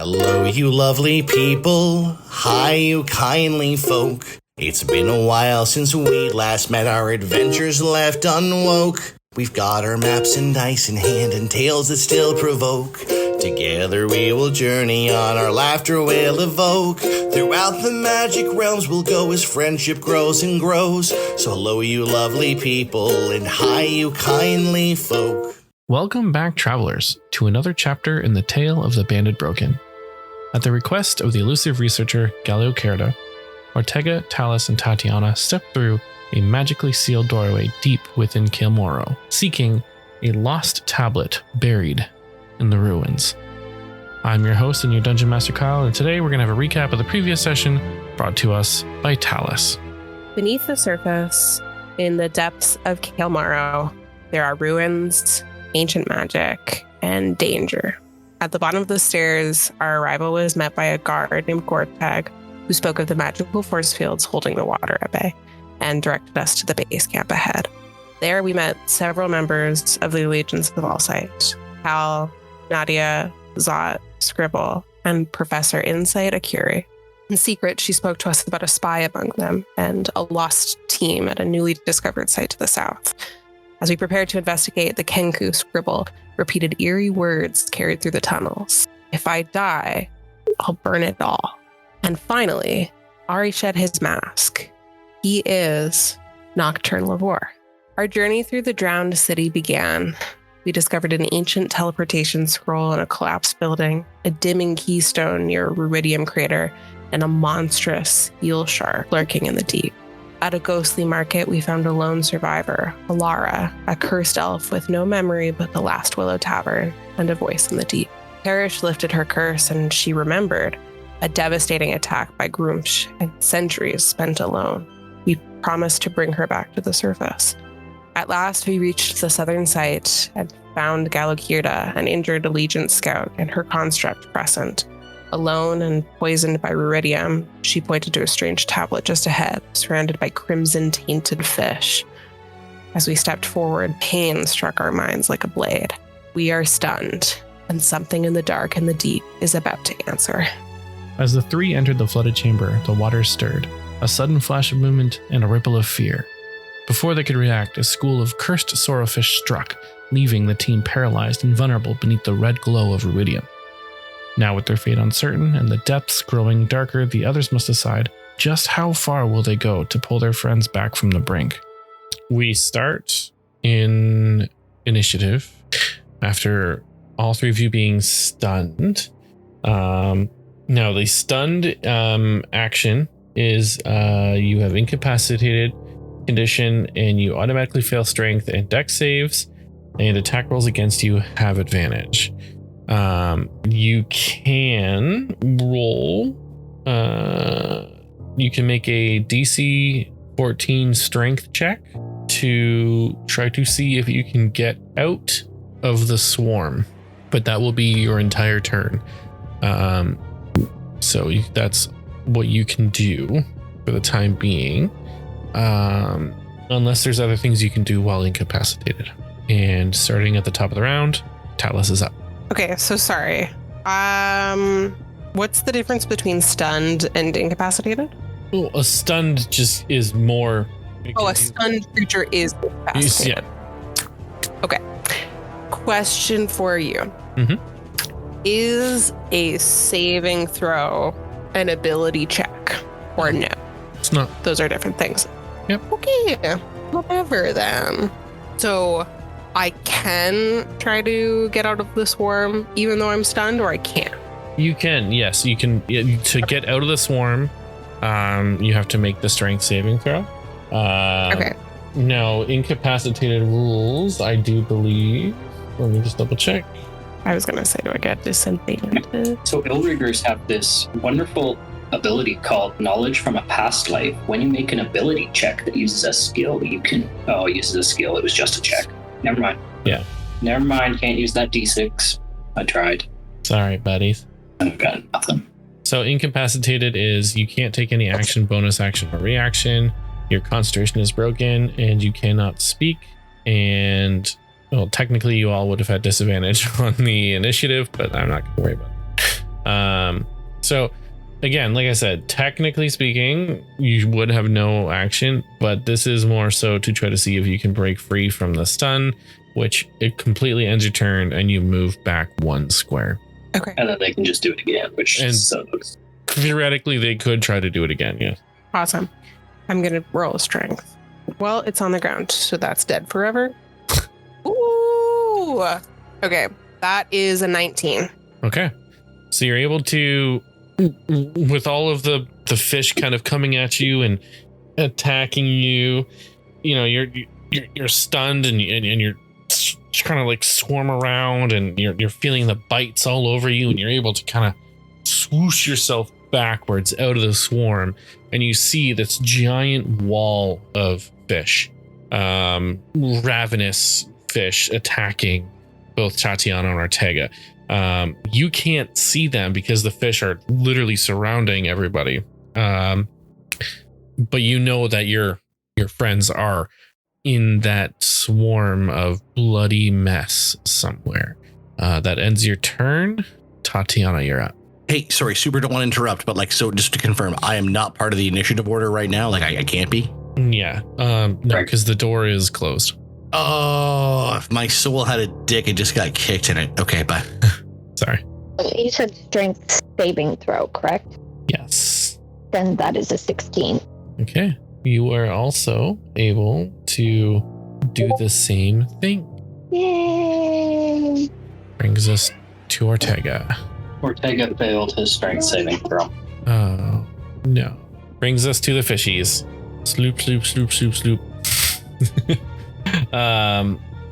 Hello, you lovely people. Hi, you kindly folk. It's been a while since we last met, our adventures left unwoke. We've got our maps and dice in hand and tales that still provoke. Together we will journey on, our laughter will evoke. Throughout the magic realms we'll go as friendship grows and grows. So hello, you lovely people, and hi, you kindly folk. Welcome back, travelers, to another chapter in the tale of the Banded Broken. At the request of the elusive researcher KWD&DCONNECT, Ortega, Talus, and Tatiana stepped through a magically sealed doorway deep within Kilmoro, seeking a lost tablet buried in the ruins. I'm your host and your Dungeon Master Kyle, and today we're going to have a recap of the previous session brought to us by Talus. Beneath the surface, in the depths of Kilmoro, there are ruins, ancient magic, and danger. At the bottom of the stairs, our arrival was met by a guard named Gortag, who spoke of the magical force fields holding the water at bay, and directed us to the base camp ahead. There we met several members of the Allegiance of Allsight: Hal, Nadia, Zot, Scribble, and Professor Insight Akiri. In secret, she spoke to us about a spy among them and a lost team at a newly discovered site to the south. As we prepared to investigate, the Kenku Scribble repeated eerie words carried through the tunnels. If I die, I'll burn it all. And finally, Ari shed his mask. He is Nocturne Lavore. Our journey through the drowned city began. We discovered an ancient teleportation scroll in a collapsed building, a dimming keystone near a ruidium crater, and a monstrous eel shark lurking in the deep. At a ghostly market, we found a lone survivor, Alara, a cursed elf with no memory but the Last Willow Tavern and a voice in the deep. Parrish lifted her curse, and she remembered a devastating attack by Grumsh and centuries spent alone. We promised to bring her back to the surface. At last, we reached the southern site and found Galakirda, an injured Allegiance scout, in her construct crescent. Alone and poisoned by ruidium, she pointed to a strange tablet just ahead, surrounded by crimson-tainted fish. As we stepped forward, pain struck our minds like a blade. We are stunned, and something in the dark and the deep is about to answer. As the three entered the flooded chamber, the waters stirred, a sudden flash of movement and a ripple of fear. Before they could react, a school of cursed sorrowfish struck, leaving the team paralyzed and vulnerable beneath the red glow of ruidium. Now with their fate uncertain and the depths growing darker, the others must decide just how far will they go to pull their friends back from the brink. We start in initiative after all three of you being stunned. Now the stunned action is you have incapacitated condition and you automatically fail strength and dex saves, and attack rolls against you have advantage. You can roll, you can make a DC 14 strength check to try to see if you can get out of the swarm, but that will be your entire turn. So that's what you can do for the time being, unless there's other things you can do while incapacitated. And starting at the top of the round, Talus is up. Okay, so sorry. What's the difference between stunned and incapacitated? Well, a stunned just is more... A stunned creature is incapacitated. Yeah. Okay. Question for you. Mm-hmm. Is a saving throw an ability check or no? It's not. Those are different things. Yep. Okay, whatever then. So I can try to get out of the swarm even though I'm stunned, or I can't? You can, yes. You can. To get out of the swarm, you have to make the strength saving throw. Okay. Now, incapacitated rules, I do believe. Let me just double check. I was going to say, do I get disadvantage? So Illriggers have this wonderful ability called Knowledge from a Past Life. When you make an ability check that uses a skill, you can... Oh, it uses a skill. It was just a check. Never mind. Yeah. Never mind. Can't use that D6. I tried. Sorry, buddies. I've got nothing. So incapacitated is you can't take any action, bonus action, or reaction. Your concentration is broken and you cannot speak. And well, technically you all would have had disadvantage on the initiative, but I'm not going to worry about it. So again, like I said, technically speaking, you would have no action, but this is more so to try to see if you can break free from the stun, which it completely ends your turn and you move back 1 square. Okay. And then they can just do it again, which sucks. Theoretically, they could try to do it again, yes. Awesome. I'm going to roll a strength. Well, it's on the ground, so that's dead forever. Ooh. Okay. That is a 19. Okay. So you're able to, with all of the fish kind of coming at you and attacking you, you know, you're stunned and you're kind of like swarm around and you're feeling the bites all over you, and you're able to kind of swoosh yourself backwards out of the swarm, and you see this giant wall of fish, ravenous fish attacking both Tatiana and Ortega. You can't see them because the fish are literally surrounding everybody. But you know that your friends are in that swarm of bloody mess somewhere. That ends your turn. Tatiana, you're up. Hey, sorry, super don't want to interrupt, but like, so just to confirm, I am not part of the initiative order right now. Like I can't be. Yeah. No, because the door is closed. Oh, if my soul had a dick, it just got kicked in it. Okay, bye. Sorry. You said strength saving throw, correct? Yes. Then that is a 16. Okay. You are also able to do the same thing. Yay! Brings us to Ortega. Ortega failed his strength saving throw. Oh, no. Brings us to the fishies. Sloop, sloop, sloop, sloop, sloop.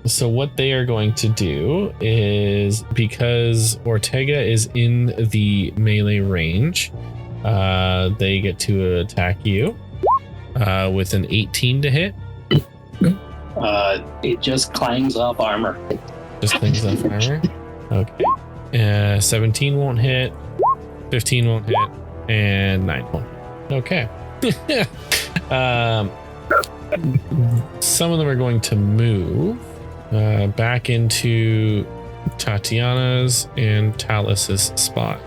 So what they are going to do is, because Ortega is in the melee range, they get to attack you with an 18 to hit. It just clangs off armor. Just clangs off armor. Okay. 17 won't hit, 15 won't hit, and 9 won't hit. Okay. Some of them are going to move back into Tatiana's and Talus's spot.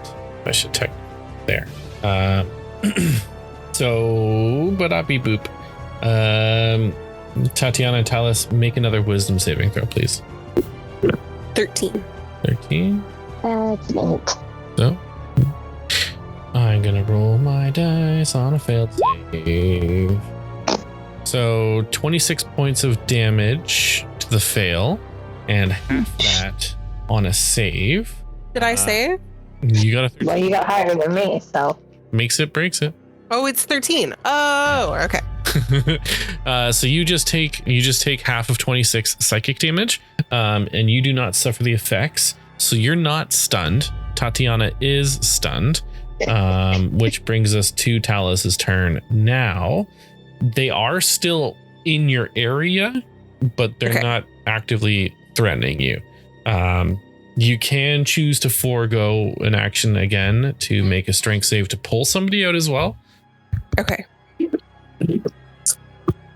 I should check there. So, ba-da-beep boop. Tatiana and Talus, make another wisdom saving throw, please. 13. 13. Excellent. So, I'm gonna roll my dice on a failed save. So 26 points of damage to the fail, and half that on a save. Did I save? You got Well, you got higher than me, so. Makes it, breaks it. Oh, it's 13. Oh, okay. So you just take half of 26 psychic damage, and you do not suffer the effects. So you're not stunned. Tatiana is stunned, which brings us to Talus's turn. Now, they are still in your area, but they're not actively threatening you. You can choose to forego an action again to make a strength save to pull somebody out as well. Okay. Oh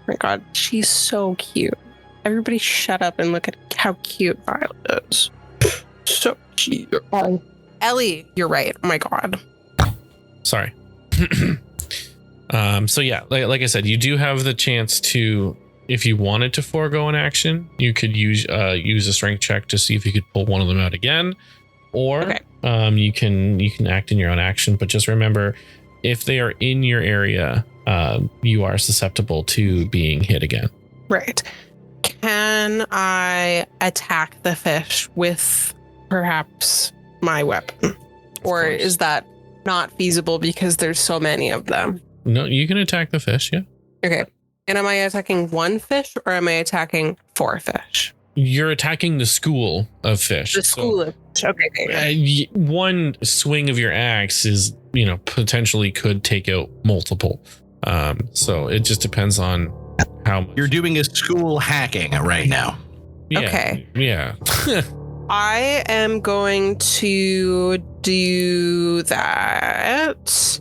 my God, she's so cute. Everybody shut up and look at how cute Violet is. So cute. Ellie, you're right. Oh my God. Sorry. So yeah, like I said, you do have the chance to, if you wanted to forego an action, you could use a strength check to see if you could pull one of them out again, or you can act in your own action. But just remember, if they are in your area, you are susceptible to being hit again. Right. Can I attack the fish with perhaps my weapon? Or is that not feasible because there's so many of them? No, you can attack the fish, yeah. Okay. And am I attacking one fish or am I attacking 4 fish? You're attacking the school of fish. The school of fish. Okay. One swing of your axe is, potentially could take out multiple. So it just depends on how much. You're doing a school hacking right now. Yeah, okay. Yeah. I am going to do that.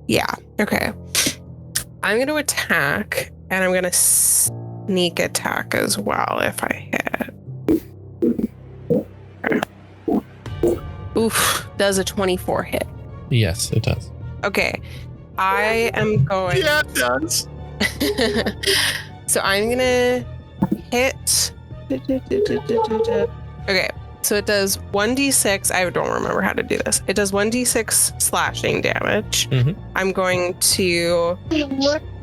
Yeah. Okay. I'm going to attack, and I'm going to sneak attack as well if I hit. Okay. Oof, does a 24 hit? Yes, it does. Okay. I am going. Yeah, it does. So I'm gonna hit. Okay, so it does 1d6. I don't remember how to do this. It does 1d6 slashing damage. Mhm. I'm going to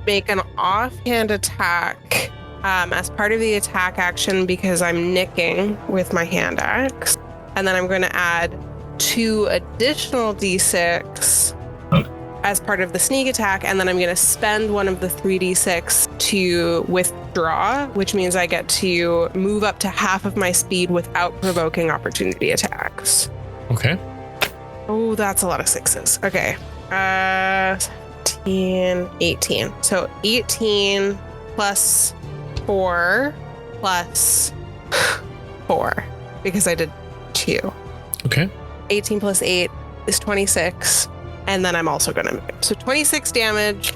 make an offhand attack as part of the attack action because I'm nicking with my hand axe. And then I'm going to add 2 additional d6 as part of the sneak attack, and then I'm going to spend one of the 3d6 to withdraw, which means I get to move up to half of my speed without provoking opportunity attacks. Okay. Oh, that's a lot of 6s. Okay. 17, 18. So 18 plus 4 plus 4, because I did 2. Okay. 18 plus 8 is 26. And then I'm also going to move. So 26 damage,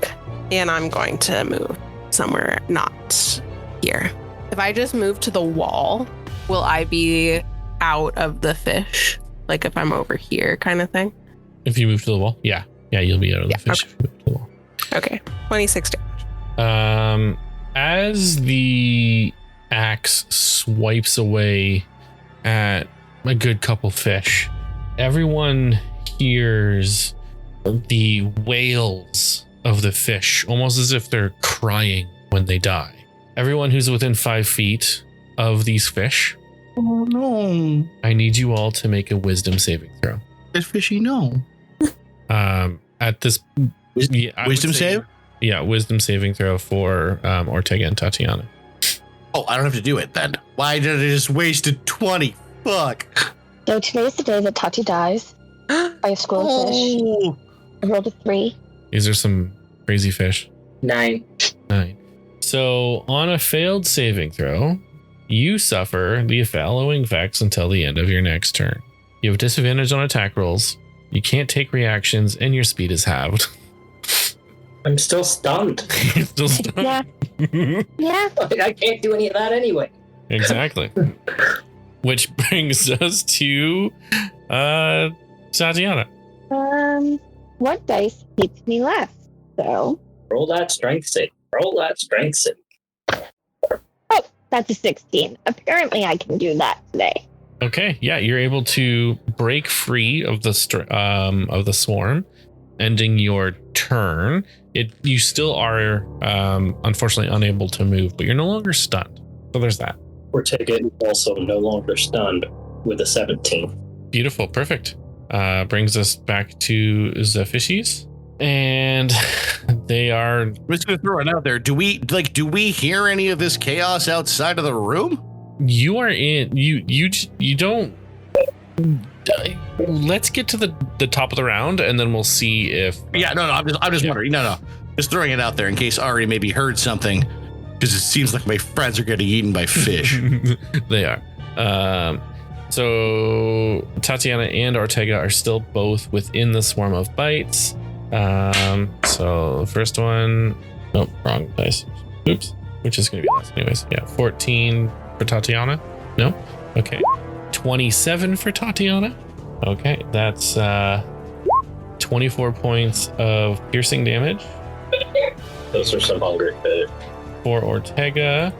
and I'm going to move somewhere not here. If I just move to the wall, will I be out of the fish? Like if I'm over here kind of thing? If you move to the wall, yeah. Yeah, you'll be out of the fish Okay. if you move to the wall. Okay, 26 damage. As the axe swipes away at a good couple fish, everyone hears the wails of the fish, almost as if they're crying when they die. Everyone who's within 5 feet of these fish, Oh no. I need you all to make a wisdom saving throw. It's fishy, no. At this, yeah, I would Wisdom say- save? Yeah, wisdom saving throw for Ortega and Tatiana. Oh, I don't have to do it then. Why did I just wasted 20? Fuck. So today's the day that Tati dies by a school of fish. Oh. I rolled a 3. These are some crazy fish. 9. 9. So on a failed saving throw, you suffer the following effects until the end of your next turn. You have disadvantage on attack rolls. You can't take reactions, and your speed is halved. I'm still stunned. You're still stunned. Yeah. Yeah. I can't do any of that anyway. Exactly. Which brings us to Tatiana. What dice beats me less? So, Roll that strength save. Roll that strength save. oh, that's a 16. Apparently, I can do that today. Okay, yeah, you're able to break free of the swarm, ending your turn. You still are unfortunately unable to move, but you're no longer stunned. So there's that. Ortega is also no longer stunned with a 17. Beautiful, perfect. Brings us back to the fishies, and they are. I'm just gonna throw it out there. Do we hear any of this chaos outside of the room? You are in. You don't. Let's get to the top of the round, and then we'll see if. Yeah, no. I'm just Yeah. wondering. No. Just throwing it out there in case Ari maybe heard something, because it seems like my friends are getting eaten by fish. They are. So Tatiana and Ortega are still both within the swarm of bites. So the first one, nope, wrong dice. Oops, which is going to be last anyways. Yeah, 14 for Tatiana. No, okay. 27 for Tatiana. Okay, that's 24 points of piercing damage. Those are some hungry fish. For Ortega,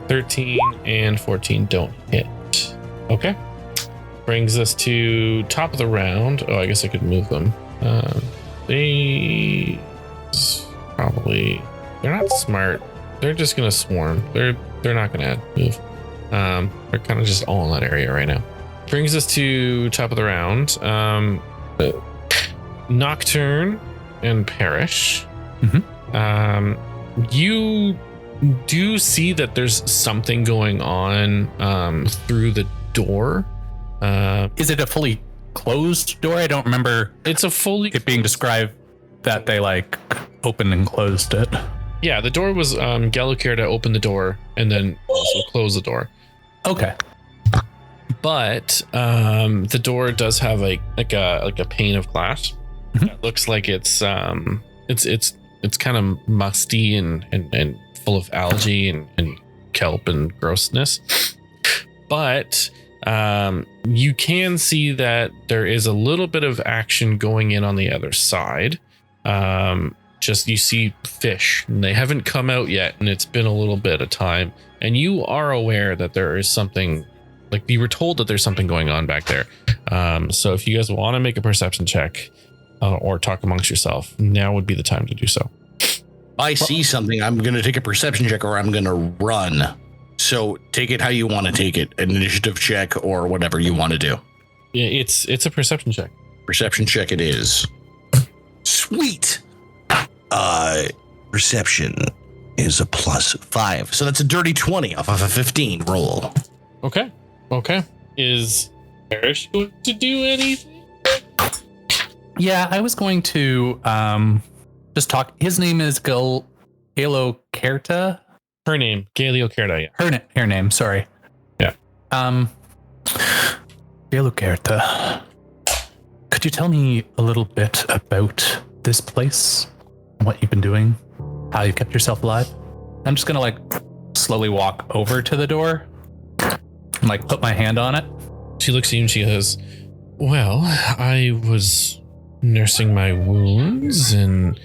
13 and 14 don't hit. Okay. Brings us to top of the round. Oh, I guess I could move them. They probably, they're not smart. They're just gonna swarm. They're not gonna move. They're kind of just all in that area right now. Brings us to top of the round. Nocturne and Perish. You do see that there's something going on through the door. Is it a fully closed door? I don't remember It's a fully it being described that they like opened and closed it. Yeah, the door was Gallucare to open the door and then also close the door. Okay. But the door does have like a pane of glass. Mhm. It looks like it's kind of musty and full of algae and kelp and grossness. But You can see that there is a little bit of action going in on the other side. Just you see fish, and they haven't come out yet, and it's been a little bit of time. And you are aware that there is something, like you were told that there's something going on back there. So if you guys want to make a perception check or talk amongst yourself, now would be the time to do so. I see something. I'm going to take a perception check or I'm going to run. So take it how you want to take it. An initiative check or whatever you want to do. Yeah, it's a perception check. Perception check it is. Sweet. Perception is a +5. So that's a dirty 20 off of a 15 roll. Okay. Is Parrish going to do anything? Yeah, I was going to just talk. His name is Galo Kerta. Her name, Galio Kerta, yeah. Her name, sorry. Yeah. Galo Kerta. Could you tell me a little bit about this place? What you've been doing? How you kept yourself alive? I'm just gonna slowly walk over to the door and put my hand on it. She looks at you and she goes, well, I was nursing my wounds and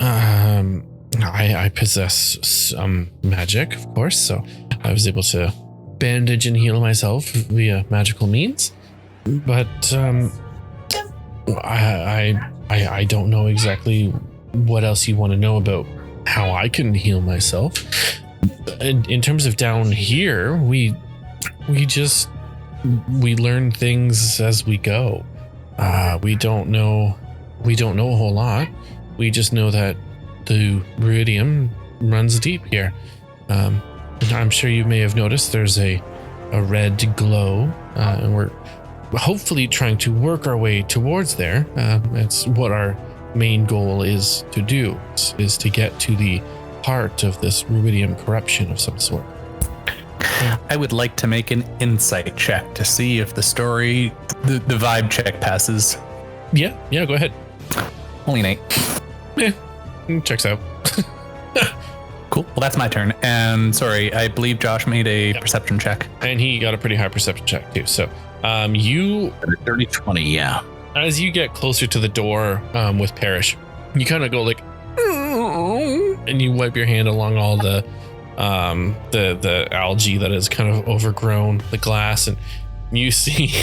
I possess some magic, of course, so I was able to bandage and heal myself via magical means. But I don't know exactly what else you want to know about how I can heal myself. In terms of down here, we learn things as we go. We don't know a whole lot. We just know that the ruidium runs deep here. And I'm sure you may have noticed there's a red glow, and we're hopefully trying to work our way towards there. That's what our main goal is to do, is to get to the heart of this ruidium corruption of some sort. I would like to make an insight check to see if the vibe check passes. Yeah, go ahead. Only an 8. Checks out. Cool. Well, that's my turn. And sorry, I believe Josh made a perception check. And he got a pretty high perception check too. So you... 30-20, yeah. As you get closer to the door with Parrish, you kind of go and you wipe your hand along all the algae that has kind of overgrown the glass, and you see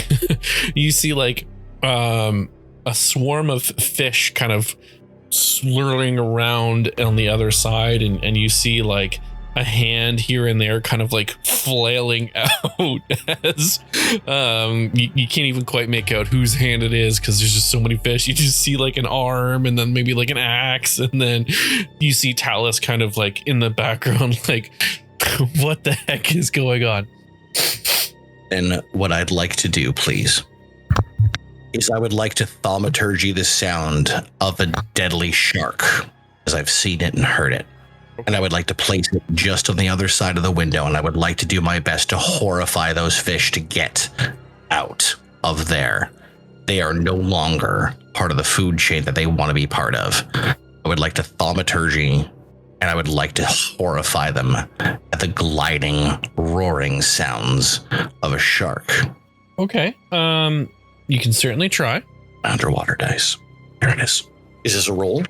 a swarm of fish kind of slurring around on the other side, and you see a hand here and there kind of flailing out as you can't even quite make out whose hand it is because there's just so many fish. You just see an arm and then maybe an axe, and then you see Talus kind of in the background what the heck is going on? And what I'd like to do, please, is I would like to thaumaturgy the sound of a deadly shark, as I've seen it and heard it. And I would like to place it just on the other side of the window, and I would like to do my best to horrify those fish to get out of there. They are no longer part of the food chain that they want to be part of. I would like to thaumaturgy, and I would like to horrify them at the gliding, roaring sounds of a shark. Okay. You can certainly try. Underwater dice. Here it is. Is this a roll?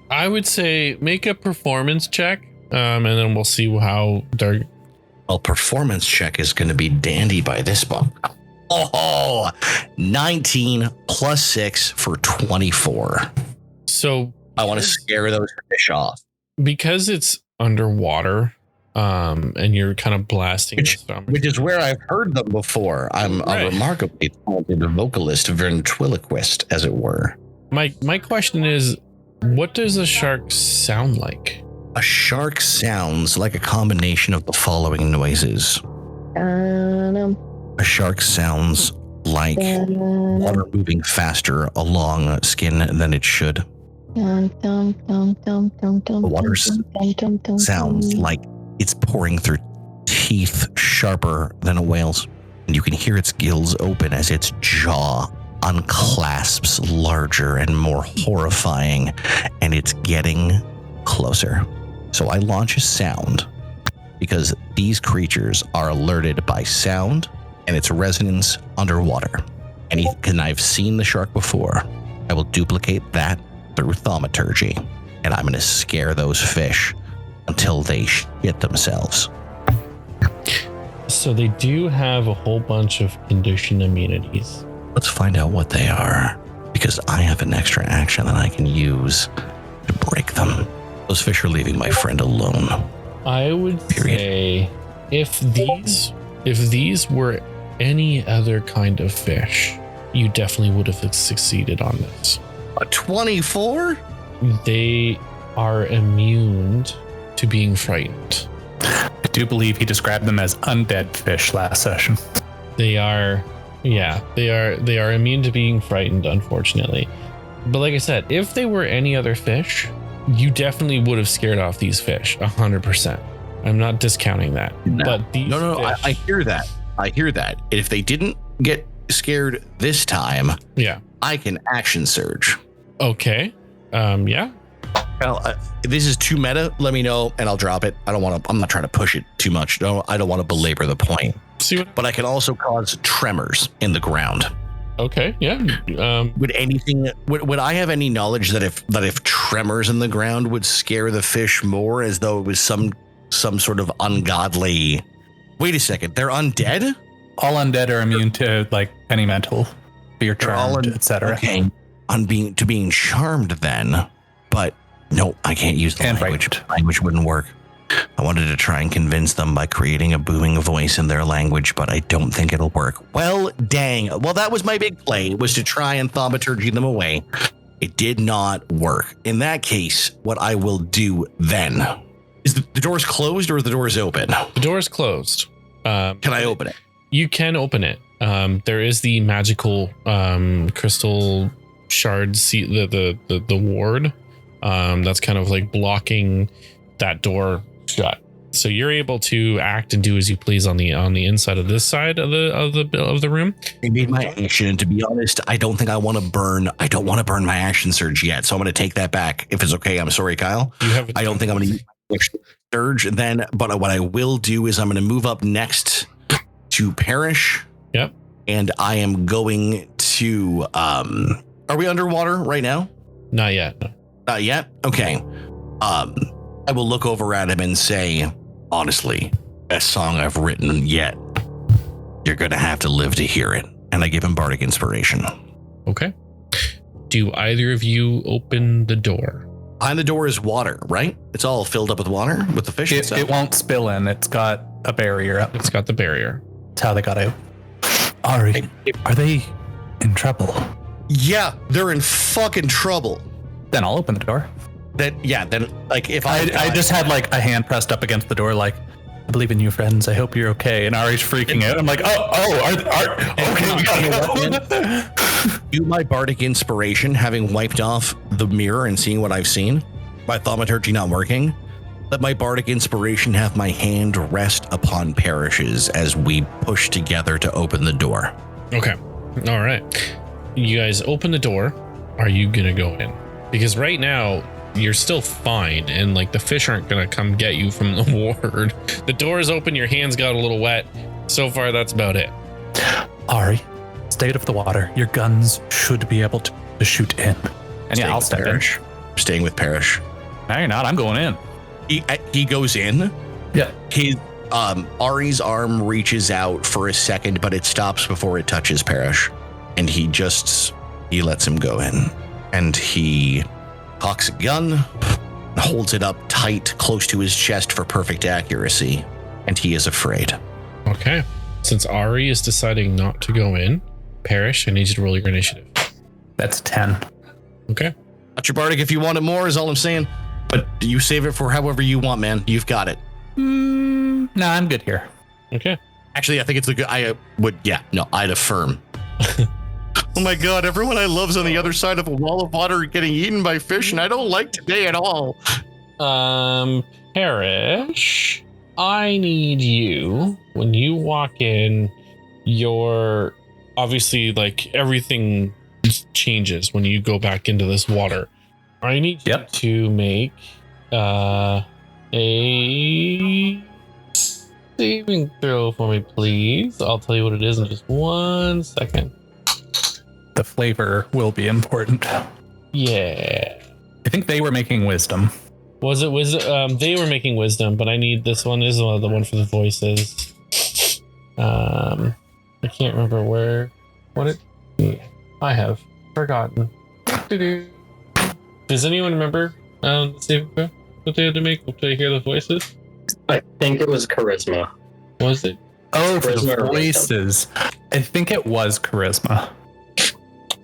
I would say make a performance check, and then we'll see how dark. Well, performance check is going to be dandy by this book. Oh, 19 plus 6 for 24. So I want to scare those fish off. Because it's underwater, and you're kind of blasting, which is where I've heard them before. I'm a remarkably talented vocalist, ventriloquist, as it were. My question is, what does a shark sound like? A shark sounds like a combination of the following noises. A shark sounds like water moving faster along skin than it should. The water sounds like it's pouring through teeth sharper than a whale's. And you can hear its gills open as its jaw unclasps larger and more horrifying, and it's getting closer. So I launch a sound because these creatures are alerted by sound and its resonance underwater. And I've seen the shark before. I will duplicate that through thaumaturgy, and I'm going to scare those fish until they shit themselves. So they do have a whole bunch of condition immunities. Let's find out what they are, because I have an extra action that I can use to break them. Those fish are leaving my friend alone. I would say if these were any other kind of fish, you definitely would have succeeded on this. A 24? They are immune to being frightened. I do believe he described them as undead fish last session. They are immune to being frightened, unfortunately. But like I said, if they were any other fish, you definitely would have scared off these fish 100%. I'm not discounting that. No. But these fish, I hear that. I hear that. If they didn't get scared this time, yeah, I can action surge. okay. Yeah. Well, this is too meta. Let me know, and I'll drop it. I'm not trying to push it too much. I don't want to belabor the point. See what? But I can also cause tremors in the ground. Okay. Yeah. Would I have any knowledge that if tremors in the ground would scare the fish more, as though it was some sort of ungodly? Wait a second. They're undead? All undead are immune to like any mental fear, charmed, etc. Okay. Being charmed then, but no, I can't use the language. Frightened. Language wouldn't work. I wanted to try and convince them by creating a booming voice in their language, but I don't think it'll work. Well, dang. Well, that was my big play, was to try and thaumaturgy them away. It did not work. In that case, what I will do then is the door's closed or the door's open? The door's closed. Can I open it? You can open it. There is the magical crystal shard the ward that's kind of like blocking that door shut. So you're able to act and do as you please on the inside of this side of the room. I made my action, and to be honest, I don't want to burn my action surge yet. So I'm going to take that back. If it's okay, I'm sorry, Kyle. I don't think I'm going to use my surge then. But what I will do is I'm going to move up next to Perish. Yep. And I am going to. Are we underwater right now? Not yet. No. Not yet. Okay. I will look over at him and say, honestly, best song I've written yet. You're going to have to live to hear it. And I give him bardic inspiration. Okay. Do either of you open the door? Behind the door is water, right? It's all filled up with water with the fish and stuff. It won't spill in. It's got a barrier up. It's got the barrier. That's how they got out. Ari, are they in trouble? Yeah, they're in fucking trouble. Then I'll open the door. Then like if I just had like a hand pressed up against the door, like, I believe in you, friends. I hope you're okay. And Ari's freaking out. I'm like, okay, we gotta go. Do my bardic inspiration, having wiped off the mirror and seeing what I've seen, my thaumaturgy not working. Let my bardic inspiration have my hand rest upon Parish's as we push together to open the door. Okay. All right. You guys open the door. Are you gonna go in? Because right now you're still fine, and like the fish aren't gonna come get you from the ward. The door is open. Your hands got a little wet. So far, that's about it. Ari, stay out of the water. Your guns should be able to shoot in. And yeah, I'll step in. Staying with Perish. No, you're not. I'm going in. He goes in. Yeah. His Ari's arm reaches out for a second, but it stops before it touches Perish, and he lets him go in, and he cocks a gun, holds it up tight close to his chest for perfect accuracy, and he is afraid. Okay. Since Ari is deciding not to go in, Perish, I need you to roll your initiative. That's 10. Okay. Not your bardic if you want it more, is all I'm saying. But you save it for however you want, man. You've got it. No, I'm good here. Okay. Actually, I think it's a good. I'd affirm. Oh my god, everyone I love's on the other side of a wall of water getting eaten by fish, and I don't like today at all. Perish, I need you, when you walk in, your obviously like everything changes when you go back into this water. I need you to make saving throw for me, please. I'll tell you what it is in just 1 second. The flavor will be important. Yeah. I think they were making wisdom. Was it wisdom? They were making wisdom, but I need this one. This is the one for the voices. I can't remember I have forgotten. Does anyone remember the saving throw? What they had to make? Did I hear the voices? I think it was charisma. Was it? Oh, for Charisma the or voices. I think it was charisma.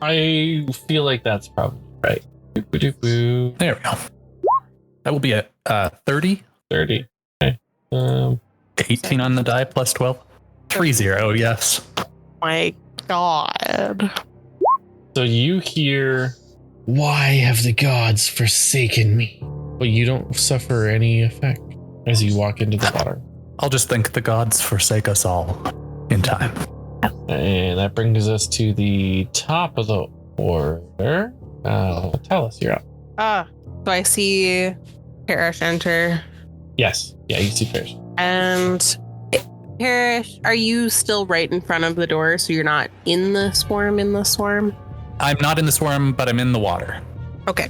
I feel like that's probably right. There we go. That will be a 30. 30. Okay. 18 on the die plus 12. 30, yes. My God. So you hear, "Why have the gods forsaken me?" But you don't suffer any effect as you walk into the water. I'll just think the gods forsake us all in time. And that brings us to the top of the order. Tell us, you're up. So I see Parrish enter. Yes. Yeah, you see Parrish. And Parrish, are you still right in front of the door so you're not in the swarm? I'm not in the swarm, but I'm in the water. Okay.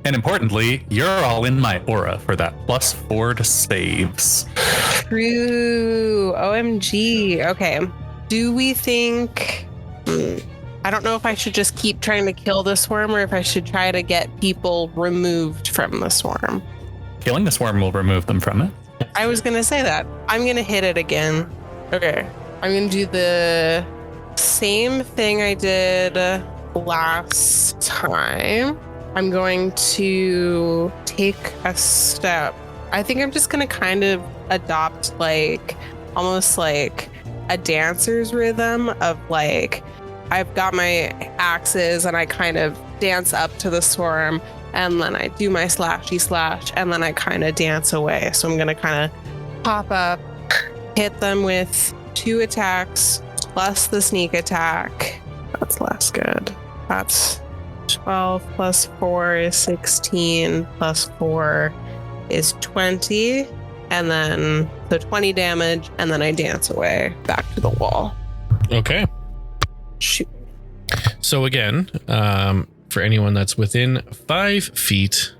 And importantly, you're all in my aura for that +4 to saves. True. OMG. Okay. Do we think... I don't know if I should just keep trying to kill the swarm or if I should try to get people removed from the swarm. Killing the swarm will remove them from it. I was going to say that. I'm going to hit it again. Okay. I'm going to do the same thing I did last time. I'm going to take a step. I think I'm just going to kind of adopt almost like a dancer's rhythm of I've got my axes and I kind of dance up to the swarm and then I do my slashy slash and then I kind of dance away. So I'm going to kind of pop up, hit them with 2 attacks plus the sneak attack. That's less good. That's 12 plus 4 is 16 plus 4 is 20. And then the 20 damage and then I dance away back to the wall. Okay. Shoot. So again, for anyone that's within 5 feet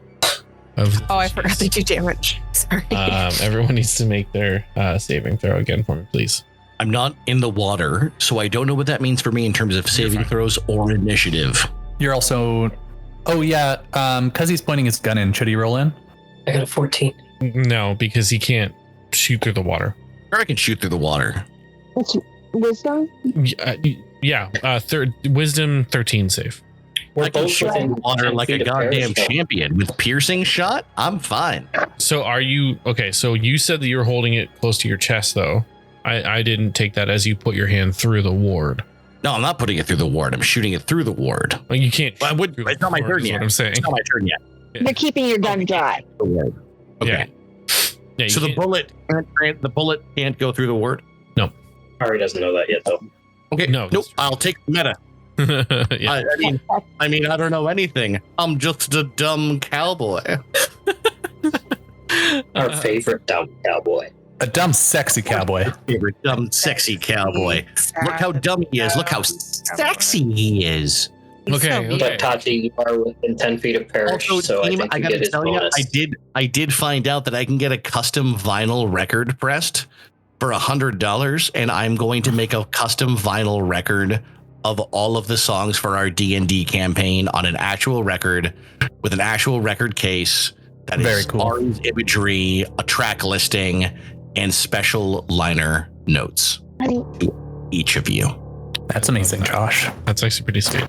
of... Oh, I forgot to do damage. Sorry. Everyone needs to make their saving throw again for me, please. I'm not in the water, so I don't know what that means for me in terms of saving throws or initiative. You're also... Oh, yeah. Because he's pointing his gun in, should he roll in? I got a 14. No, because he can't shoot through the water. Or I can shoot through the water. It's wisdom? Wisdom 13 save. We're I can both shoot within the water 10 like a feet of goddamn Parrish, champion. With piercing shot, I'm fine. So are you... Okay, so you said that you were holding it close to your chest, though. I didn't take that as you put your hand through the ward. No, I'm not putting it through the ward. I'm shooting it through the ward. Like you can't... It's not my turn yet. What I'm saying. It's not my turn yet. You're keeping your gun dry. Okay. Yeah, So the bullet can't go through the ward? Ari doesn't know that yet, though. Okay. No, Nope. I'll take meta. yeah. I mean, I don't know anything. I'm just a dumb cowboy. Our favorite dumb cowboy. A dumb, sexy cowboy. Favorite dumb, sexy cowboy. Look how dumb he is. Look how sexy he is. Okay. But Tati, you are within 10 feet of Parrish, Also, so team, I think I you gotta get his tell you, bonus. I did find out that I can get a custom vinyl record pressed for $100, and I'm going to make a custom vinyl record of all of the songs for our D&D campaign on an actual record with an actual record case that Very is cool. Ari's imagery, a track listing, and special liner notes to each of you. That's amazing, Josh. That's actually pretty sweet.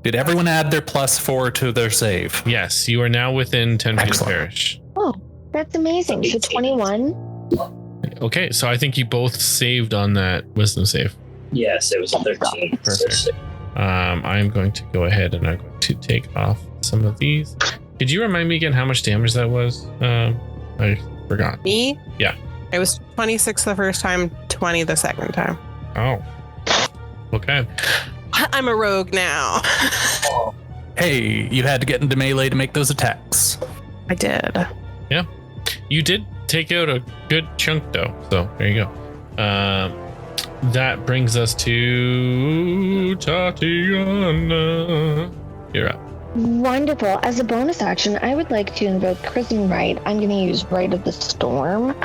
Did everyone add their +4 to their save? Yes, you are now within 10 feet of Excellent. Parrish. Oh, that's amazing. So 21. Okay, so I think you both saved on that wisdom save. Yes, it was a 13. Perfect. I'm going to go ahead and I'm going to take off some of these. Could you remind me again how much damage that was? I forgot. Me? Yeah. It was 26 the first time, 20 the second time. Oh. Okay. I'm a rogue now. Hey, you had to get into melee to make those attacks. I did. You did take out a good chunk though. So there you go. That brings us to Tatiana. You're up. Wonderful. As a bonus action, I would like to invoke Chrism Rite. I'm going to use Rite of the Storm,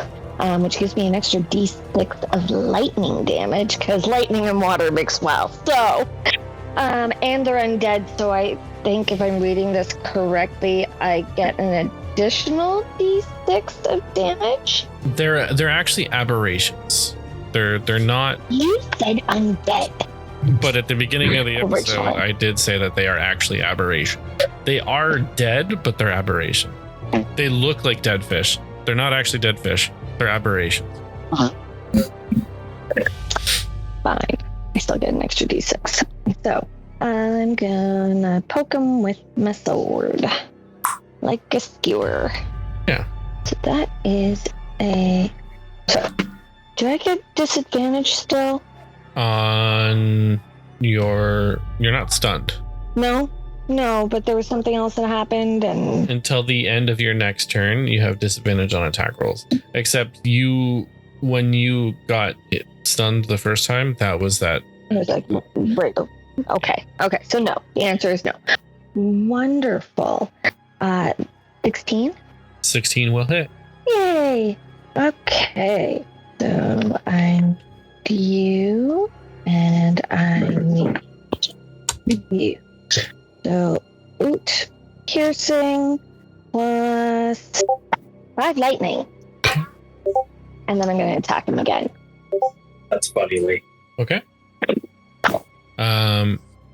which gives me an extra d6 of lightning damage, because lightning and water mix well. So, and they're undead, so I think if I'm reading this correctly, I get an additional d6 of damage. They're actually aberrations. They're not. You said undead. But at the beginning of the episode, I did say that they are actually aberration. They are dead, but they're aberration. They look like dead fish. They're not actually dead fish. They're aberrations. Fine. I still get an extra d6. So I'm gonna poke him with my sword. Like a skewer. Yeah. So that is a... So, do I get disadvantage still? On you're not stunned. No, but there was something else that happened, and until the end of your next turn, you have disadvantage on attack rolls. Except when you got stunned the first time, that was that. I was like, right. Okay. So no, the answer is no. Wonderful. 16. 16 will hit. Yay. Okay. So I'm you, and I need you. So, piercing plus 5 lightning. And then I'm going to attack him again. That's funny, Lee. Okay.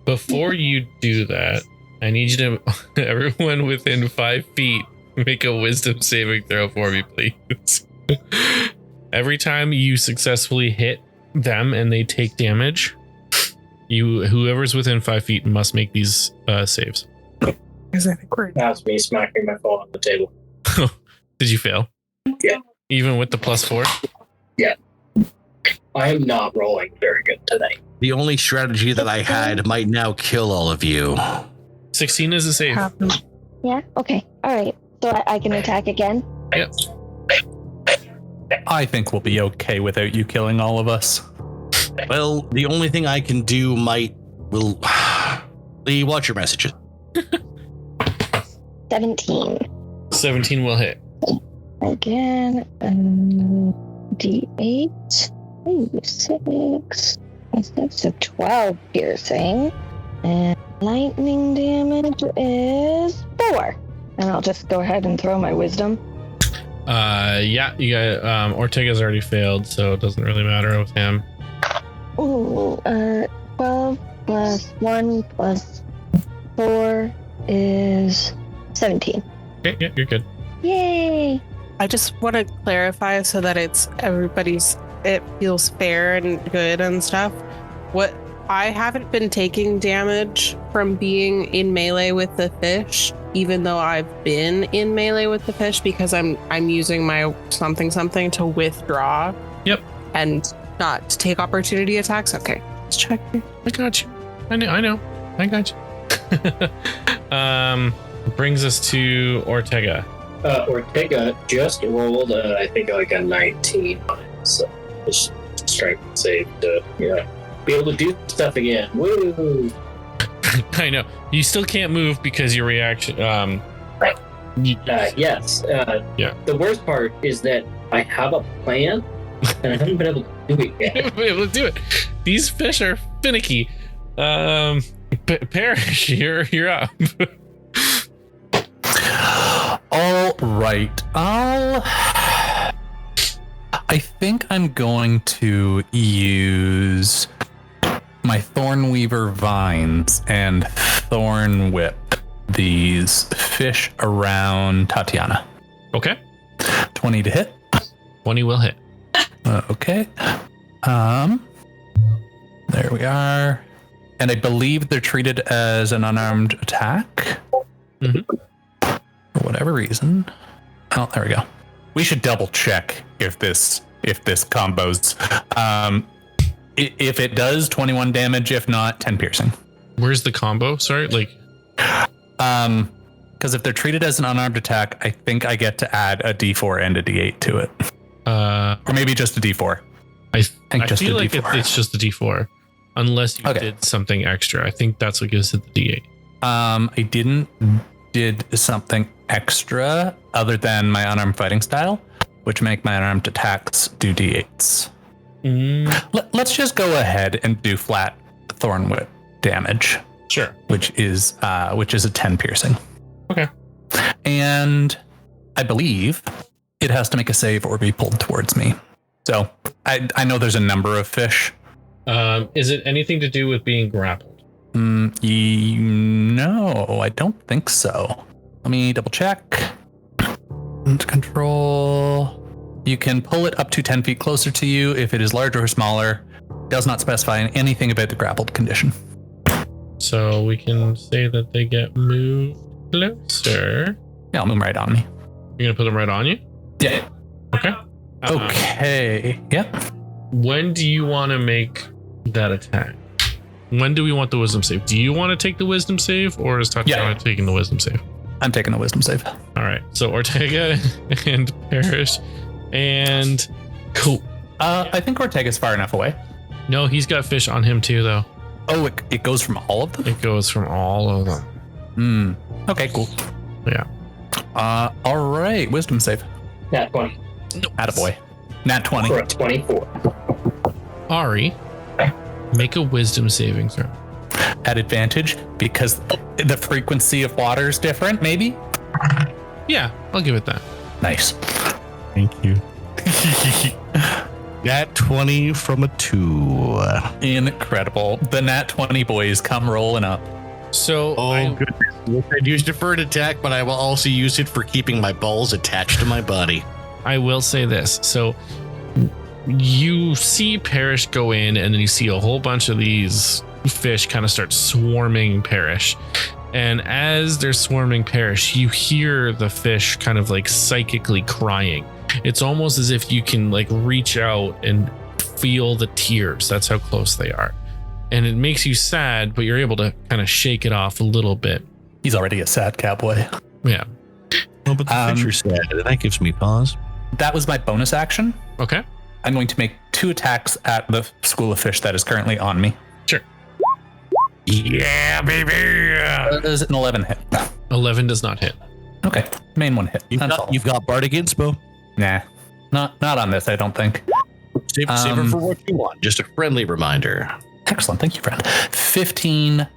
Before you do that, I need you to, everyone within 5 feet, make a wisdom saving throw for me, please. Every time you successfully hit them and they take damage, whoever's within 5 feet must make these saves. Because I think we're... That's me smacking my phone on the table. Did you fail? Yeah. Even with the +4? Yeah. I am not rolling very good tonight. The only strategy that I had might now kill all of you. 16 is a save. Yeah? Okay. All right. So I can attack again? Yep. I think we'll be okay without you killing all of us. Well, the only thing I can do will... Lee, watch your messages. 17. 17 will hit. Again, D8. Ooh, 6. So 12 piercing. And lightning damage is 4. And I'll just go ahead and throw my wisdom. Yeah, you got Ortega's already failed, so it doesn't really matter with him. Ooh, 12 plus 1 plus 4 is 17. Okay, yeah, you're good. Yay! I just want to clarify so that it feels fair and good and stuff. I haven't been taking damage from being in melee with the fish, even though I've been in melee with the fish, because I'm using my something to withdraw. Yep. And not to take opportunity attacks. Okay, let's check. I got you. I know. I got you. Brings us to Ortega. Ortega just rolled, I think, like a 19 on it. So just strength save to, be able to do stuff again. Woo! I know. You still can't move because your reaction. Yes. Yeah. The worst part is that I have a plan, and I haven't been able to do it yet. I haven't been able to do it. These fish are finicky. Parrish, you're up. All right. I think I'm going to use my Thornweaver vines and Thorn Whip these fish around Tatiana. Okay. 20 to hit. 20 will hit. Okay. There we are. And I believe they're treated as an unarmed attack. Mm-hmm. For whatever reason. Oh, there we go. We should double check if this combos. If it does, 21 damage. If not, 10 piercing. Where's the combo? Sorry, Because if they're treated as an unarmed attack, I think I get to add a D4 and a D8 to it. Or maybe just a D4. I feel like it's just a D4. Unless you did something extra. I think that's what gives it the D8. I did something extra other than my unarmed fighting style, which make my unarmed attacks do D8s. Let's just go ahead and do flat thorn whip damage. Sure. Which is a 10 piercing. Okay. And I believe it has to make a save or be pulled towards me. So I know there's a number of fish. Is it anything to do with being grappled? No, I don't think so. Let me double check. Control. You can pull it up to 10 feet closer to you if it is larger or smaller. Does not specify anything about the grappled condition. So we can say that they get moved closer. Yeah, I'll move right on me. You're going to put them right on you? Yeah. Okay. Okay. Yep. When do you want to make that attack? When do we want the wisdom save? Do you want to take the wisdom save, or is Tatiana taking the wisdom save? I'm taking the wisdom save. All right. So Ortega and Parrish and cool. I think Ortega's far enough away. No, he's got fish on him too, though. Oh, it goes from all of them? It goes from all of them. Okay, cool. Yeah. All right. Wisdom save. Nat 20. Nope. Attaboy. Nat 20. For a 24. Ari, make a wisdom saving throw. At advantage because the frequency of water is different, maybe? Yeah, I'll give it that. Nice. Thank you. Nat 20 from a 2. Incredible. The Nat 20 boys come rolling up. So, Goodness. I'd use deferred attack, but I will also use it for keeping my balls attached to my body. I will say this. So, you see Parrish go in, and then you see a whole bunch of these fish kind of start swarming Parrish. And as they're swarming Parrish, you hear the fish kind of like psychically crying. It's almost as if you can like reach out and feel the tears. That's how close they are. And it makes you sad, but you're able to kind of shake it off a little bit. He's already a sad cowboy. Yeah. Oh, but the fish are sad. That gives me pause. That was my bonus action. Okay. I'm going to make 2 attacks at the school of fish that is currently on me. Sure. Yeah, baby. Does an 11 hit? 11 does not hit. Okay. Main one hit. You've got Bardic Inspo. Nah. Not on this, I don't think. Save it for what you want. Just a friendly reminder. Excellent. Thank you, friend. 15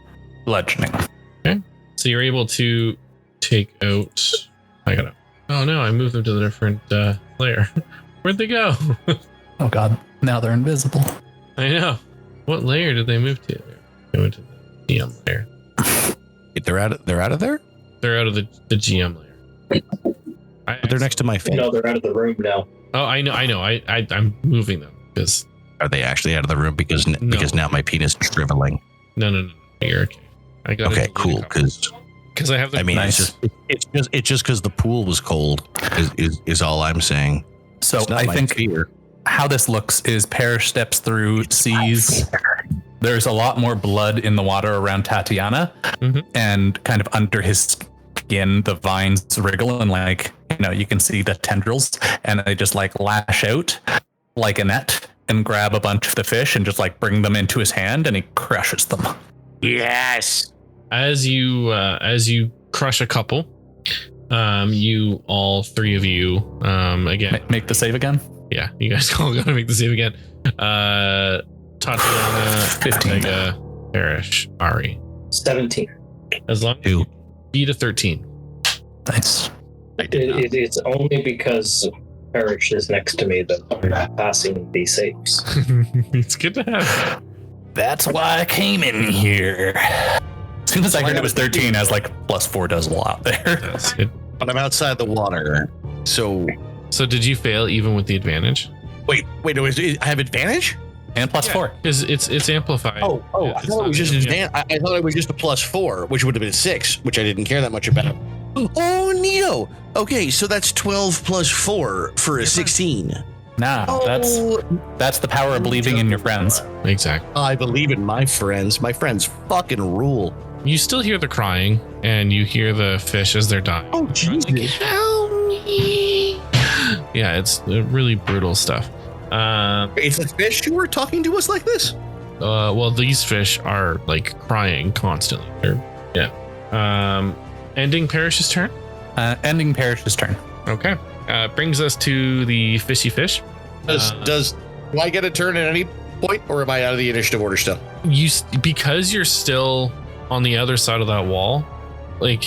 bludgeoning. Okay. So you're able to take out... Oh no, I moved them to the different layer. Where'd they go? Oh god. Now they're invisible. I know. What layer did they move to? They went to the GM layer. They're out of there? They're out of the GM layer. But they're next to my face. No, they're out of the room now. Oh, I know. I'm moving them because... Are they actually out of the room because now my penis is shriveling? No. You're okay. I got okay, cool. Because I have the... I mean, nice. it's just because the pool was cold is all I'm saying. So I think how this looks is Parrish steps through, sees there's a lot more blood in the water around Tatiana, and kind of under his skin, the vines wriggle and like, you can see the tendrils, and they just like lash out like a net and grab a bunch of the fish and just like bring them into his hand, and he crushes them. Yes. As you crush a couple, you all 3 of you again Make the save again. Yeah, you guys all gotta make the save again. Tatiana, 15, Parrish, Ari, 17. as long as you beat a 13. Nice. It's only because Parrish is next to me that I'm not passing these saves. It's good to have. That's why I came in here. As soon as I heard it was 13, I was like, +4 does a lot there. But I'm outside the water. So did you fail even with the advantage? wait, I have advantage? And +4. Because it's amplified. Oh, Yeah, I thought it was just I thought it was just a +4, which would have been 6, which I didn't care that much about. Oh, neato. Okay, so that's 12 plus 4 for a 16. Nah, that's the power of believing in your friends. Exactly. I believe in my friends. My friends fucking rule. You still hear the crying, and you hear the fish as they're dying. Oh, Jesus. Help me! Yeah, it's really brutal stuff. It's the fish who are talking to us like this? Well, these fish are like crying constantly. Ending Parrish's turn. Ending Parrish's turn. Okay. Brings us to the fishy fish. Do I get a turn at any point, or am I out of the initiative order still? Because you're still on the other side of that wall, like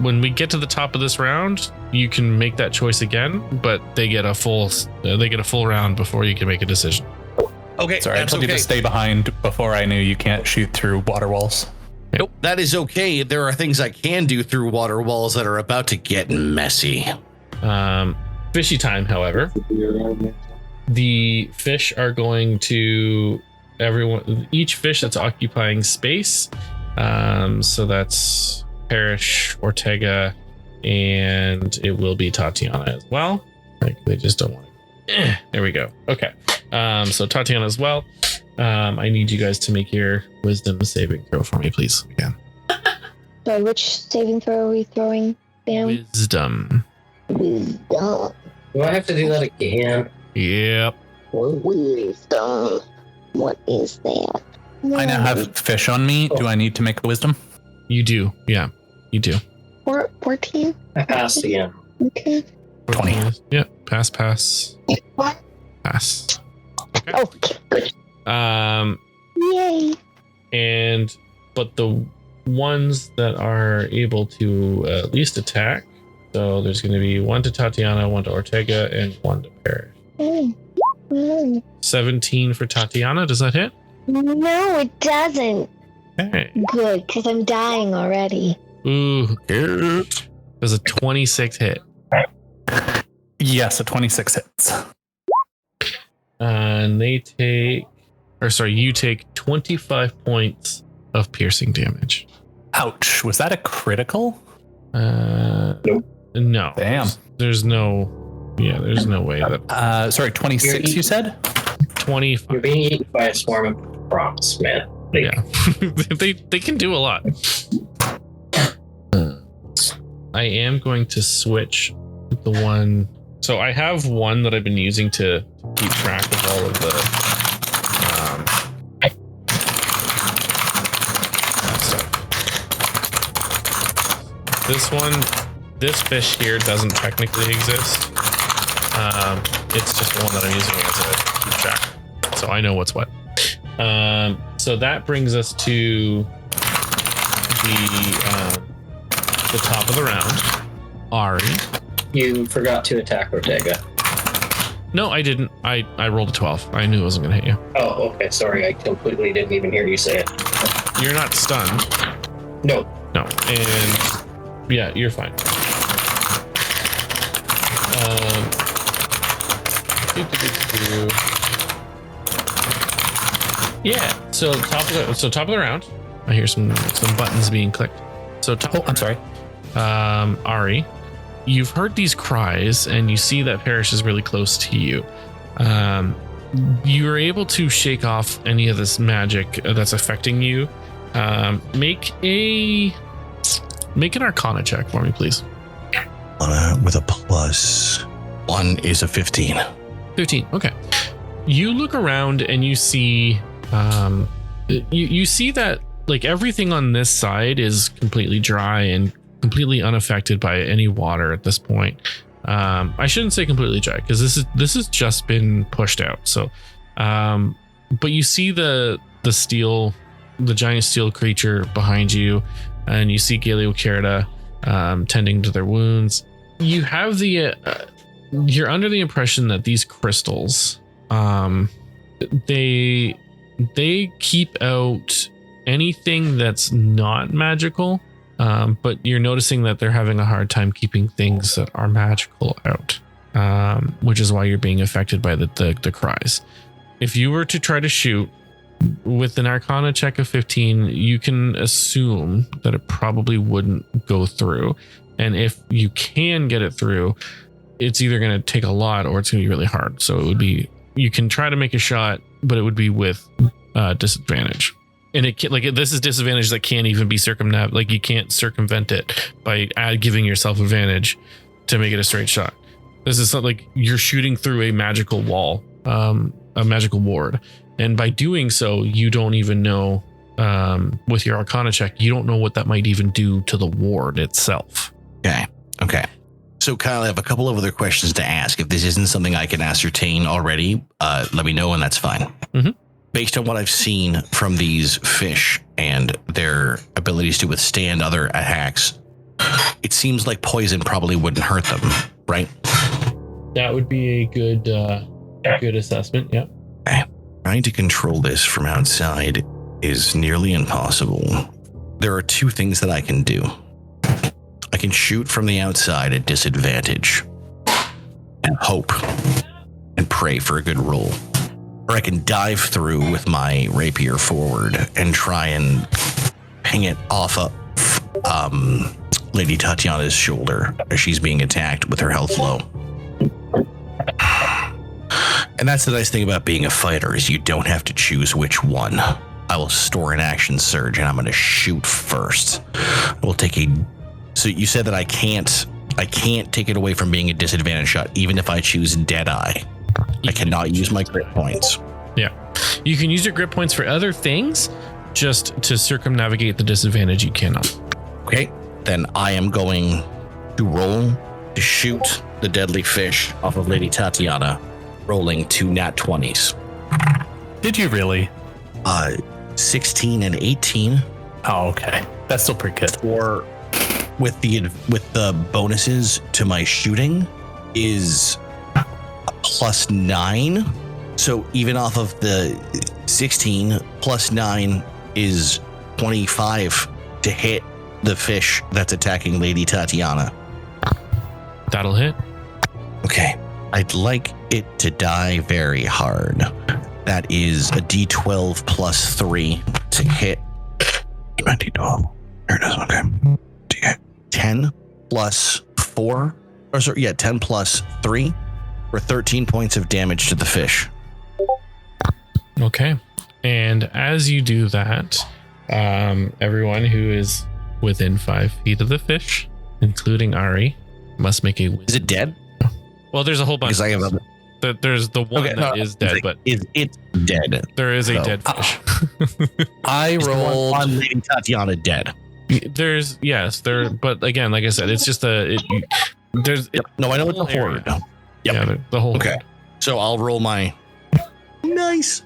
when we get to the top of this round, you can make that choice again, but they get a full round before you can make a decision. Okay, Sorry, I told you to stay behind before I knew you can't shoot through water walls. Nope, that is okay. There are things I can do through water walls that are about to get messy. Fishy time, however. The fish are going to each fish that's occupying space. So that's Parrish, Ortega, and it will be Tatiana as well. Like they just don't want it. There we go. Okay. So Tatiana as well. I need you guys to make your wisdom saving throw for me, please. Again. So which saving throw are we throwing down? Wisdom. Wisdom. Do I have to do that again? Yep. Wisdom. What is that? I now have fish on me. Do I need to make a wisdom? You do. Yeah, you do. 14? I passed again. Okay. 20. Yep. Pass. What? Pass. Okay. Oh, okay, good. Yay. But the ones that are able to at least attack. So there's going to be one to Tatiana, one to Ortega, and one to Parrish. 17 for Tatiana. Does that hit? No, it doesn't. Okay. Good, because I'm dying already. Ooh. Does a 26 hit? Yes, a 26 hits. And you take 25 points of piercing damage. Ouch. Was that a critical? Nope. No. Damn. There's no way that. Sorry, 26 you said? 25. You're being eaten by a swarm of props, man. Like, Yeah. they can do a lot. I am going to switch the one. So I have one that I've been using to keep track of all of the stuff. This fish here doesn't technically exist. It's just the one that I'm using as a keep track. So I know what's what. So that brings us to the top of the round. Ari. you forgot to attack Ortega. No, I didn't. I rolled a 12. I knew it wasn't going to hit you. Oh, okay. Sorry. I completely didn't even hear you say it. You're not stunned. No. No. And yeah, you're fine. Yeah. So top of the round. I hear some buttons being clicked. So I'm sorry. Ari, you've heard these cries and you see that Parrish is really close to you. You are able to shake off any of this magic that's affecting you. Make an Arcana check for me, please. With a plus. 1 is a 15. 15. Okay. You look around and you see, you see that like everything on this side is completely dry and completely unaffected by any water at this point. I shouldn't say completely dry because this has just been pushed out. So, but you see the giant steel creature behind you, and you see Galeocarda tending to their wounds. You have you're under the impression that these crystals, they keep out anything that's not magical. But you're noticing that they're having a hard time keeping things that are magical out, which is why you're being affected by the cries. If you were to try to shoot with an Arcana check of 15, you can assume that it probably wouldn't go through. And if you can get it through, it's either going to take a lot or it's going to be really hard. So it would be, you can try to make a shot, but it would be with disadvantage. And it can, like, this is disadvantage that can't even be circumnavigated. Like, you can't circumvent it by giving yourself advantage to make it a straight shot. This is something like you're shooting through a magical wall, a magical ward. And by doing so, you don't even know, with your Arcana check, you don't know what that might even do to the ward itself. Okay. So Kyle, I have a couple of other questions to ask. If this isn't something I can ascertain already, let me know and that's fine. Mm-hmm. Based on what I've seen from these fish and their abilities to withstand other attacks, it seems like poison probably wouldn't hurt them, right? That would be a good assessment. Yeah. Okay. Trying to control this from outside is nearly impossible. There are two things that I can do. I can shoot from the outside at disadvantage and hope and pray for a good roll. Or I can dive through with my rapier forward and try and ping it off of Lady Tatiana's shoulder as she's being attacked with her health low. And that's the nice thing about being a fighter is you don't have to choose which one. I will store an action surge and I'm going to shoot first. We'll take a... So you said that I can't take it away from being a disadvantage shot, even if I choose Deadeye. I cannot use my grit points. Yeah. You can use your grit points for other things, just to circumnavigate the disadvantage you cannot. Okay, then I am going to roll to shoot the deadly fish off of Lady Tatiana, rolling 2 nat 20s. Did you really? 16 and 18. Oh, okay. That's still pretty good. Or with the bonuses to my shooting is a +9. So even off of the 16, +9 is 25 to hit the fish that's attacking Lady Tatiana. That'll hit. Okay. I'd like it to die very hard. That is a D12 +3 to hit. D12. There it is. Okay. 10 plus 4. Or sorry, yeah, 10 plus 3 for 13 points of damage to the fish. Okay. And as you do that, everyone who is within 5 feet of the fish, including Ari, must make a wisdom. Is it dead? Well, there's a whole bunch. Because I have other... There's the one that is dead, but is it dead? There is a dead fish. I rolled on Lady Tatiana dead. There's but again, like I said, it's just there's. Yep. No, I know it's a horde. Yep. Yeah, the whole. Okay. So I'll roll my. Nice.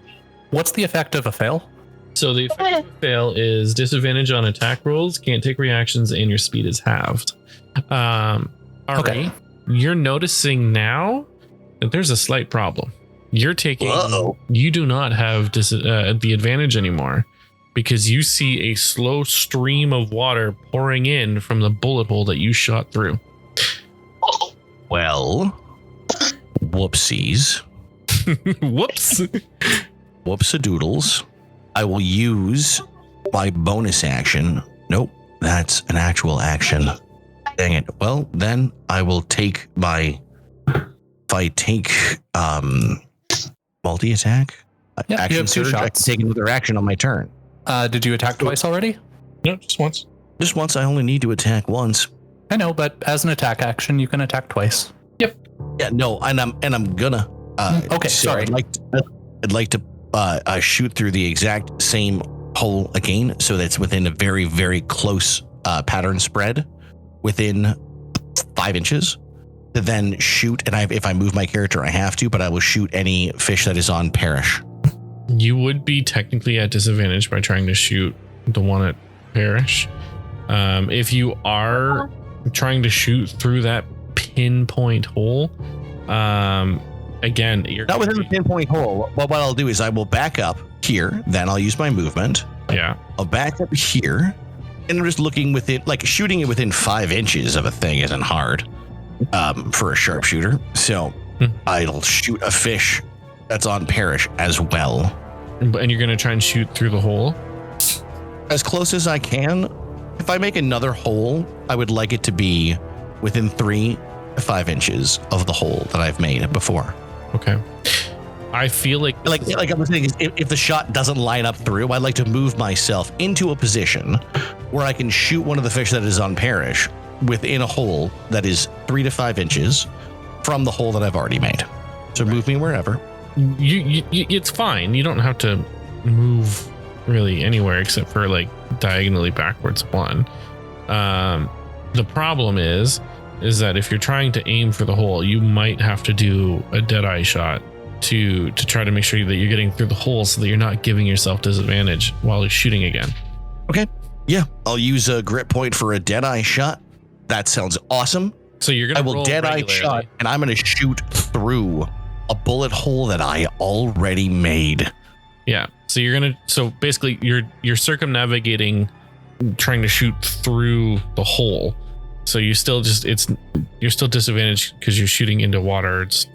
What's the effect of a fail? So the effect of a fail is disadvantage on attack rolls, can't take reactions, and your speed is halved. Ari, you're noticing now that there's a slight problem. You're taking. Uh-oh. You do not have the advantage anymore because you see a slow stream of water pouring in from the bullet hole that you shot through. Well, whoopsies. Whoops. Whoops-a-doodles. I will use my bonus action. Nope, that's an actual action. Dang it. Well, then I will take my... If I take multi-attack, Yep, action you have 2 surge, I can shots. take another action on my turn. Did you attack twice already? No, just once. Just once, I only need to attack once. I know, but as an attack action, you can attack twice. Yeah, no, and I'm gonna. Okay, so sorry. I'd like to shoot through the exact same hole again, so that's within a very, very close pattern spread, within 5 inches. To then shoot, and if I move my character, I have to, but I will shoot any fish that is on Parish. You would be technically at disadvantage by trying to shoot the one at Parish. If you are trying to shoot through that pinpoint hole, again, you're Not within the pinpoint hole. Well, what I'll do is I will back up here, then I'll use my movement. Yeah. I'll back up here, and I'm just looking within, like shooting it within 5 inches of a thing isn't hard for a sharpshooter. So I'll shoot a fish that's on Parish as well. And you're going to try and shoot through the hole? As close as I can. If I make another hole, I would like it to be within 3 to 5 inches of the hole that I've made before. Okay. I feel like I was saying, if the shot doesn't line up through, I'd like to move myself into a position where I can shoot one of the fish that is on Parrish within a hole that is 3 to 5 inches from the hole that I've already made. So move me wherever. you it's fine. You don't have to move really anywhere except for like diagonally backwards one. The problem is that if you're trying to aim for the hole, you might have to do a dead eye shot to try to make sure that you're getting through the hole so that you're not giving yourself disadvantage while you're shooting again. Okay. Yeah, I'll use a grit point for a dead eye shot. That sounds awesome. So you're gonna I will roll dead eye regularly. shot, and I'm gonna shoot through a bullet hole that I already made. Yeah. So basically you're circumnavigating, trying to shoot through the hole. So you're still disadvantaged because you're shooting into water. It's,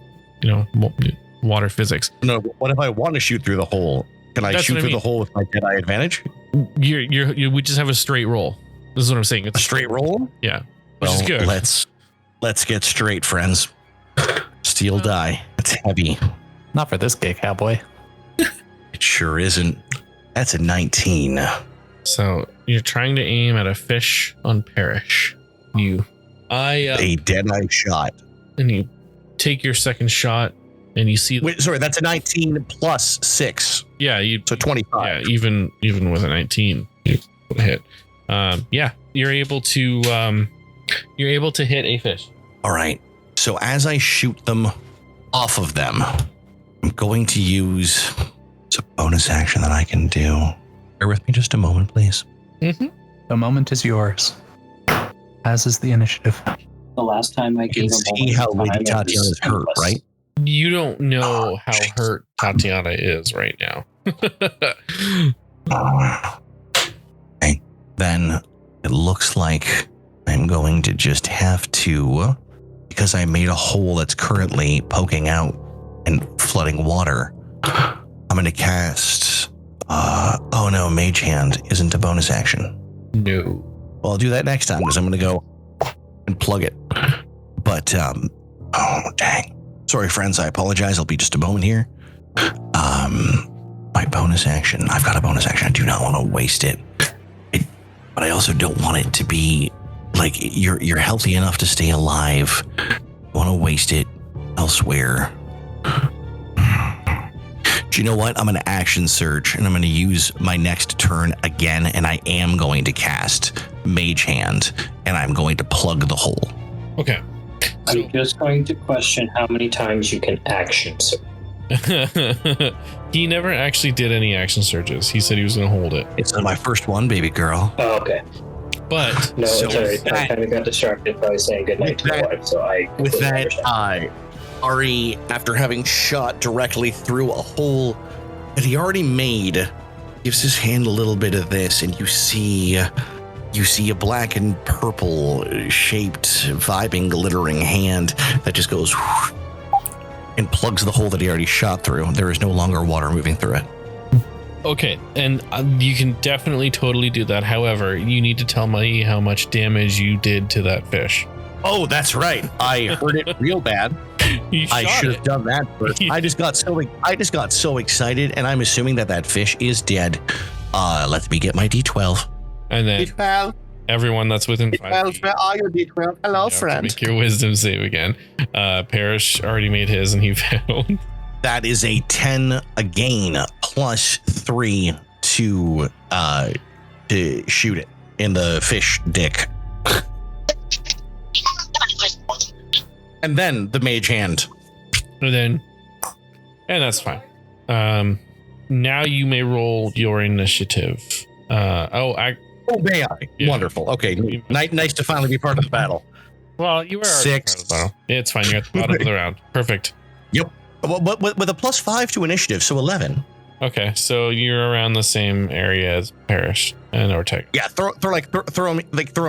water physics. No, what if I want to shoot through the hole? Can I shoot through the hole with my dead eye advantage? We just have a straight roll. This is what I'm saying. It's A straight roll? Yeah. Which Well, is good. let's get straight, friends. Steel die. It's heavy. Not for this gay cowboy. It sure isn't. That's a 19. So you're trying to aim at a fish on Parrish. A dead eye shot. And you take your second shot and you see. Wait, sorry, that's a 19 plus 6. Yeah, So 25. Yeah, even with a 19, you hit. You're able to hit a fish. All right. So as I shoot them off of them, I'm going to use it's a bonus action that I can do. Bear with me just a moment, please. Mm-hmm. The moment is yours, as is the initiative. The last time I You gave can a see how moment Lady of time, it Tatiana was is hurt, endless. right? You don't know how jeez. hurt Tatiana is right now. Okay. Then it looks like I'm going to just have to, because I made a hole that's currently poking out and flooding water, I'm going to cast, oh no, Mage Hand isn't a bonus action. No. Well, I'll do that next time because I'm going to go and plug it. But, oh, dang. Sorry, friends. I apologize. I'll be just a moment here. My bonus action. I've got a bonus action. I do not want to waste it. But I also don't want it to be like you're healthy enough to stay alive. I want to waste it elsewhere. Do you know what? I'm going to action surge and I'm going to use my next turn again. And I am going to cast Mage Hand and I'm going to plug the hole. Okay. I'm just going to question how many times you can action surge. He never actually did any action surges. He said he was going to hold it. It's my first one, baby girl. Oh, okay. But No, So it's alright. I that- kind of got distracted by saying goodnight to my wife, so I With completely that, understand. Ari, after having shot directly through a hole that he already made, gives his hand a little bit of this, and you see a black and purple shaped, vibing, glittering hand that just goes whoosh, and plugs the hole that he already shot through. There is no longer water moving through it. okay, and you can definitely totally do that. However, you need to tell me how much damage you did to that fish. Oh, that's right. I heard it real bad. You I shot should it. have done that first. I just got so excited, and I'm assuming that fish is dead. Let me get my D12. And then D12. everyone that's within 5 feet. Where are you, D12? Hello, You have to make your wisdom save again. Parrish already made his and he failed. That is a 10 again, plus 3 to shoot it in the fish dick. And then the Mage Hand. And that's fine. Now you may roll your initiative. Oh, may I? Yeah. Wonderful. Okay, nice to finally be part of the battle. Well, you were already 6. part of the battle. Yeah, it's fine. You're at the bottom of the round. Perfect. Yep. Well, with a plus 5 to initiative, so 11. Okay, so you're around the same area as Parrish and Ortega. Yeah, throw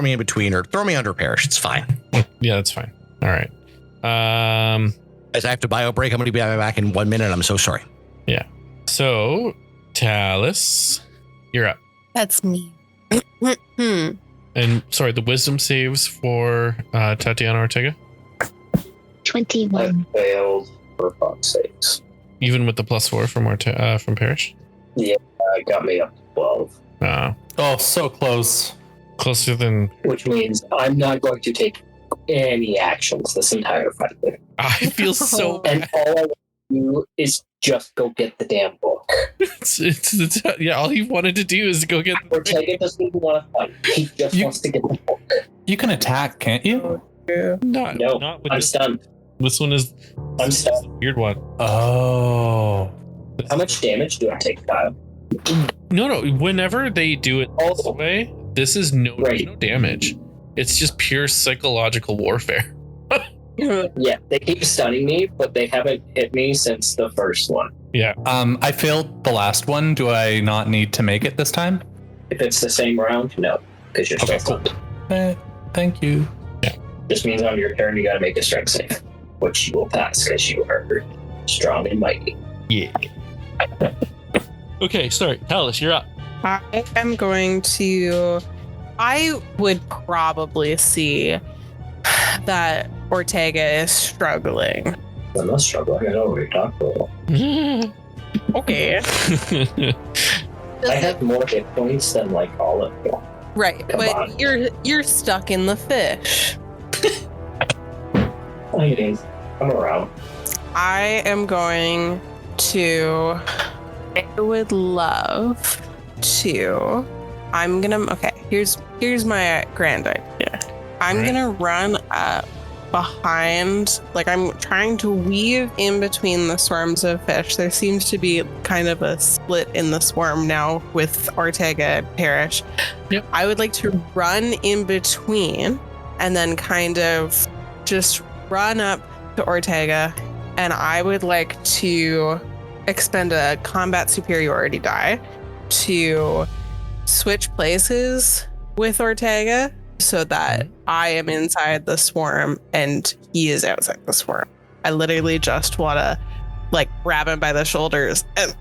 me in between, or throw me under Parrish. It's fine. Yeah, that's fine. All right. As I have to bio break, I'm going to be back in 1 minute. I'm so sorry. So Talus, you're up. That's me. And sorry, the wisdom saves for Tatiana Ortega. 21. I failed, for fuck's sakes. Even with the +4 from Parrish? Yeah, it got me up to 12. Oh, so close. Closer than... Which means I'm not going to take any actions this entire fight. I feel so And bad. all I want to do is just go get the damn book. Yeah, all he wanted to do is go get... Ortega doesn't even want to fight. He just wants to get the book. You can attack, can't you? Not with I'm this. stunned. This one is... I'm this is stunned. the weird one. Oh. How much damage do I take, Kyle? No. Whenever they do it this way, this is there's no damage. It's just pure psychological warfare. Yeah, they keep stunning me, but they haven't hit me since the first one. Yeah. I failed the last one. Do I not need to make it this time? If it's the same round, no, because you're still stunned. Thank you. Just means on your turn you gotta make a strength save, which you will pass because you are strong and mighty. Yeah. Okay, sorry. Talis, you're up. I am going to. I would probably see that Ortega is struggling. I'm not struggling. I know what you're talking about. Okay. I have more hit points than like all of you. Right, Come but on. you're stuck in the fish. Oh, it is. I'm around. I am going to. I would love to. I'm gonna. Okay, here's my grand idea. I'm Alright. gonna run up behind. Like I'm trying to weave in between the swarms of fish. There seems to be kind of a split in the swarm now with Ortega and Parrish. Yep. I would like to run in between and then kind of just run up to Ortega, and I would like to expend a combat superiority die to switch places with Ortega so that I am inside the swarm and he is outside the swarm. I literally just want to like grab him by the shoulders and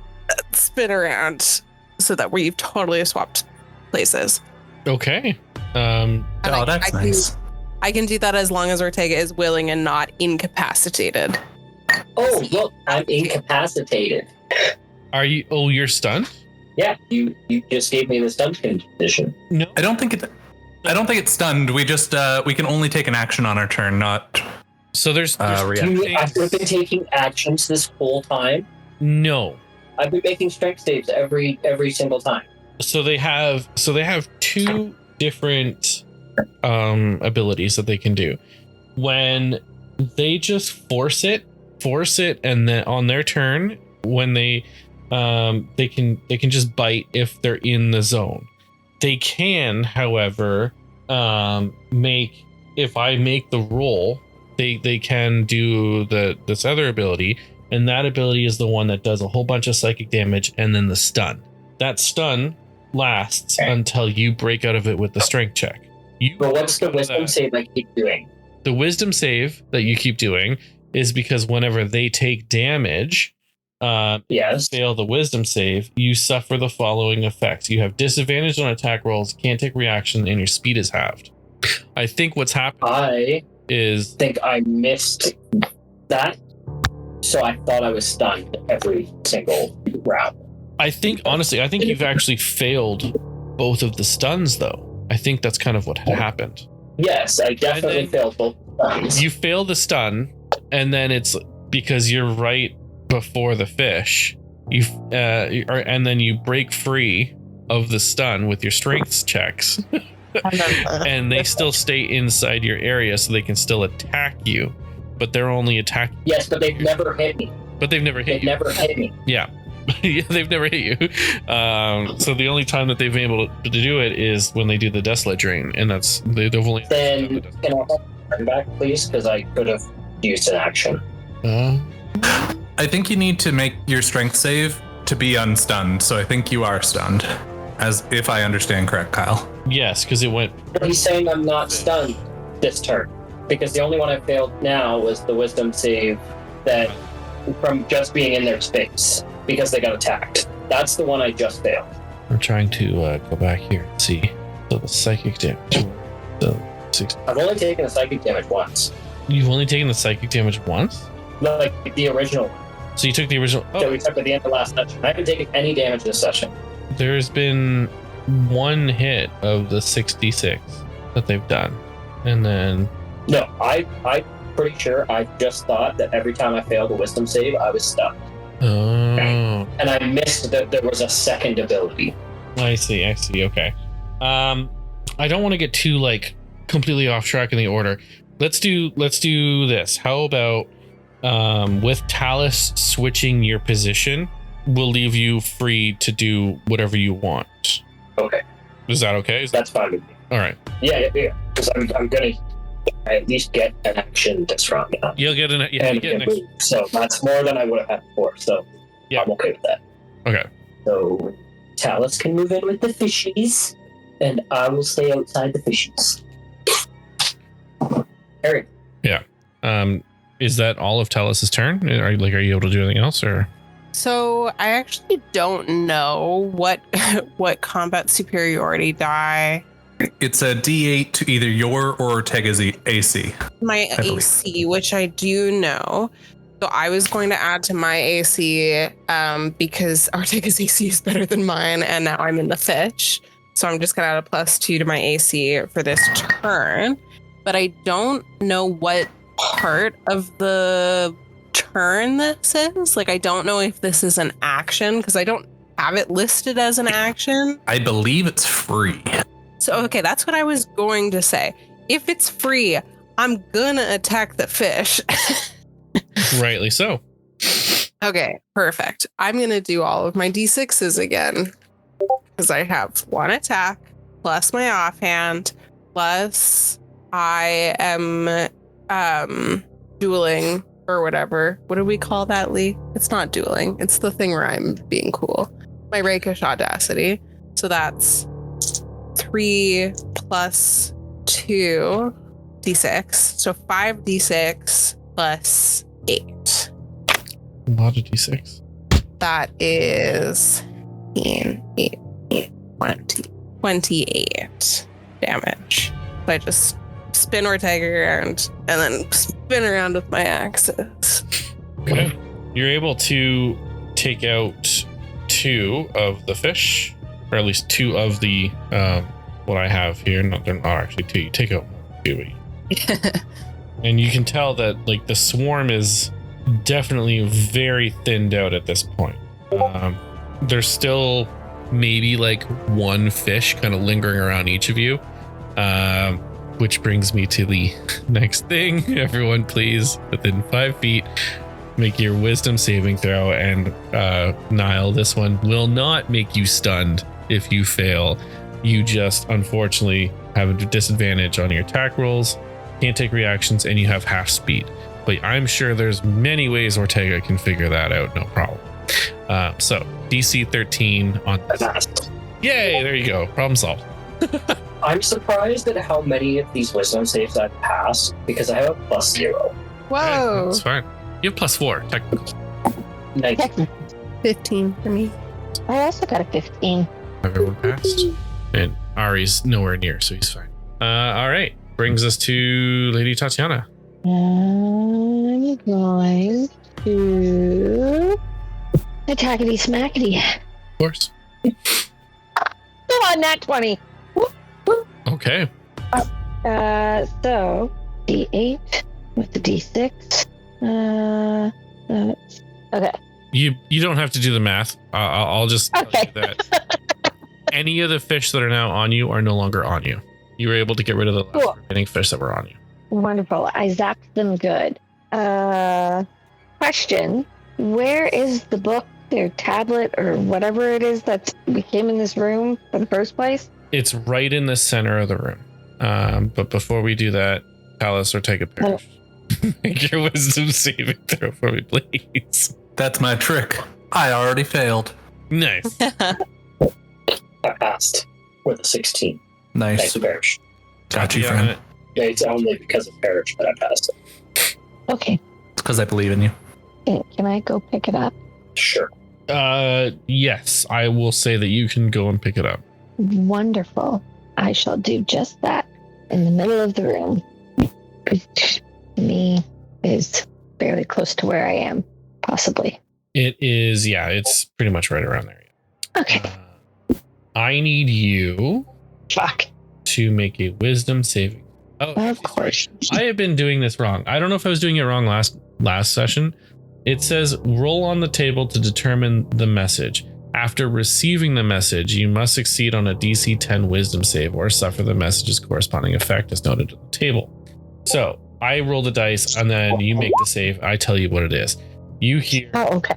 spin around so that we've totally swapped places. Okay. And That's nice. I can do that as long as Ortega is willing and not incapacitated. Oh, look, I'm incapacitated. Are you? Oh, you're stunned? Yeah, you just gave me the stun condition. No. I don't think it's stunned. We just we can only take an action on our turn, not So there's react. two I've things. been taking actions this whole time. No. I've been making strength saves every single time. So they have two different abilities that they can do. When they just force it, and then on their turn, when they can just bite if they're in the zone. They can, however, if I make the roll, they can do this other ability, and that ability is the one that does a whole bunch of psychic damage and then the stun. That stun lasts until you break out of it with the strength check. But what's the wisdom save I keep doing? The wisdom save that you keep doing is because whenever they take damage, Yes. fail the wisdom save, you suffer the following effects. You have disadvantage on attack rolls, can't take reaction, and your speed is halved. I think what's happening I is think I missed that, so I thought I was stunned every single round. I think you've actually failed both of the stuns, though. I think that's kind of what happened. Yes, I definitely And then failed both stuns. You fail the stun, and then it's because you're right before the fish. And then you break free of the stun with your strengths checks, and they still stay inside your area, so they can still attack you, but they're only attacking. Yes, but they've never hit me. But they've never hit They've you. never hit me. Yeah. Yeah, they've never hit you. So the only time that they've been able to do it is when they do the desolate drain, and they've only. Then can I have a turn back, please? Because I could have used an action. I think you need to make your strength save to be unstunned. So I think you are stunned, as if I understand correct, Kyle. Yes, because it went. But he's saying I'm not stunned this turn, because the only one I failed now was the wisdom save that from just being in their space because they got attacked. That's the one I just failed. I'm trying to go back here and see. So the psychic damage. So 6. I've only taken a psychic damage once, You've only taken the psychic damage once? like the original one. So you took the original. that we took at the end of last session. I haven't taken any damage this session. There's been one hit of the 66 that they've done, and then No, I'm pretty sure I just thought that every time I failed a wisdom save, I was stuck. oh, And I missed that there was a second ability. I see. Okay. I don't want to get too like completely off track in the order. Let's do this. How about with Talus switching your position, we'll leave you free to do whatever you want. Okay. Is that okay? That's fine with me. All right. Yeah. Because I'm going to at least get an action this round now. You'll get an So that's more than I would have had before. So Yeah. I'm okay with that. Okay. So Talus can move in with the fishies, and I will stay outside the fishies. Eric. Is that all of Talus's turn? Are you able to do anything else, or? So I actually don't know what combat superiority die It's a D8 to either your or Ortega's AC. my believe. AC, which I do know. So I was going to add to my AC because Ortega's AC is better than mine, and now I'm in the fish. So I'm just going to add a +2 to my AC for this turn. But I don't know what part of the turn this is. Like, I don't know if this is an action because I don't have it listed as an action. I believe it's free. So, okay, that's what I was going to say. If it's free, I'm gonna attack the fish. Rightly so. Okay, perfect. I'm gonna do all of my D6s again because I have one attack plus my offhand plus I am dueling or whatever. What do we call that, Lee? It's not dueling. It's the thing where I'm being cool. My rakish audacity. So that's 3 plus 2 d6. So 5 d6 plus 8. A lot of D6. That is 18, 20, 28 damage. So I just spin Ortega around and then spin around with my axes. Okay. You're able to take out 2 of the fish, or at least 2 of the what I have here. No, they're not actually 2. You take out 2. And you can tell that like the swarm is definitely very thinned out at this point. There's still maybe like 1 fish kind of lingering around each of you. Which brings me to the next thing. Everyone, please, within 5 feet, make your wisdom saving throw. And Niall, this one will not make you stunned if you fail. You just unfortunately have a disadvantage on your attack rolls, can't take reactions, and you have half speed. But I'm sure there's many ways Ortega can figure that out, no problem. So DC 13 on this. Yay, there you go. Problem solved. I'm surprised at how many of these wisdom saves I've passed because I have a +0. Whoa. That's fine. You have +4, technically. Nice. 15 for me. I also got a 15. Everyone passed. And Ari's nowhere near, so he's fine. All right. Brings us to Lady Tatiana. I'm going to attackity smackity. Of course. Come on, nat 20. Okay. So D8 with the D6. Okay. You don't have to do the math. I'll just tell Okay. you that any of the fish that are now on you are no longer on you. You were able to get rid of the last Cool. remaining fish that were on you. Wonderful. I zapped them good. Question. Where is the book or tablet or whatever it is that became in this room in the first place? It's right in the center of the room. But before we do that, Talus or take a perish. Make your wisdom saving throw for me, please. That's my trick. I already failed. Nice. I passed with a 16. Thanks Nice. to Parrish. Got you, friend. Yeah, it's only because of Parrish that I passed. Okay. It's because I believe in you. Can I go pick it up? Sure. Yes, I will say that you can go and pick it up. Wonderful. I shall do just that in the middle of the room. Which to me is fairly close to where I am. possibly. It is, yeah, it's pretty much right around there. Okay. I need you Fuck. to make a wisdom saving. Oh, Of course. I have been doing this wrong. I don't know if I was doing it wrong last session. It says roll on the table to determine the message. After receiving the message, you must succeed on a DC 10 wisdom save or suffer the message's corresponding effect as noted on the table. So I roll the dice and then you make the save. I tell you what it is. You hear. Oh, okay.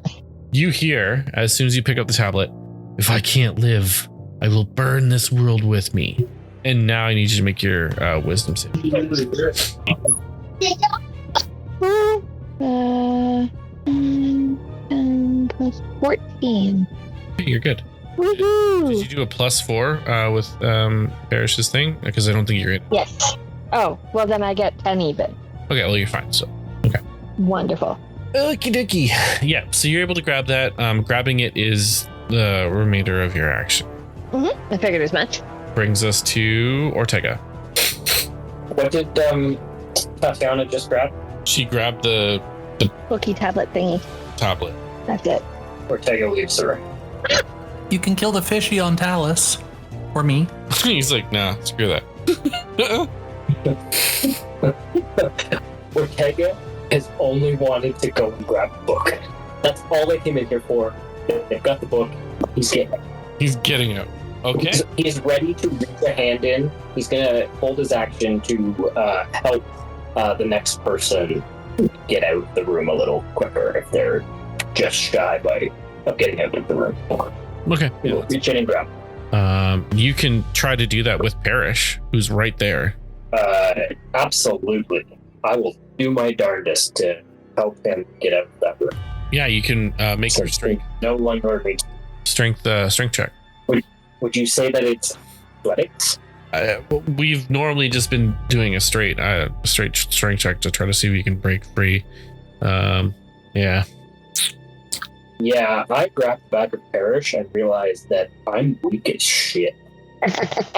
You hear as soon as you pick up the tablet, if I can't live, I will burn this world with me. And now I need you to make your wisdom save. 10 plus 14. Okay, you're good. Woohoo! Did you do a +4 with Parrish's thing? Because I don't think you're in. Yes. Oh, well then I get 10 even. Okay, well you're fine. So Wonderful. okie dokie. Yeah, so you're able to grab that. Grabbing it is the remainder of your action. I figured as much. Brings us to Ortega. What did Tatiana just grab? She grabbed the Cookie tablet thingy. tablet. That's it. Ortega leaves the room. You can kill the fishy on Talus. Or me. He's like, nah, screw that. Ortega has only wanted to go and grab the book. That's all they came in here for. They've got the book. He's getting it. He's getting out. Okay. He's ready to reach a hand in. He's going to hold his action to help the next person get out of the room a little quicker if they're just shy of getting out of the room. Okay. He'll reach in and grab. You can try to do that with Parrish, who's right there. Absolutely. I will do my darndest to help him get out of that room. Yeah, you can make your strength No one heard me. strength check. Would you say that it's athletics? We've normally just been doing a straight strength check to try to see if we can break free. Yeah. Yeah, I grabbed the back of Parrish and realized that I'm weak as shit.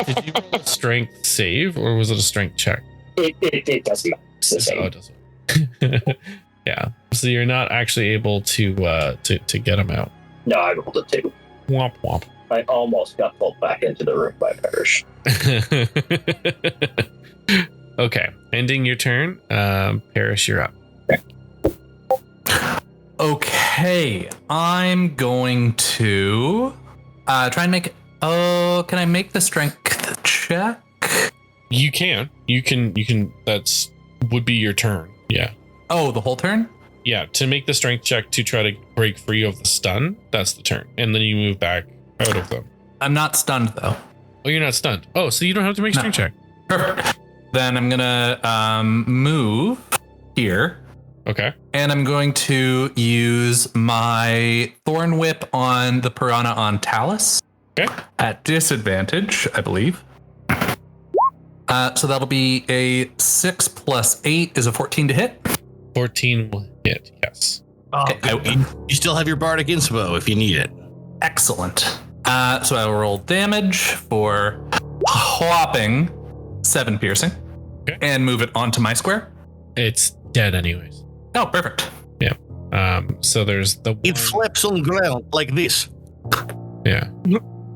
Did you roll a strength save or was it a strength check? It doesn't matter. It's the same. Oh, it doesn't. Yeah. So you're not actually able to get him out. No, I rolled a 2. Womp womp. I almost got pulled back into the room by Parrish. Okay. Ending your turn. Parrish, you're up. Okay, I'm going to try and make. Oh, can I make the strength check? You can. That's would be your turn. Yeah. Oh, the whole turn? Yeah. To make the strength check to try to break free of the stun, that's the turn. And then you move back out of them. I'm not stunned though. Oh, you're not stunned. Oh, so you don't have to make a strength check. Perfect. Then I'm gonna move here. Okay. And I'm going to use my Thorn Whip on the Piranha on Talus. Okay. At disadvantage, I believe. So that'll be a 6 plus 8 is a 14 to hit. 14 will hit, yes. Okay. You still have your Bardic Inspo if you need it. Excellent. So I will roll damage for a whopping 7 piercing. Okay. And move it onto my square. It's dead anyways. Oh, perfect. Yeah. So there's the It flaps on ground like this. Yeah.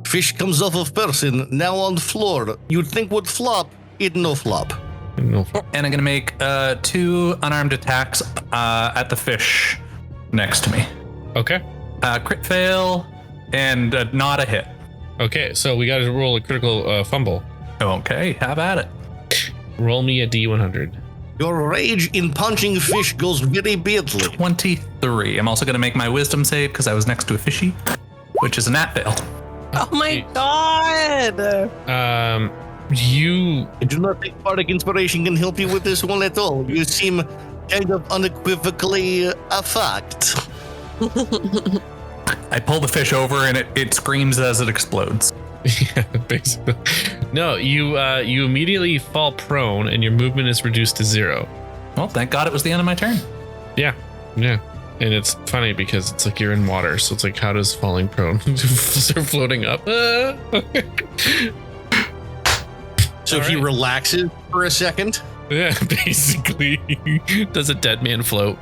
Fish comes off of person, now on the floor. You'd think would flop, it no flop. No. And I'm going to make 2 unarmed attacks at the fish next to me. Okay. Crit fail and not a hit. Okay, so we got to roll a critical fumble. Okay, have at it. Roll me a D100. Your rage in punching fish goes very badly. 23. I'm also going to make my wisdom save because I was next to a fishy, which is a nat fail. Oh my god! You I do not think Bardic Inspiration can help you with this one at all. You seem kind of unequivocally a fact. I pull the fish over and it screams as it explodes. yeah, basically. No, you immediately fall prone and your movement is reduced to 0. Well, thank God it was the end of my turn. Yeah. And it's funny because it's like you're in water, so it's like, how does falling prone start floating up? So he relaxes for a second. Yeah, basically. Does a dead man float?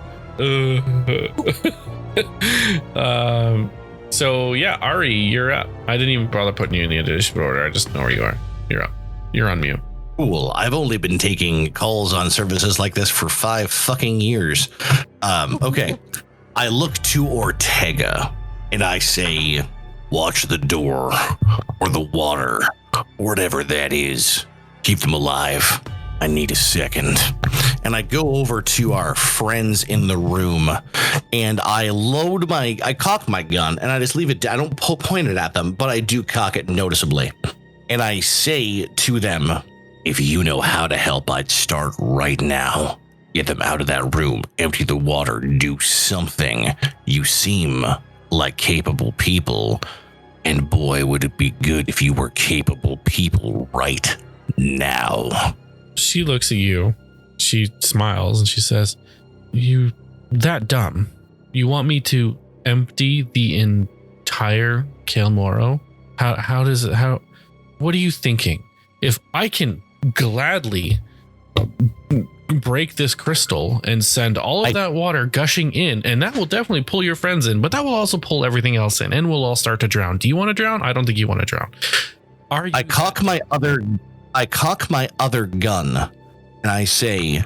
So yeah, Ari, you're up. I didn't even bother putting you in the initiative order. I just know where you are. You're up. You're on mute. Cool. I've only been taking calls on services like this for 5 fucking years. Okay. I look to Ortega and I say, watch the door or the water, whatever that is. Keep them alive. I need a second. And I go over to our friends in the room and I cock my gun and I just leave it. I don't point it at them, but I do cock it noticeably. And I say to them, if you know how to help, I'd start right now. Get them out of that room, empty the water, do something. You seem like capable people. And boy, would it be good if you were capable people right now. She looks at you. She smiles and she says, you that dumb? You want me to empty the entire Kael'Moro? How what are you thinking? If I can gladly break this crystal and send all of that water gushing in, and that will definitely pull your friends in, but that will also pull everything else in, and we'll all start to drown. Do you want to drown? I don't think you want to drown. I cock my other gun and I say,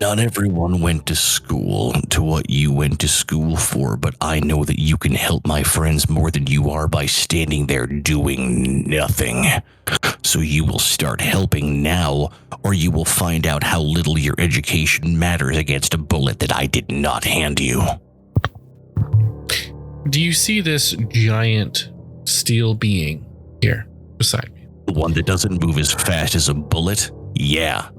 not everyone went to school to what you went to school for, but I know that you can help my friends more than you are by standing there doing nothing. So you will start helping now, or you will find out how little your education matters against a bullet that I did not hand you. Do you see this giant steel being here beside me? The one that doesn't move as fast as a bullet? Yeah.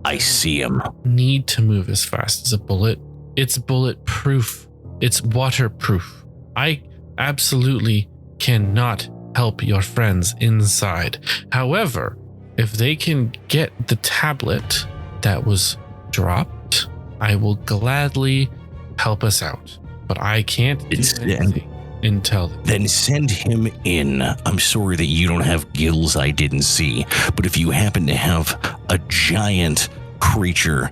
I see him. Need to move as fast as a bullet. It's bulletproof. It's waterproof. I absolutely cannot help your friends inside. However, if they can get the tablet that was dropped, I will gladly help us out. But I can't do anything until then. Send him in. I'm sorry that you don't have gills I didn't see, but if you happen to have a giant creature,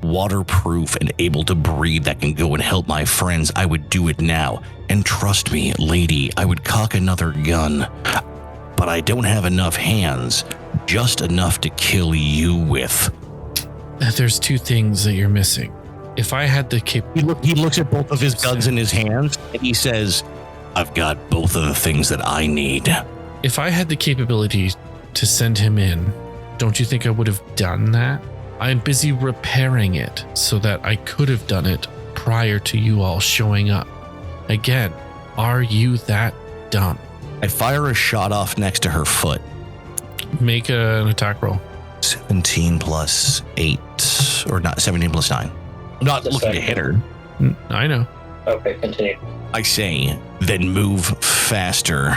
waterproof and able to breathe, that can go and help my friends, I would do it now. And trust me, lady, I would cock another gun, but I don't have enough hands, just enough to kill you with. There's 2 things that you're missing. If I had the he looks at both of his guns in his hands and he says, I've got both of the things that I need. If I had the capability to send him in, don't you think I would have done that? I'm busy repairing it so that I could have done it prior to you all showing up. Again, are you that dumb? I fire a shot off next to her foot. Make an attack roll. 17 plus 8, or not, 17 plus 9. I'm not looking to hit her. I know. Okay, continue. I say, then move faster.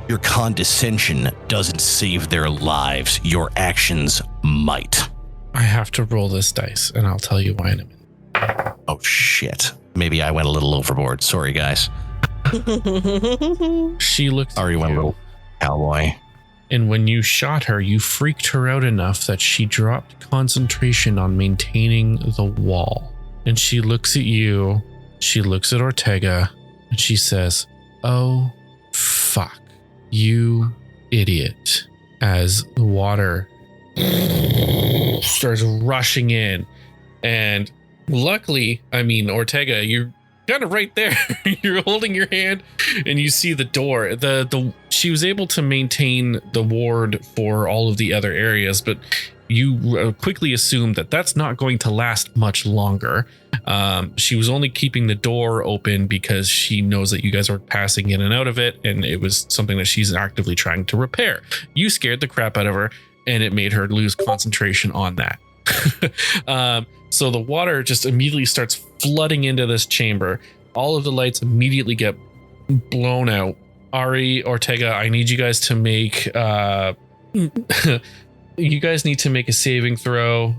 Your condescension doesn't save their lives. Your actions might. I have to roll this dice, and I'll tell you why in a minute. Oh, shit. Maybe I went a little overboard. Sorry, guys. She looks Ari went a little cowboy. And when you shot her, you freaked her out enough that she dropped concentration on maintaining the wall. And she looks at you, she looks at Ortega, and she says, oh, fuck, you idiot. As the water starts rushing in. And luckily, Ortega, you're kind of right there. You're holding your hand and you see the door. She was able to maintain the ward for all of the other areas, but you quickly assumed that that's not going to last much longer. She was only keeping the door open because she knows that you guys are passing in and out of it, and it was something that she's actively trying to repair. You scared the crap out of her, and it made her lose concentration on that. So the water just immediately starts flooding into this chamber. All of the lights immediately get blown out. Ari, Ortega, I need you guys to make you guys need to make a saving throw.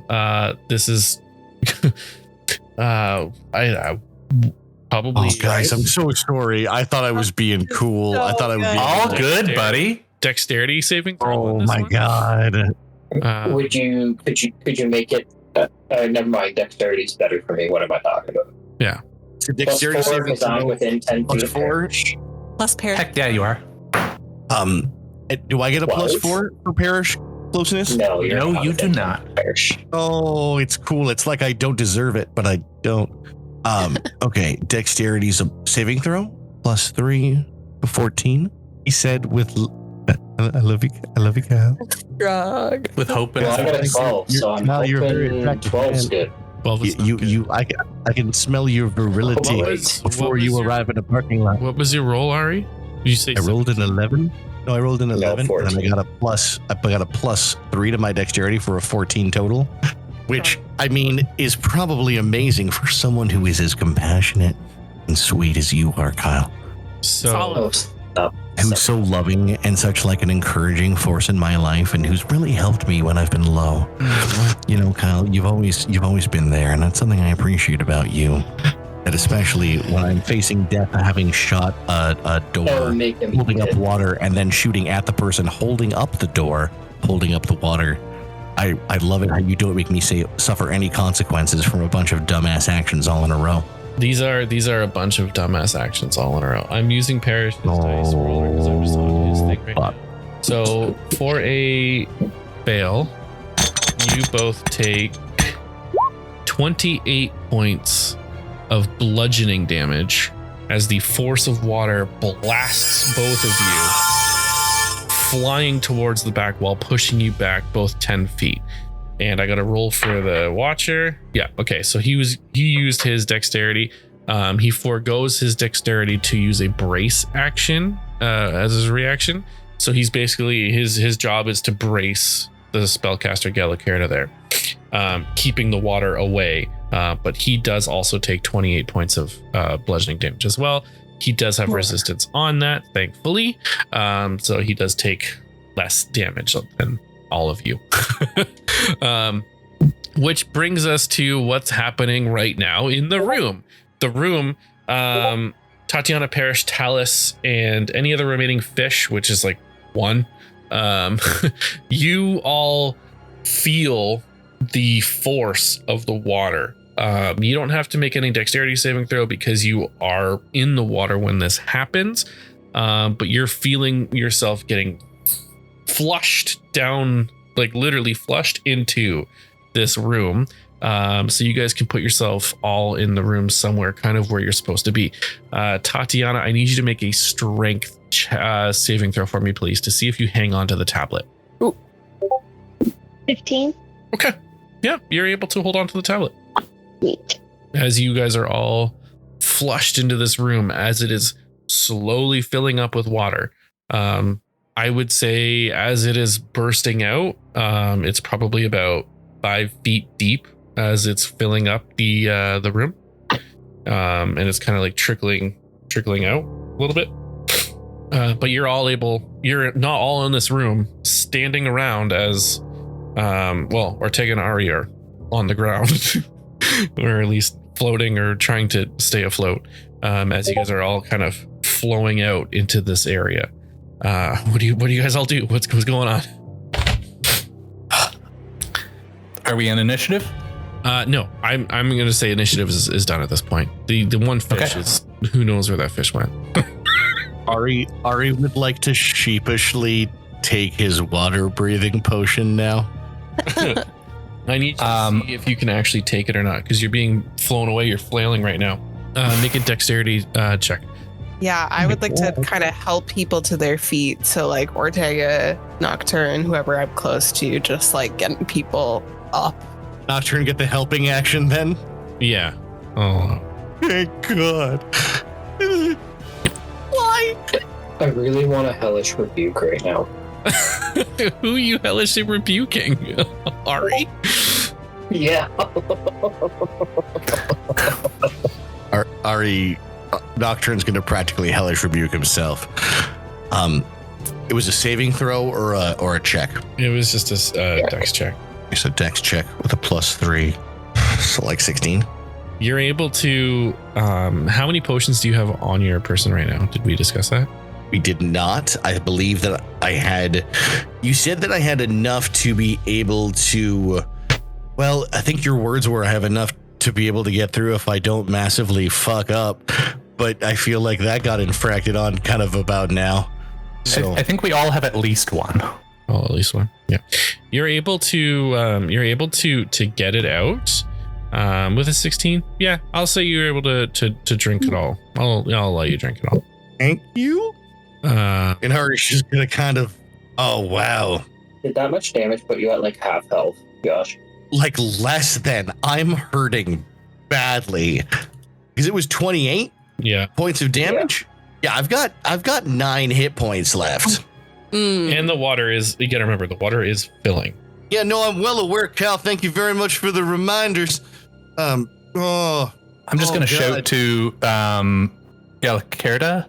This is I probably. Oh, guys, I'm so sorry. I thought I was being cool. So I thought I would be all good, buddy. Dexterity saving throw. Oh my god. Could you make it? Never mind. Dexterity is better for me. What am I talking about? Yeah. It's a Plus dexterity 4 saving because I'm throw. within 10 feet Plus of 4. Parrish. Plus Parrish. Heck yeah, you are. Do I get a plus What? 4 for parish closeness? No, you're No, not you within do 10 not. feet of Parrish. Oh, it's cool. It's like I don't deserve it, but I don't. Okay, dexterity's a saving throw. Plus 3 to 14. He said with... I love you, Kyle. Drug. With hope and Well, I got a faith. 12, so I'm Kyle, you're very hoping attractive, 12's man. good. 12 is not good. I can smell your virility What was- before you arrive in a parking lot. What was your roll, Ari? Did you say I rolled an 11. No, I rolled an 11, and 14. then I got a plus 3 to my dexterity for a 14 total, which I mean is probably amazing for someone who is as compassionate and sweet as you are, Kyle. So, Solid. Oh, stop. Who's so loving and such like an encouraging force in my life, and who's really helped me when I've been low. You know, Kyle, you've always been there, and that's something I appreciate about you. That especially when I'm facing death, having shot a door, That'll make him holding up hit. water, and then shooting at the person holding up the door, holding up the water. I love it how you don't make me suffer any consequences from a bunch of dumbass actions all in a row. these are a bunch of dumbass actions all in a row. I'm using Parrish's dice roller because I'm just on his thing right fuck. now. So for a fail, you both take 28 points of bludgeoning damage as the force of water blasts both of you, flying towards the back wall, pushing you back both 10 feet. And I got to roll for the watcher. Yeah, okay. So he used his dexterity. He forgoes his dexterity to use a brace action as his reaction. So he's basically his job is to brace the spellcaster Galakerta there, keeping the water away. But he does also take 28 points of bludgeoning damage as well. He does have resistance on that, thankfully. So he does take less damage than all of you. Which brings us to what's happening right now in the room. The room, Tatiana, Parrish, Talus, and any other remaining fish, which is like 1. You all feel the force of the water. You don't have to make any dexterity saving throw because you are in the water when this happens. But you're feeling yourself getting flushed down, like literally flushed into this room. So you guys can put yourself all in the room somewhere kind of where you're supposed to be. Tatiana, I need you to make a strength saving throw for me, please, to see if you hang on to the tablet. 15. Okay. Yeah, you're able to hold on to the tablet. Sweet. As you guys are all flushed into this room as it is slowly filling up with water. I would say as it is bursting out, it's probably about 5 feet deep as it's filling up the room. And it's kind of like trickling out a little bit. But you're not all in this room standing around as, Ortega and Ari are on the ground, or at least floating or trying to stay afloat, as you guys are all kind of flowing out into this area. What do you guys all do? What's going on? Are we in initiative? No, I'm gonna say initiative is done at this point. The one fish is, who knows where that fish went. Ari would like to sheepishly take his water breathing potion now. I need you to see if you can actually take it or not, because you're being flown away. You're flailing right now. Make a dexterity check. Yeah, I would like to kind of help people to their feet. So like Ortega, Nocturne, whoever I'm close to, just like getting people up. Nocturne get the helping action then? Yeah. Oh. Thank God. Why? I really want a hellish rebuke right now. Who are you hellishly rebuking? Ari? Yeah. Ari, Nocturne's going to practically hellish rebuke himself. It was a saving throw or a check? It was just a dex check. It's a dex check with a +3, so like 16. You're able to. How many potions do you have on your person right now? Did we discuss that? We did not. I believe that I had. You said that I had enough to be able to. Well, I think your words were I have enough to be able to get through if I don't massively fuck up. But I feel like that got infracted on kind of about now. So I think we all have at least one. Oh, at least one. Yeah, you're able to get it out with a 16. Yeah, I'll say you're able to drink it all. I'll let you drink it all. thank you. And Harish is gonna kind of, oh wow, Did that much damage put you at like half health, Josh? like less than. I'm hurting badly because it was 28 Yeah, points of damage. Yeah, I've got 9 hit points left. and the water is. You gotta remember, the water is filling. Yeah, no, I'm well aware, Cal. Thank you very much for the reminders. I'm just going to shout to Kerda.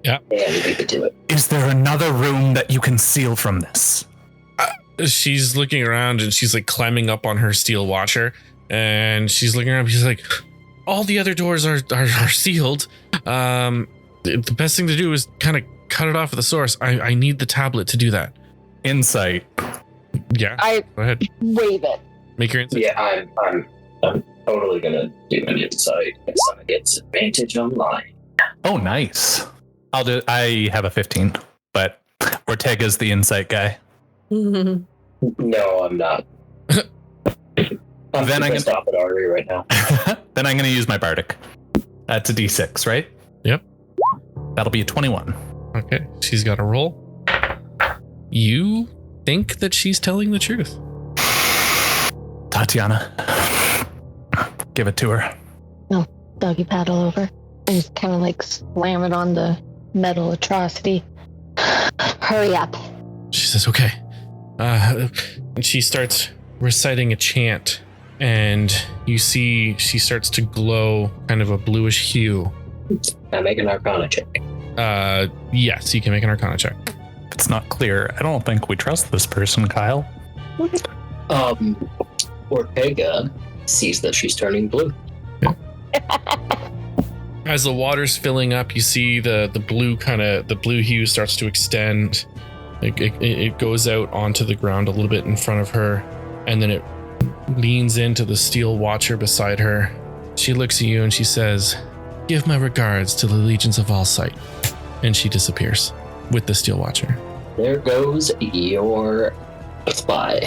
Yeah, you could do it. Is there another room that you can seal from this? She's looking around and she's like climbing up on her steel watcher, and she's looking around. She's like, all the other doors are sealed. The best thing to do is kind of cut it off at the source. I need the tablet to do that. Insight. Yeah, I go ahead. wave it. Make your insight. Yeah, I'm totally gonna do an insight because I get advantage online. Oh, nice. I have a 15, but Ortega's the insight guy. No, I'm not. I'm Then I can stop at Ari right now. Then I'm going to use my bardic. That's a d6, right? Yep. That'll be a 21. Okay, she's got a roll. You think that she's telling the truth? Tatiana, give it to her. No, doggy paddle over. And just kind of like slam it on the metal atrocity. Hurry up. She says, okay. And she starts reciting a chant, and you see she starts to glow kind of a bluish hue. I make an Arcana check. Yes, you can make an Arcana check. If it's not clear, I don't think we trust this person, Kyle. Ortega sees that she's turning blue. As the water's filling up, you see the blue hue starts to extend. It goes out onto the ground a little bit in front of her, and then it leans into the steel watcher beside her. She looks at you and she says, "Give my regards to the legions of all sight." And she disappears with the steel watcher. There goes your spy.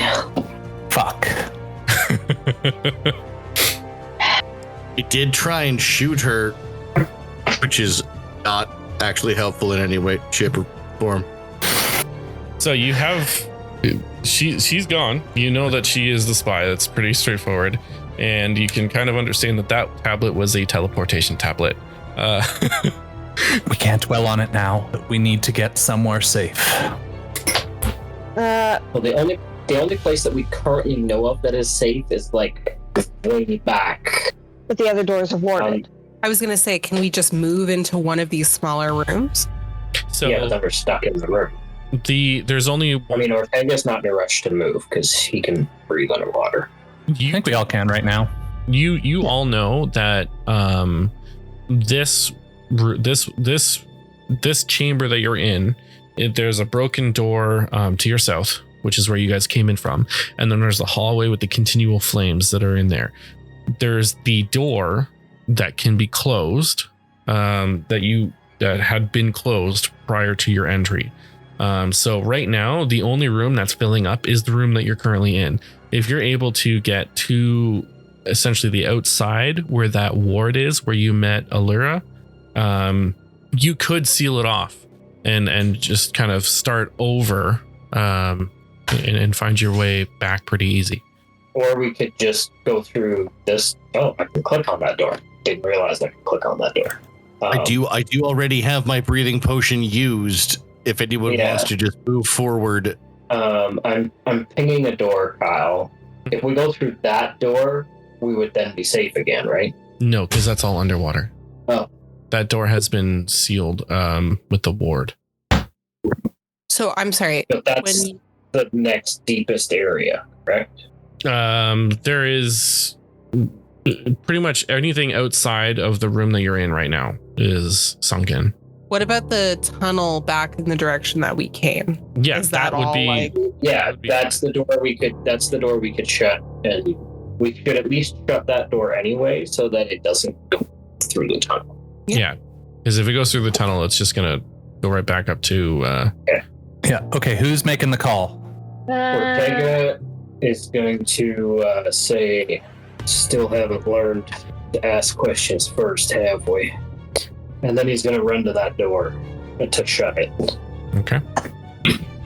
Fuck. It did try and shoot her, which is not actually helpful in any way, shape, or form. So you have she's gone. You know that she is the spy. That's pretty straightforward, and you can kind of understand that tablet was a teleportation tablet. We can't dwell on it now. We need to get somewhere safe. Well, the only place that we currently know of that is safe is like way back. But the other doors are warded. I was gonna say, can we just move into one of these smaller rooms? So Yeah, but then we're stuck in the room. there's only I mean, Ortega's not in a rush to move because he can breathe underwater. I think we all can right now. You all know that this chamber that you're in, there's a broken door to your south, which is where you guys came in from, and then there's the hallway with the continual flames that are in there. There's the door that can be closed, that had been closed prior to your entry. So right now, the only room that's filling up is the room that you're currently in. If you're able to get to essentially the outside where that ward is, where you met Allura, you could seal it off and just kind of start over and find your way back pretty easy. Or we could just go through this. Oh, I can click on that door. Didn't realize I could click on that door. I do already have my breathing potion used. If anyone wants to just move forward. I'm pinging a door, Kyle. If we go through that door, we would then be safe again, right? No, because that's all underwater. Oh. That door has been sealed with the ward. So I'm sorry. But that's the next deepest area, correct? There is pretty much anything outside of the room that you're in right now is sunken. What about the tunnel back in the direction that we came? Yeah, Is that would all, be. like- Yeah, that's the door we could. That's the door we could shut and we should at least shut that door anyway so that it doesn't go through the tunnel. Yeah. Because if it goes through the tunnel, it's just going to go right back up to... Yeah. Okay, who's making the call? Ortega is going to say, still haven't learned to ask questions first, have we? And then he's going to run to that door to shut it. Okay.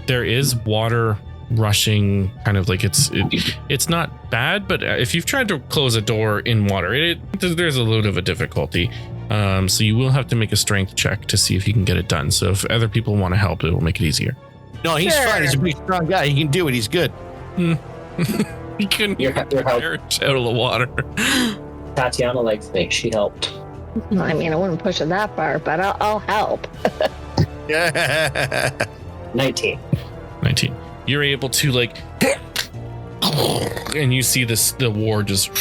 There is water rushing, kind of like it's not bad, but if you've tried to close a door in water, there's a little bit of a difficulty. So you will have to make a strength check to see if you can get it done. So if other people want to help, it will make it easier. No, he's fine. He's a big, strong guy. He can do it. He's good. He couldn't Your help. out of the water. Tatiana likes me. She helped. I mean, I wouldn't push it that far, but I'll help. 19. 19. You're able to and you see the war just,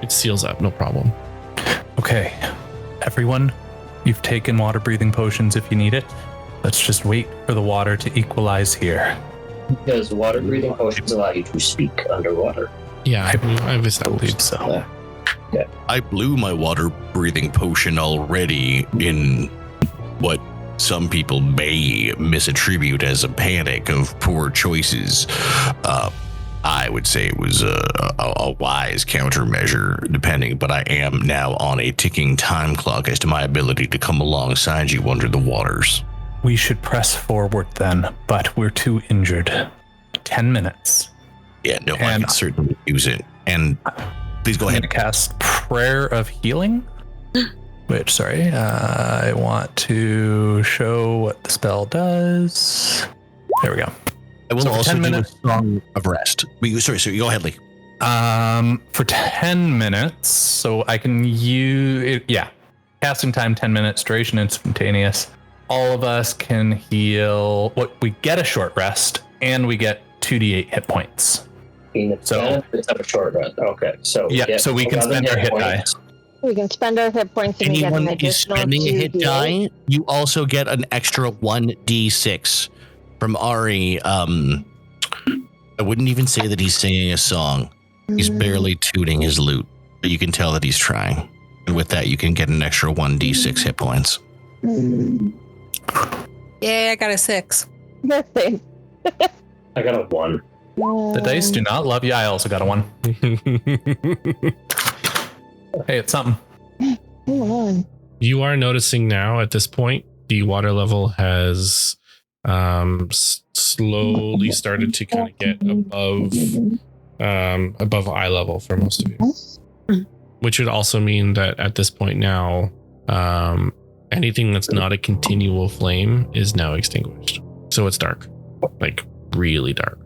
it seals up, no problem. Okay, everyone, you've taken water breathing potions if you need it. Let's just wait for the water to equalize here. Does water breathing potions allow you to speak underwater? Yeah, I've believe established. so. Yeah. I blew my water breathing potion already in what some people may misattribute as a panic of poor choices. I would say it was a wise countermeasure, depending, but I am now on a ticking time clock as to my ability to come alongside you under the waters. We should press forward then, but we're too injured. 10 minutes. Yeah, no, I can certainly use it. And please go I'm ahead. going to cast Prayer of Healing. Which, I want to show what the spell does. There we go. I will So for also 10 do minutes- a song of rest. Sorry, go ahead, Lee. For 10 minutes, so I can use it. Yeah. Casting time 10 minutes, duration instantaneous. All of us can heal. We get a short rest, and we get 2d8 hit points. So- It's a short rest. Okay, so Yeah, so we can 11 spend our hit points. We can spend our hit points and we get an Anyone is additional spending a hit 2d8. die, you also get an extra 1d6 from Ari. I wouldn't even say that he's singing a song. He's barely tooting his lute, but you can tell that he's trying. And with that, you can get an extra 1d6 hit points. Yeah, I got a 6. Nothing. I got a 1. The dice do not love you. I also got a 1. Hey, it's something. Hold on. You are noticing now at this point, the water level has slowly started to kind of get above eye level for most of you, which would also mean that at this point now, anything that's not a continual flame is now extinguished. So it's dark, like really dark.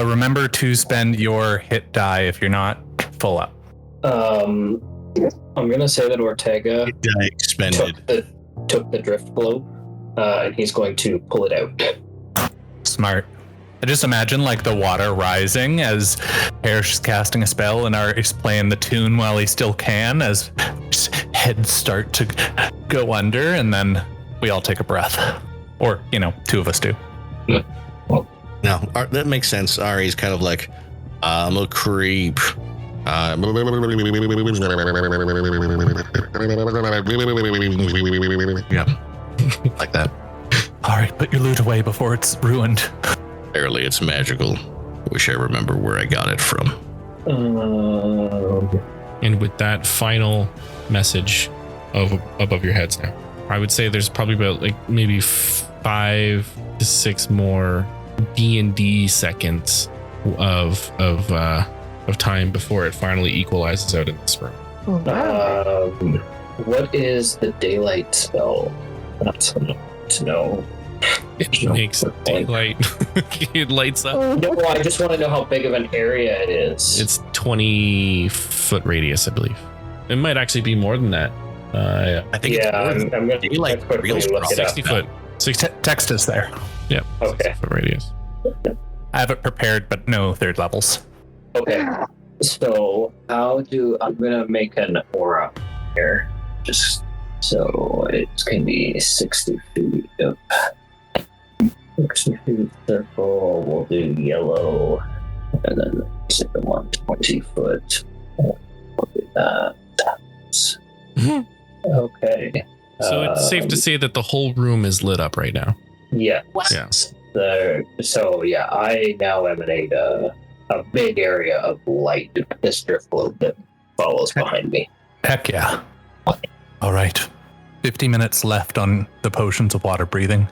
Remember to spend your hit die if you're not full up. I'm gonna say that Ortega Hit die expended. took the drift globe, and he's going to pull it out. Smart. I just imagine like the water rising as Parrish is casting a spell and Ari's playing the tune while he still can, as heads start to go under, and then we all take a breath. Or, 2 of us do. No, that makes sense. Ari's kind of like, I'm a creep. Yeah, like that. Ari, put your loot away before it's ruined. Barely, it's magical. Wish I remember where I got it from. And with that final message above your heads now, I would say there's probably about maybe 5 to 6 more D&D seconds of time before it finally equalizes out in this room. What is the daylight spell? That's enough to know. It makes daylight. It lights up. No, well, I just want to know how big of an area it is. It's 20-foot radius, I believe. It might actually be more than that. I think it's more than I'm going to daylight quickly real look it up. 60 foot. 60 Text us there. Yep. Okay. 60 foot radius. I have it prepared, but no third levels. Okay. So I'm gonna make an aura here, just so it's gonna be 60 feet up. 60 feet circle, we'll do yellow. And then the second one, 20 foot. We'll do that. Okay. So it's safe to say that the whole room is lit up right now. Yeah. Yeah. I now emanate a big area of light, this driftwood that follows behind me. Heck yeah. All right. 50 minutes left on the potions of water breathing.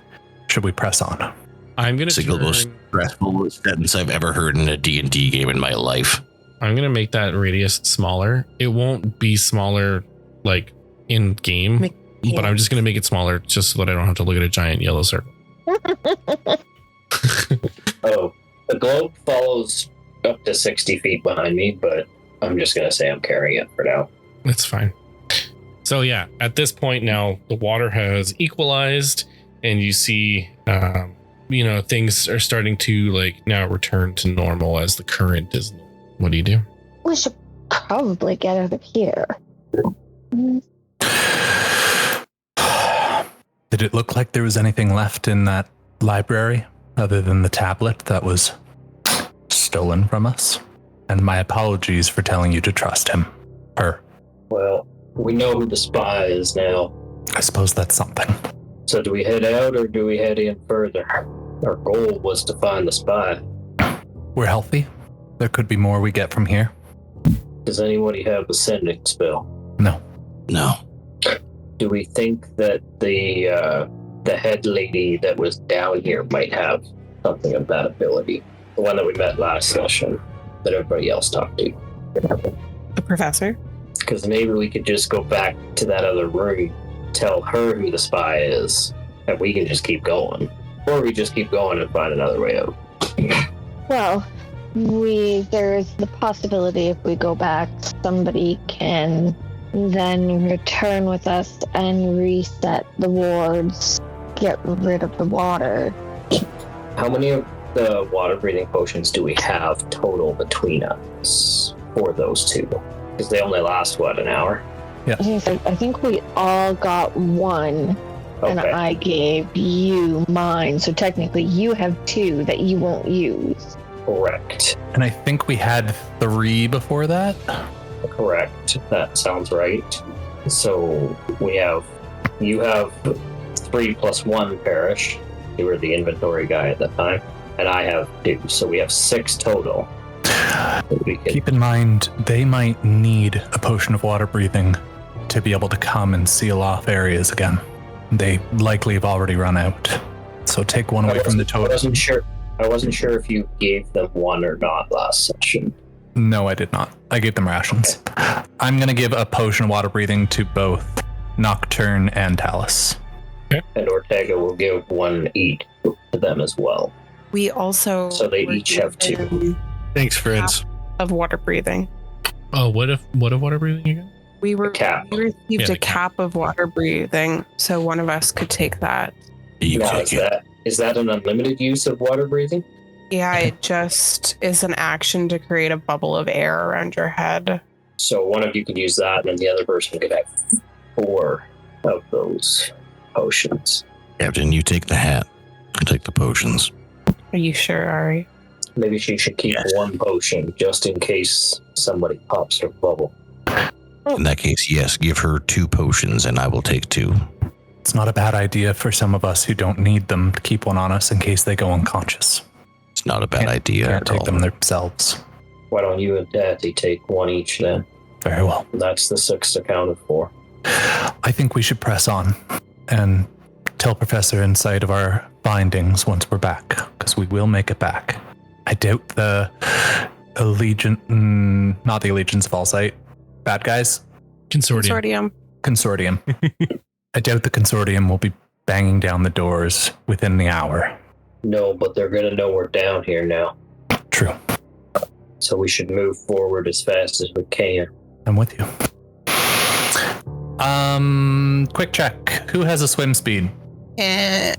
Should we press on? I'm going to Single most stressful sentence I've ever heard in a D&D game in my life. I'm going to make that radius smaller. It won't be smaller like in game, but I'm just going to make it smaller just so that I don't have to look at a giant yellow circle. Oh, the globe follows up to 60 feet behind me, but I'm just going to say I'm carrying it for now. That's fine. So yeah, at this point now, the water has equalized and you see, things are starting to like now return to normal as the current is. What do you do? We should probably get out of here. Did it look like there was anything left in that library other than the tablet that was stolen from us? And my apologies for telling you to trust him. Her. Well, we know who the spy is now. I suppose that's something. So do we head out or do we head in further? Our goal was to find the spy. We're healthy. There could be more we get from here. Does anybody have the sending spell? No. Do we think that the head lady that was down here might have something of that ability? The one that we met last session that everybody else talked to. The professor? Because maybe we could just go back to that other room, tell her who the spy is, and we can just keep going. Or we just keep going and find another way out. Well, there's the possibility if we go back, somebody can then return with us and reset the wards, get rid of the water. How many of the water breathing potions do we have total between us for those two? Because they only last, an hour? Yeah. I think we all got one, and Okay. I gave you mine. So technically you have two that you won't use. Correct. And I think we had 3 before that. Correct. That sounds right. So you have 3 plus 1 Parrish. You were the inventory guy at that time. And I have 2. So we have 6 total. Keep in mind, they might need a potion of water breathing to be able to come and seal off areas again. They likely have already run out. So take one away from the total. I wasn't sure if you gave them one or not last session. No, I did not. I gave them rations. Okay. I'm going to give a potion of water breathing to both Nocturne and Talus. Okay. And Ortega will give 1 each to them as well. We also... So they each have 2. Thanks, friends. Of water breathing. Oh, what if water breathing again? We received the a cap of water breathing, so one of us could take that. You take it. Is that an unlimited use of water breathing? Yeah, it just is an action to create a bubble of air around your head. So one of you could use that, and then the other person could have 4 of those potions. Captain, you take the hat. I take the potions. Are you sure, Ari? Maybe she should keep 1 potion, just in case somebody pops her bubble. In that case, yes, give her 2 potions, and I will take 2. It's not a bad idea for some of us who don't need them to keep one on us in case they go unconscious. It's not a bad idea Can't at take all. them themselves. Why don't you and Daddy take 1 each then? Very well. That's the 6 accounted for. I think we should press on and tell Professor Insight of our findings once we're back, because we will make it back. I doubt the not the Allegiance of Allsight. Bad guys? Consortium. Consortium. I doubt the Consortium will be banging down the doors within the hour. No, but they're going to know we're down here now. True. So we should move forward as fast as we can. I'm with you. Quick check. Who has a swim speed? I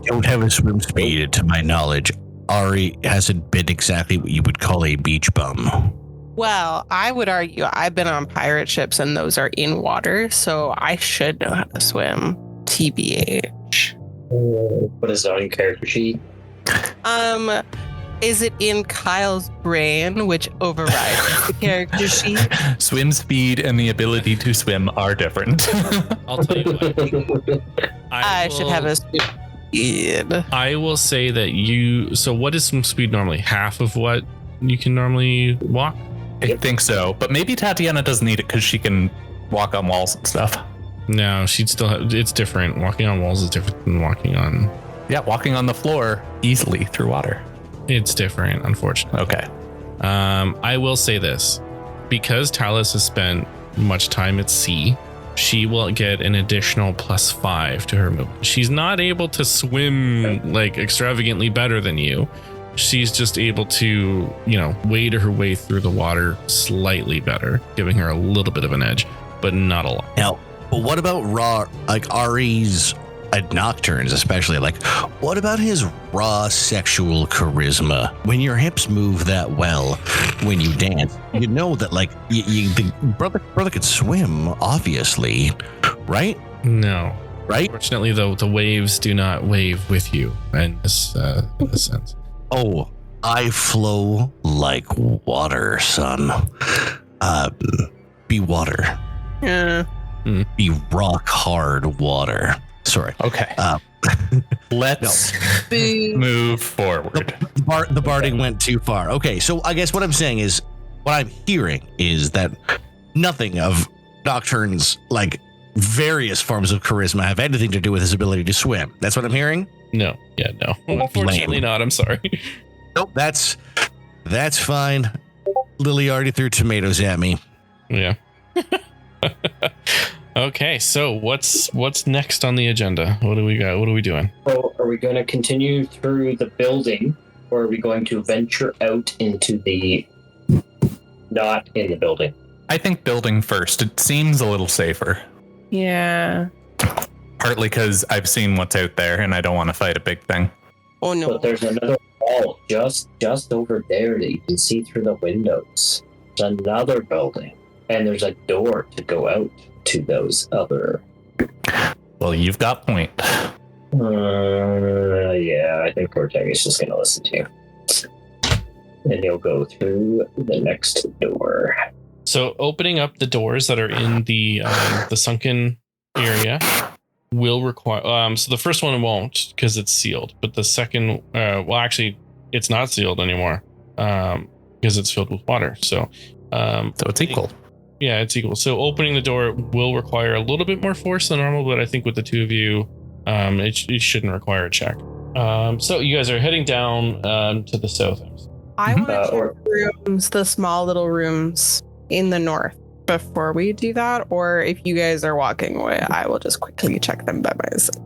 don't have a swim speed, to my knowledge. Ari hasn't been exactly what you would call a beach bum. Well, I would argue I've been on pirate ships and those are in water, so I should know how to swim. TBH. What is it on your character sheet? Is it in Kyle's brain, which overrides the character sheet? Swim speed and the ability to swim are different. I'll tell you what. I should have a speed. I will say that you. So, what is swim speed normally? Half of what you can normally walk? I think so, but maybe Tatiana doesn't need it because she can walk on walls and stuff. No, she'd still have. It's different. Walking on walls is different than walking on. Yeah, walking on the floor easily through water. It's different, unfortunately. Okay. I will say this. Because Talis has spent much time at sea, she will get an additional +5 to her movement. She's not able to swim like extravagantly better than you. She's just able to, wade her way through the water slightly better, giving her a little bit of an edge, but not a lot. Now, but what about Ari's Nocturnes, especially? Like, what about his raw sexual charisma? When your hips move that well when you dance, you know that, like, the brother could swim, obviously, right? No. Right? Fortunately, though, the waves do not wave with you in this sense. Oh, I flow like water, son. Be water. Yeah. Be rock hard water. Sorry. Okay. Let's move forward. The barding went too far. Okay, so I guess what I'm saying is, what I'm hearing is that nothing of Nocturne's, like, various forms of charisma have anything to do with his ability to swim. That's what I'm hearing? No. Yeah, no. Unfortunately not. I'm sorry. Nope, that's fine. Lily already threw tomatoes at me. Yeah. Okay, so what's next on the agenda? What do we got? What are we doing? So are we going to continue through the building, or are we going to venture out into the not in the building? I think building first. It seems a little safer. Yeah. Partly because I've seen what's out there and I don't want to fight a big thing. Oh no. But there's another wall just over there that you can see through the windows. There's another building, and there's a door to go out to those other. Well, you've got point. Yeah, I think Cortega's just going to listen to you. And he'll go through the next door. So opening up the doors that are in the sunken area will require. So the first one won't because it's sealed, but the second, actually, it's not sealed anymore because it's filled with water. So it's equal. Yeah, it's equal. So opening the door will require a little bit more force than normal, but I think with the two of you, it shouldn't require a check. So you guys are heading down to the south. I want to check the rooms, the small little rooms in the north before we do that, or if you guys are walking away, I will just quickly check them by myself.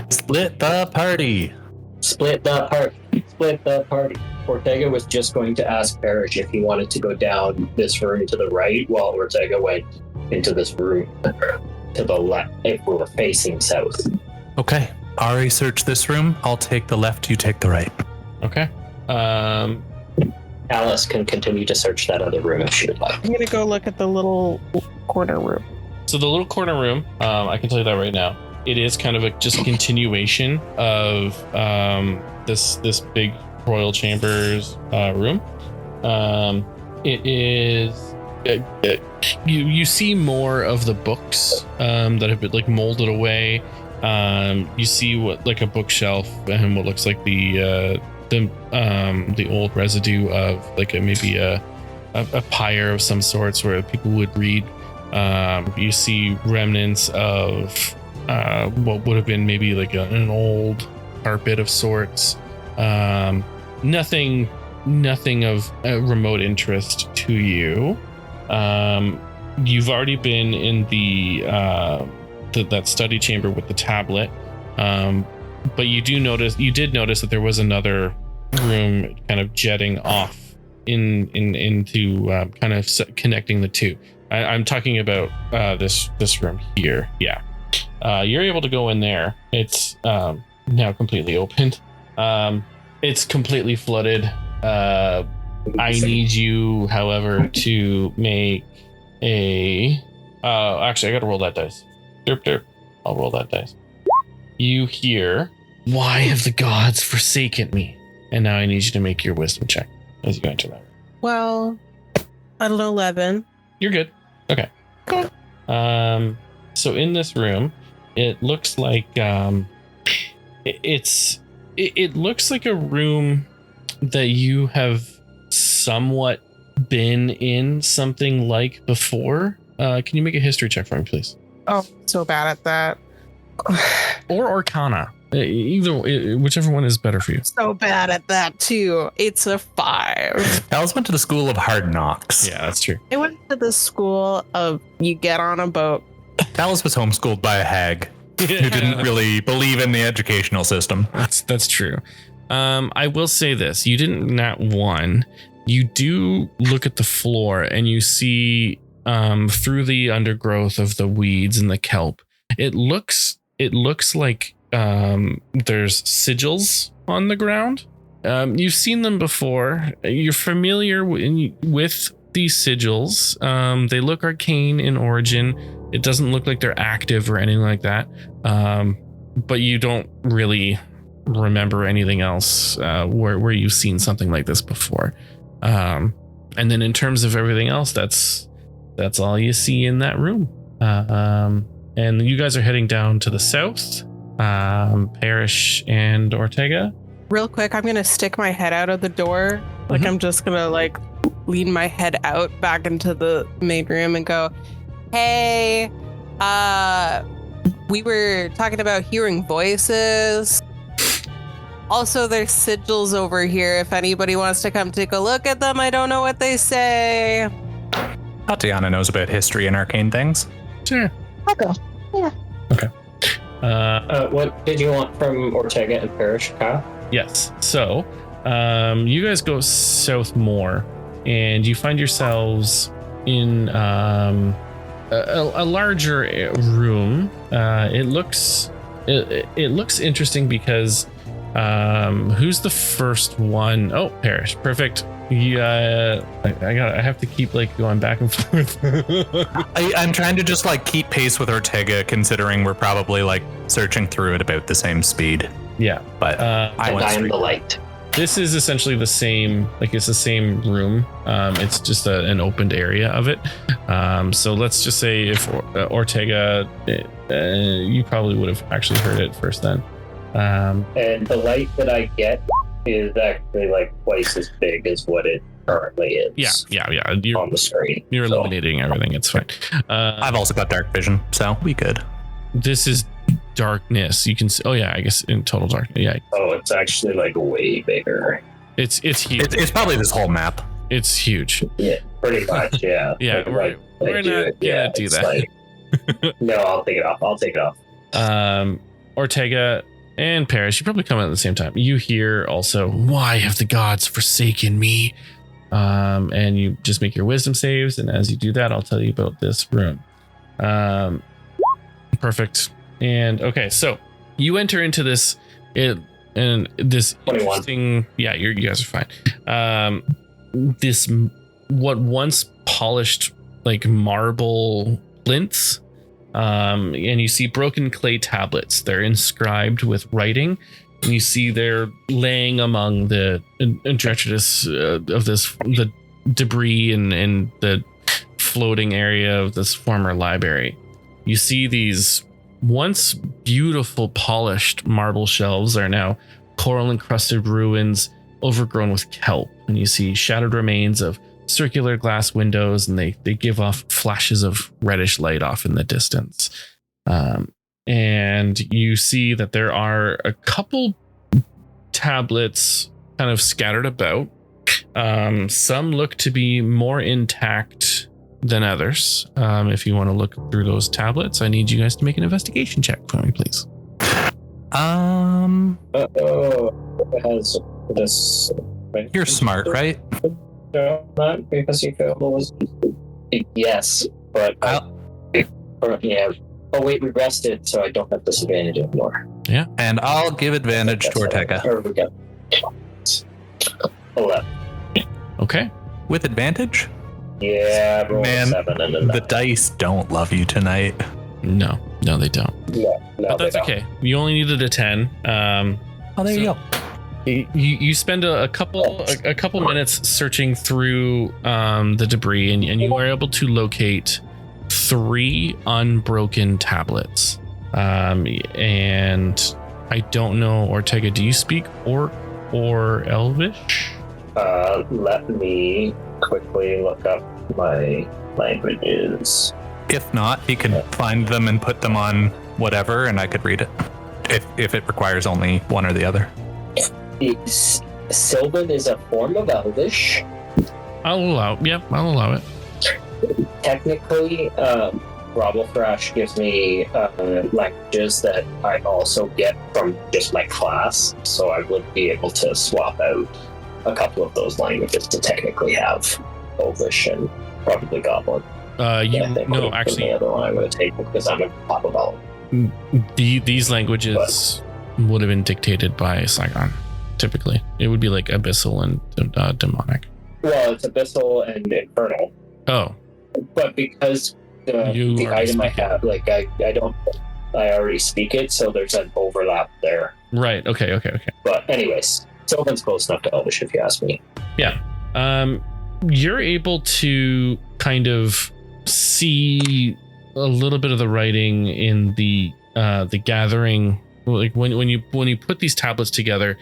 Split the party. Split the party. Ortega was just going to ask Parrish if he wanted to go down this room to the right while Ortega went into this room to the left if we were facing south. Okay. Ari, search this room. I'll take the left, you take the right. Okay. Alice can continue to search that other room if she would like. I'm going to go look at the little corner room. So the little corner room, I can tell you that right now, it is kind of just a continuation of this big royal chambers room. It is you see more of the books that have been like molded away. You see what like a bookshelf and what looks like the old residue of like maybe a pyre of some sorts where people would read. You see remnants of what would have been maybe like an old carpet of sorts. Nothing of remote interest to you. You've already been in that study chamber with the tablet, but you did notice that there was another room kind of jetting off into kind of connecting the two. I'm talking about this room here. Yeah, you're able to go in there. It's now completely opened. It's completely flooded. I need you, however, to make a. Actually, I got to roll that dice. Derp. I'll roll that dice. you hear, "Why have the gods forsaken me?" And now I need you to make your wisdom check as you enter that room. Well, at an 11. You're good. Okay. Okay. So in this room, it looks like it looks like a room that you have somewhat been in something like before. Can you make a history check for me, please? Oh, so bad at that. Or Arcana. Whichever one is better for you. So bad at that too. It's a 5. Alice went to the school of hard knocks. Yeah, that's true. I went to the school of you get on a boat. Alice was homeschooled by a hag who didn't really believe in the educational system. That's true. I will say this: you didn't nat 1. You do look at the floor and you see through the undergrowth of the weeds and the kelp. It looks like there's sigils on the ground. You've seen them before. You're familiar with these sigils. They look arcane in origin. It doesn't look like they're active or anything like that. But you don't really remember anything else where you've seen something like this before. And then in terms of everything else, that's all you see in that room. And you guys are heading down to the south. Parrish and Ortega. Real quick, I'm gonna stick my head out of the door. Like I'm just gonna lean my head out back into the main room and go, "Hey, we were talking about hearing voices. Also, there's sigils over here. If anybody wants to come take a look at them, I don't know what they say." Tatiana knows about history and arcane things. Sure. I'll go. Yeah. Okay. What did you want from Ortega and Parrish, Kyle? Yes. So, you guys go south more, and you find yourselves in a larger room. It looks interesting because who's the first one? Oh, Parrish. Perfect. Yeah, I have to keep going back and forth. I'm trying to just keep pace with Ortega, considering we're probably searching through at about the same speed. Yeah, but I am the light. This is essentially the same. It's the same room. It's just an opened area of it. So let's just say if Ortega, you probably would have actually heard it first then. And the light that I get is actually twice as big as what it currently is. Yeah. You're on the screen. You're eliminating everything. It's fine. I've also got dark vision, so we good. This is darkness. You can see. Oh yeah, I guess in total darkness. Yeah. Oh, it's actually way bigger. It's huge. It's probably this whole map. It's huge. Yeah, pretty much. Yeah. Yeah, we're not gonna do that. No, I'll take it off. Ortega and Parrish, you probably come out at the same time. You hear also, "Why have the gods forsaken me?" And you just make your wisdom saves, and as you do that, I'll tell you about this room. Perfect. And okay, so you enter into this this 21. interesting. Yeah, you guys are fine. This what once polished marble plinths. And you see broken clay tablets. They're inscribed with writing. And you see they're laying among the detritus of the debris and the floating area of this former library. You see these once beautiful polished marble shelves are now coral encrusted ruins overgrown with kelp. And you see shattered remains of circular glass windows, and they give off flashes of reddish light off in the distance. And you see that there are a couple tablets kind of scattered about. Some look to be more intact than others. If you want to look through those tablets, I need you guys to make an investigation check for me, please. It has this. You're smart, right? Not because you failed the wisdom. Yes, but yeah. Oh wait, we rested, so I don't have disadvantage anymore. Yeah, and I'll give advantage to Ortega. There we go. 11. Okay. With advantage? Yeah, roll Man, 7 and then the dice don't love you tonight. No, they don't. No, but that's they don't. okay. You only needed a 10. Oh, there you go. You spend a couple minutes searching through the debris, and you are able to locate 3 unbroken tablets. And I don't know, Ortega, do you speak Orc or Elvish? Let me quickly look up my languages. If not, he can find them and put them on whatever, and I could read it. If it requires only one or the other. Sylvan is a form of Elvish. I'll allow it. Technically, Robblethrash gives me languages that I also get from just my class, so I would be able to swap out a couple of those languages to technically have Elvish and probably Goblin. Actually, the other one I'm going to take because I'm a top developer. These languages would have been dictated by Saigon. Typically, it would be like Abyssal and Demonic. Well, it's Abyssal and Infernal. Oh, but because the item I have, like I already speak it, so there's an overlap there. Right. Okay. But anyways, Sylvan's close enough to Elvish, if you ask me. Yeah. You're able to kind of see a little bit of the writing in the gathering. Like when you put these tablets together,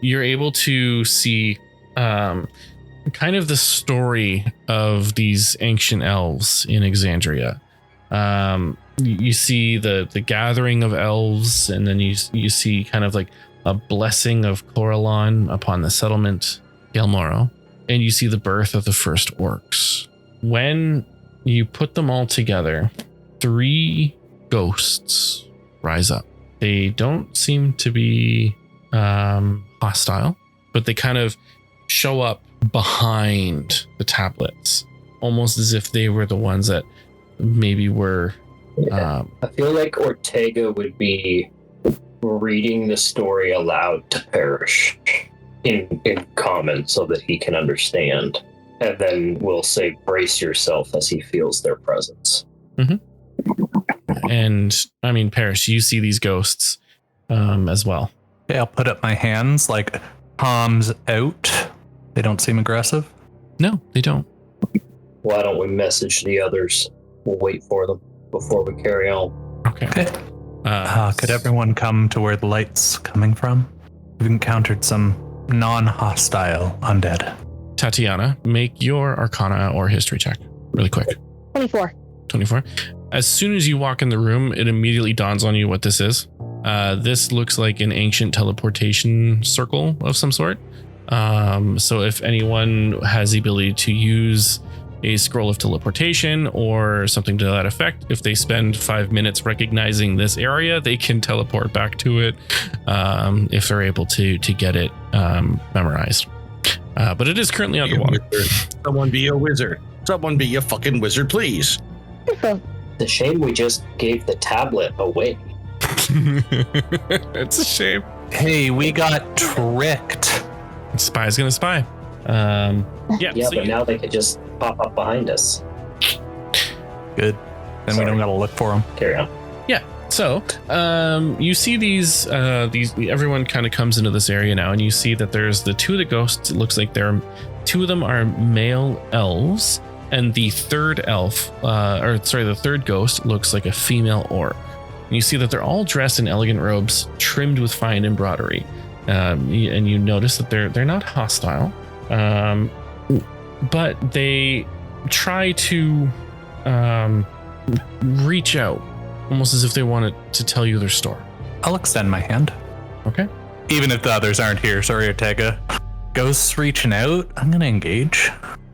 you're able to see kind of the story of these ancient elves in Exandria. You see the gathering of elves, and then you see kind of like a blessing of Coralon upon the settlement, Gelmoro, and you see the birth of the first orcs. When you put them all together, 3 ghosts rise up. They don't seem to be hostile, but they kind of show up behind the tablets, almost as if they were the ones that maybe were. I feel like Ortega would be reading the story aloud to Parrish in common so that he can understand, and then we'll say, brace yourself as he feels their presence. Mm-hmm. And I mean, Parrish, you see these ghosts as well. Yeah, I'll put up my hands, like palms out. They don't seem aggressive. No, they don't. Why don't we message the others? We'll wait for them before we carry on. Okay. Could everyone come to where the light's coming from? We've encountered some non-hostile undead. Tatiana, make your Arcana or History check really quick. 24. 24. As soon as you walk in the room, it immediately dawns on you what this is. This looks like an ancient teleportation circle of some sort. So if anyone has the ability to use a scroll of teleportation or something to that effect, if they spend 5 minutes recognizing this area, they can teleport back to it if they're able to get it memorized. But it is currently underwater. Someone be a wizard. Someone be a fucking wizard, please. It's a shame we just gave the tablet away. It's a shame. Hey, we got tricked. Spy's gonna spy. Yeah, but now they could just pop up behind us. Good. Then we don't gotta look for them. Carry on. Yeah. So you see these everyone kind of comes into this area now, and you see that there's the 2 of the ghosts. It looks like 2 of them are male elves, and the third the third ghost looks like a female orc. And you see that they're all dressed in elegant robes trimmed with fine embroidery. And you notice that they're not hostile, but they try to reach out, almost as if they wanted to tell you their story. I'll extend my hand. Okay. Even if the others aren't here, sorry, Ortega. Ghosts reaching out, I'm gonna engage.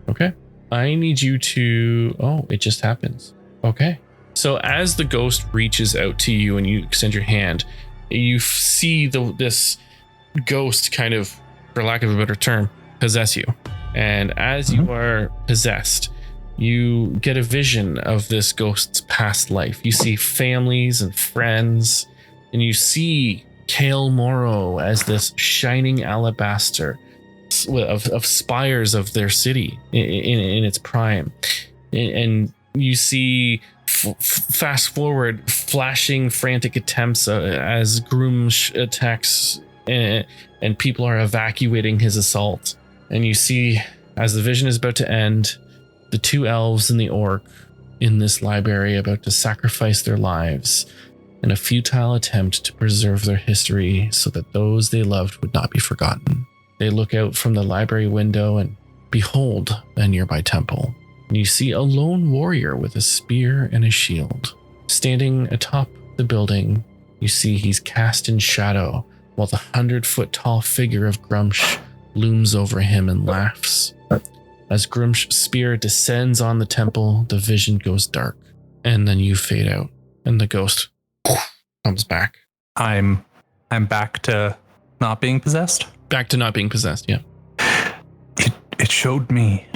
Okay. I need you to... Oh, it just happens. Okay. So as the ghost reaches out to you and you extend your hand, you see this ghost kind of, for lack of a better term, possess you. And as you are possessed, you get a vision of this ghost's past life. You see families and friends, and you see Kale Morrow as this shining alabaster of spires of their city in its prime. And you see, fast forward flashing, frantic attempts as Groom attacks and people are evacuating his assault. And you see, as the vision is about to end, the two elves and the orc in this library about to sacrifice their lives in a futile attempt to preserve their history so that those they loved would not be forgotten. They look out from the library window and behold a nearby temple. And you see a lone warrior with a spear and a shield. Standing atop the building, you see he's cast in shadow while the 100-foot tall figure of Grumsh looms over him and laughs. As Grumsh's spear descends on the temple, the vision goes dark, and then you fade out, and the ghost comes back. I'm back to not being possessed? Back to not being possessed, yeah. It showed me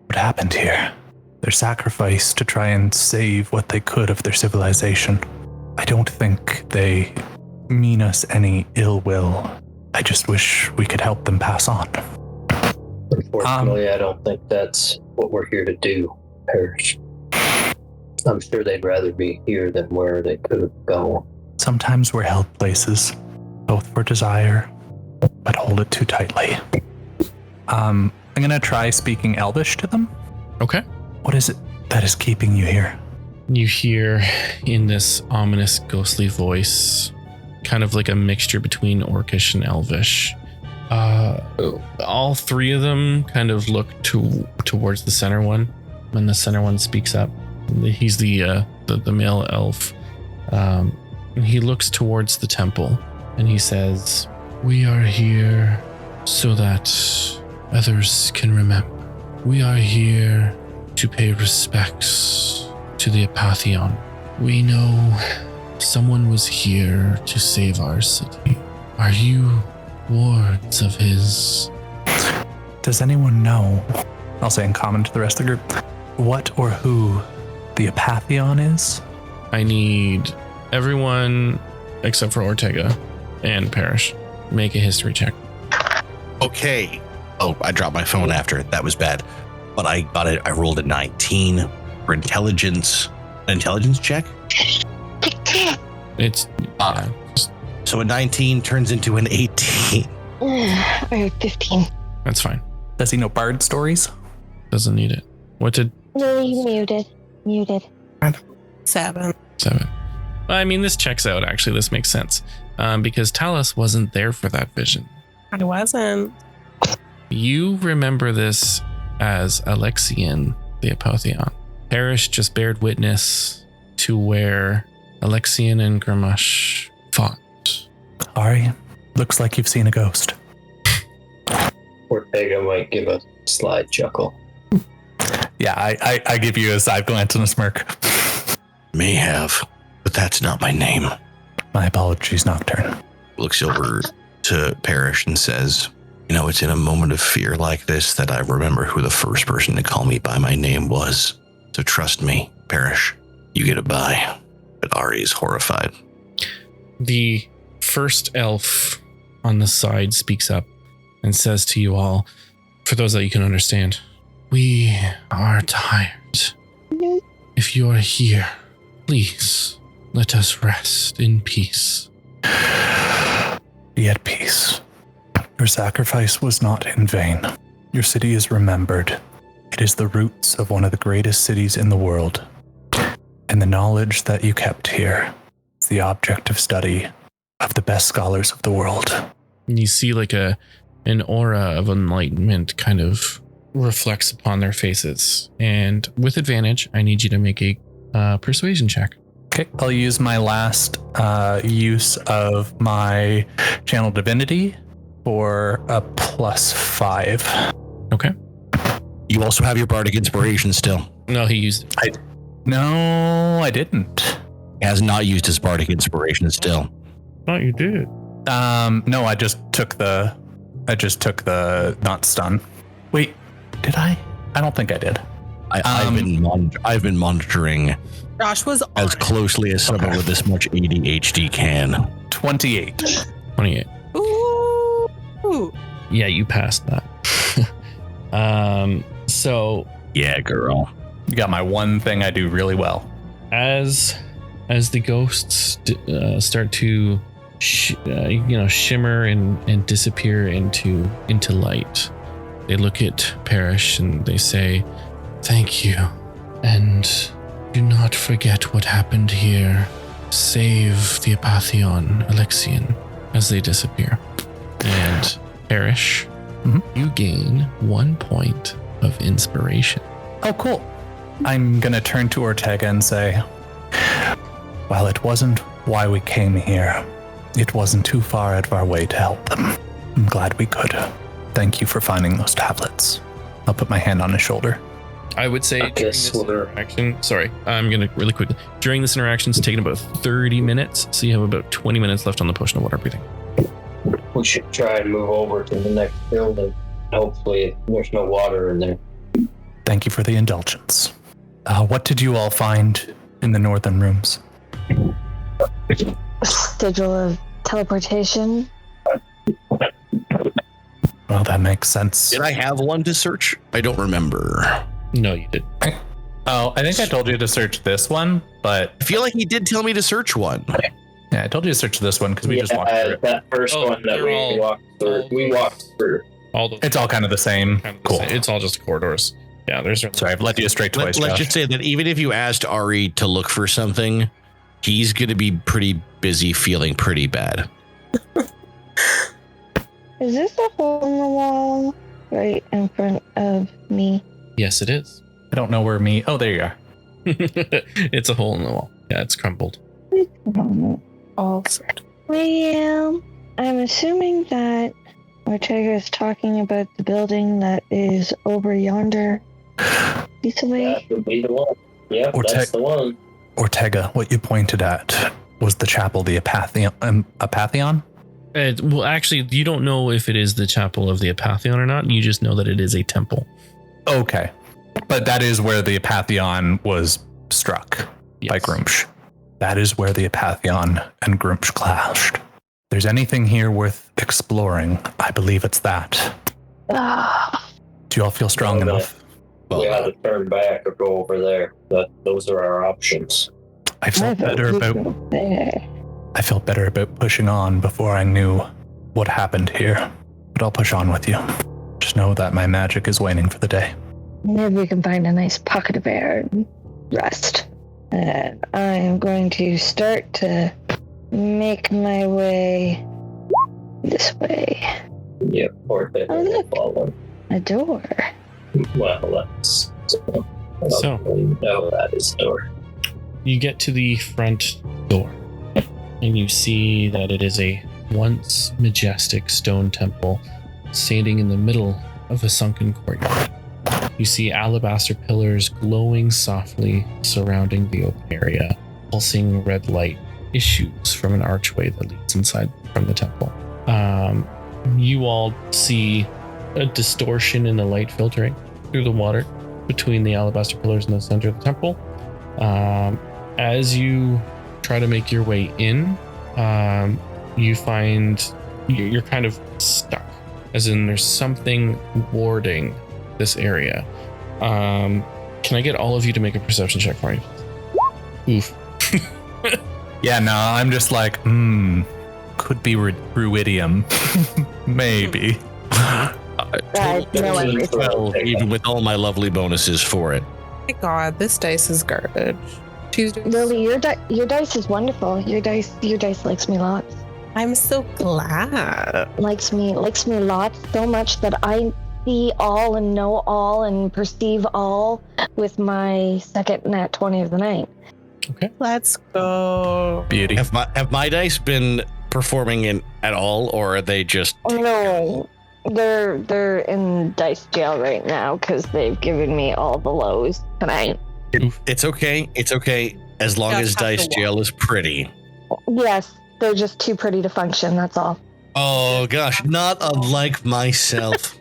what happened here. Their sacrifice to try and save what they could of their civilization. I don't think they mean us any ill will. I just wish we could help them pass on. Unfortunately, I don't think that's what we're here to do, Parrish. I'm sure they'd rather be here than where they could go. Sometimes we're held places, both for desire, but hold it too tightly. I'm gonna try speaking Elvish to them. Okay. What is it that is keeping you here? You hear in this ominous, ghostly voice, kind of like a mixture between Orcish and Elvish. All three of them kind of look towards the center one when the center one speaks up. He's the male elf. And he looks towards the temple and he says, "We are here so that others can remember. We are here to pay respects to the Apatheon. We know someone was here to save our city. Are you wards of his?" Does anyone know, I'll say in common to the rest of the group, what or who the Apatheon is? I need everyone except for Ortega and Parrish make a history check. Okay. Oh, I dropped my phone after. That was bad. But I got it. I rolled a 19 for intelligence. An intelligence check? It's So a 19 turns into an 18. I have 15. that's fine. Does he know bard stories? Doesn't need it. What did No, you muted. 7. 7? I mean, this checks out. Actually, this makes sense because Talus wasn't there for that vision. I wasn't. You remember this as Alexian the Apotheon. Parrish just bared witness to where Alexian and Gramash fought. Ari, looks like you've seen a ghost. Ortega might give a sly chuckle. Yeah, I give you a side glance and a smirk. May have, but that's not my name. My apologies, Nocturne. Looks over to Parrish and says, "You know, it's in a moment of fear like this that I remember who the first person to call me by my name was. So trust me, Parrish, you get a bye." But Ari is horrified. The first elf on the side speaks up and says to you all, for those that you can understand, "We are tired. If you are here, please let us rest in peace." Be at peace. Your sacrifice was not in vain. Your city is remembered. It is the roots of one of the greatest cities in the world. And the knowledge that you kept here is the object of study of the best scholars of the world. And you see like an aura of enlightenment kind of reflects upon their faces. And with advantage, I need you to make a persuasion check. Okay, I'll use my last use of my channel divinity for a +5. Okay. You also have your bardic inspiration still. No, he used it. No, I didn't. He has not used his bardic inspiration still. Oh, you did. No, I just took the not stun. Wait, did I? I don't think I did. I've been monitoring Josh was as closely as someone with this much ADHD can. 28. 28. Ooh. Yeah, you passed that. So Yeah, girl. You got my one thing I do really well. as as the ghosts start to shimmer and disappear into light, they look at Parrish and they say, "Thank you, and do not forget what happened here. Save the Apathion Alexian," as they disappear. And Parrish, you gain 1 point of inspiration. Oh, cool. I'm going to turn to Ortega and say, while it wasn't why we came here, it wasn't too far out of our way to help them. I'm glad we could. Thank you for finding those tablets. I'll put my hand on his shoulder. I would say during this interaction, sorry, I'm going to really quickly. During this interaction, it's taken about 30 minutes, so you have about 20 minutes left on the potion of water breathing. We should try and move over to the next building. Hopefully there's no water in there. Thank you for the indulgence. What did you all find in the northern rooms? Sigil of teleportation. Well, that makes sense. Did I have one to search? I don't remember. No, you didn't. Oh, I think I told you to search this one, but I feel like he did tell me to search one. yeah, I told you to search this one because we just walked through it. That first one that we walked through. We walked through. It's all kind of the same. Cool. It's all just corridors. Yeah, there's. Sorry, I've led you astray twice. Let's just say that even if you asked Ari to look for something, he's going to be pretty busy feeling pretty bad. Is this a hole in the wall right in front of me? Yes, it is. I don't know where me. Oh, there you are. It's a hole in the wall. Yeah, it's crumbled. Also, Well, I'm assuming that Ortega is talking about the building that is over yonder. Piece away. That would be the one. Yep, that's the one. Ortega, what you pointed at was the chapel, the Apathion? Well, actually, you don't know if it is the chapel of the Apathion or not. You just know that it is a temple. Okay. But that is where the Apathion was struck by Grumsh. That is where the Apathion and Grumsh clashed. If there's anything here worth exploring, I believe it's that. Do you all feel strong enough? We had to turn back or go over there. Those are our options. I felt better about pushing on before I knew what happened here. But I'll push on with you. Just know that my magic is waning for the day. Maybe we can find a nice pocket of air and rest. And I am going to start to make my way this way. Yep, or they follow. A door. Well, that's so no, that is door. You get to the front door, and you see that it is a once majestic stone temple standing in the middle of a sunken courtyard. You see alabaster pillars glowing softly surrounding the open area. Pulsing red light issues from an archway that leads inside from the temple. You all see a distortion in the light filtering through the water between the alabaster pillars in the center of the temple. As you try to make your way in, you find you're kind of stuck, as in there's something warding this area. Can I get all of you to make a perception check for me? Oof. Yeah, no, I'm just like, could be Ruidium. Maybe. Even with all my lovely bonuses for it. oh my God, this dice is garbage. Lily, your dice is wonderful. Your dice likes me lots. I'm so glad. Likes me lots so much that I see all and know all and perceive all with my second nat 20 of the night. Okay. Let's go. Beauty. Have my dice been performing at all, or are they just? No, they're in dice jail right now because they've given me all the lows tonight. It's okay. It's okay as long as dice jail is pretty. Yes, they're just too pretty to function. That's all. Oh gosh, not unlike myself.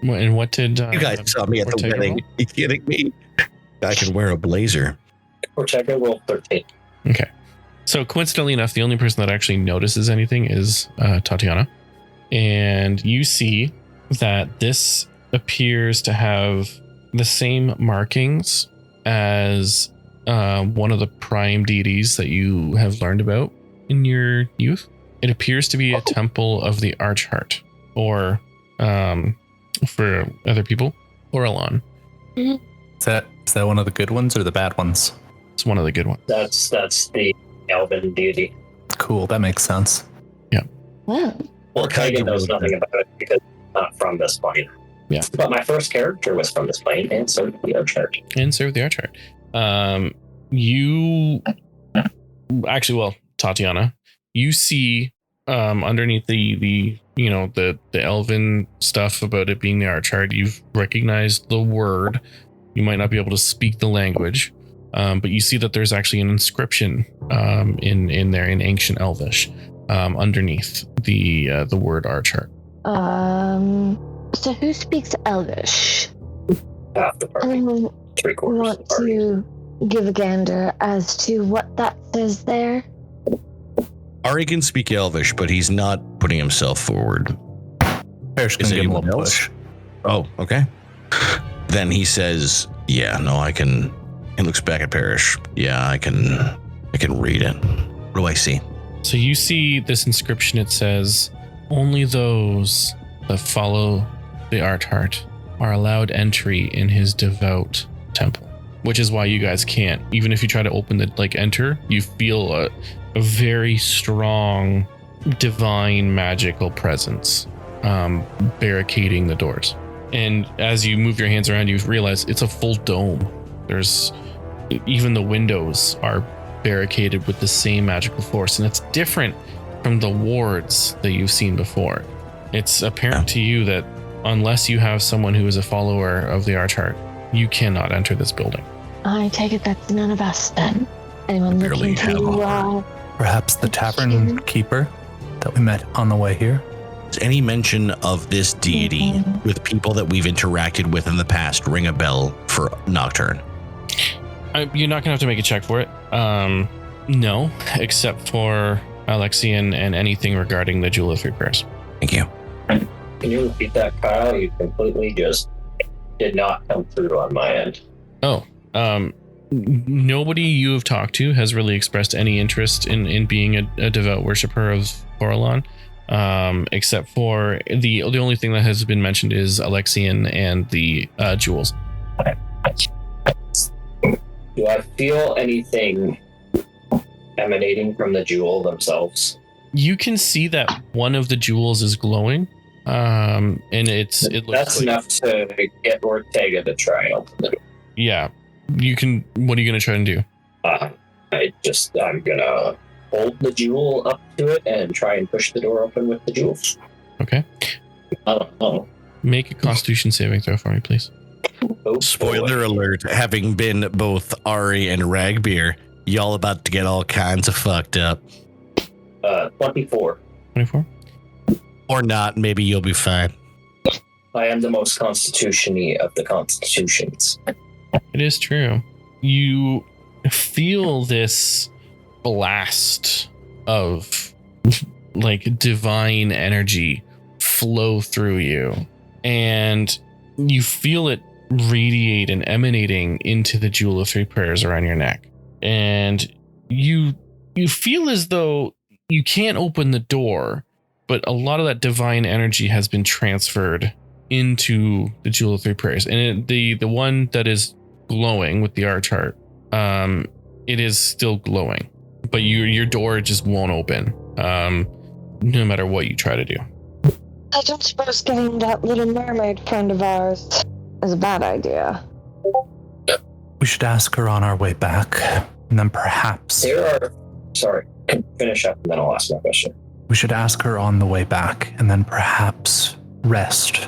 And what did You guys saw me at the Ortega wedding. roll? Are you kidding me? I can wear a blazer. Ortega roll 13. Okay. So coincidentally enough, the only person that actually notices anything is Tatiana. And you see that this appears to have the same markings as one of the prime deities that you have learned about in your youth. It appears to be a temple of the Archheart, or for other people, Orelon. Is that one of the good ones or the bad ones? It's one of the good ones. That's the elven deity. Cool, that makes sense. Wow. Well, Kagan knows nothing about it because it's not from this plane. Yeah. But my first character was from this plane, and so did the Archheart. And serve the Archheart. You actually, well, Tatiana, you see underneath the elven stuff about it being the Archheart, you've recognized the word. You might not be able to speak the language, but you see that there's actually an inscription in there in ancient Elvish underneath the word Archheart. So who speaks Elvish? Half the party. I 3/4 want of the party. to give a gander as to what that says there. Ari can speak Elvish, but he's not putting himself forward. Parrish can Is give him a anyone little else? push. Oh, okay. Then he says, yeah, no, I can. He looks back at Parrish. Yeah, I can read it. What do I see? So you see this inscription. It says, "Only those that follow the Archheart are allowed entry in his devout temple." Which is why you guys can't. Even if you try to open the enter, you feel a very strong divine magical presence barricading the doors. And as you move your hands around, you realize it's a full dome. There's even the windows are barricaded with the same magical force, and it's different from the wards that you've seen before. It's apparent to you that unless you have someone who is a follower of the Archheart, you cannot enter this building. I take it that's none of us then. Anyone Barely looking have to Perhaps the tavern keeper that we met on the way here? Does any mention of this deity with people that we've interacted with in the past ring a bell for Nocturne? You're not going to have to make a check for it. No, except for Alexian and anything regarding the Jewel of Three Prayers. Thank you. Can you repeat that, Kyle? You completely just did not come through on my end. Oh, nobody you have talked to has really expressed any interest in being a devout worshiper of Orelon, except for the only thing that has been mentioned is Alexian and the jewels. Do I feel anything emanating from the jewel themselves? You can see that one of the jewels is glowing, and it looks That's enough to get Ortega to try and open the door. Yeah, you can. What are you going to try and do? I'm gonna hold the jewel up to it and try and push the door open with the jewels. Okay. I don't know. Make a Constitution saving throw for me, please. Oh, Spoiler alert, having been both Ari and Ragbeer, y'all about to get all kinds of fucked up. 24. 24. Or not, maybe you'll be fine. I am the most constitution-y of the constitutions. It is true. You feel this blast of divine energy flow through you, and you feel it radiate and emanating into the Jewel of Three Prayers around your neck. And you feel as though you can't open the door, but a lot of that divine energy has been transferred into the Jewel of Three Prayers. And the one that is glowing with the Archheart, it is still glowing, but your door just won't open, no matter what you try to do. I don't suppose getting that little mermaid friend of ours is a bad idea. We should ask her on our way back, and then perhaps... Finish up and then I'll ask my question. We should ask her on the way back, and then perhaps rest.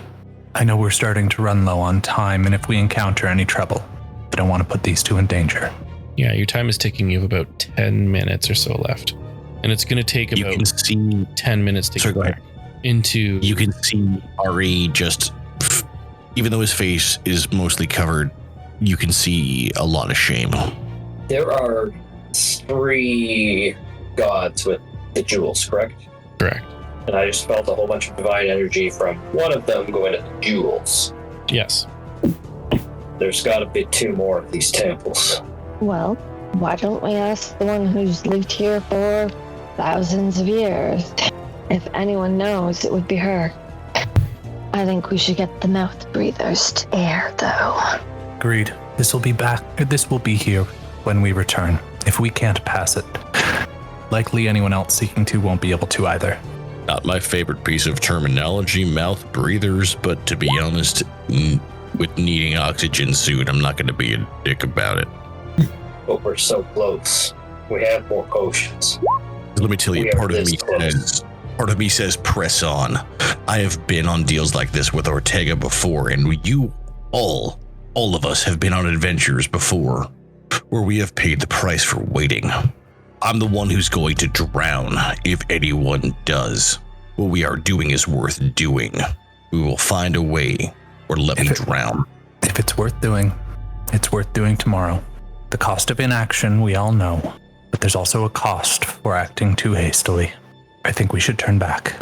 I know we're starting to run low on time, and if we encounter any trouble, I don't want to put these two in danger. Yeah, your time is ticking. You have about 10 minutes or so left. And it's going to take You about can see 10 minutes to Sorry, get go back into... You can see Ari just, even though his face is mostly covered, you can see a lot of shame. There are 3 gods with the jewels, correct? Correct. And I just felt a whole bunch of divine energy from one of them going to the jewels. Yes. There's got to be 2 more of these temples. Well, why don't we ask the one who's lived here for thousands of years? If anyone knows, it would be her. I think we should get the mouth breathers to air, though. Agreed. This will be here when we return. If we can't pass it, likely anyone else seeking to won't be able to either. Not my favorite piece of terminology, mouth breathers, but to be honest, with needing oxygen suit, I'm not going to be a dick about it. But we're so close. We have more potions. Let me tell you, We are this close. part of me says press on. I have been on deals like this with Ortega before, and you all of us have been on adventures before where we have paid the price for waiting. I'm the one who's going to drown if anyone does. What we are doing is worth doing. We will find a way, or let me drown. If it's worth doing, it's worth doing tomorrow. The cost of inaction we all know, but there's also a cost for acting too hastily. I think we should turn back.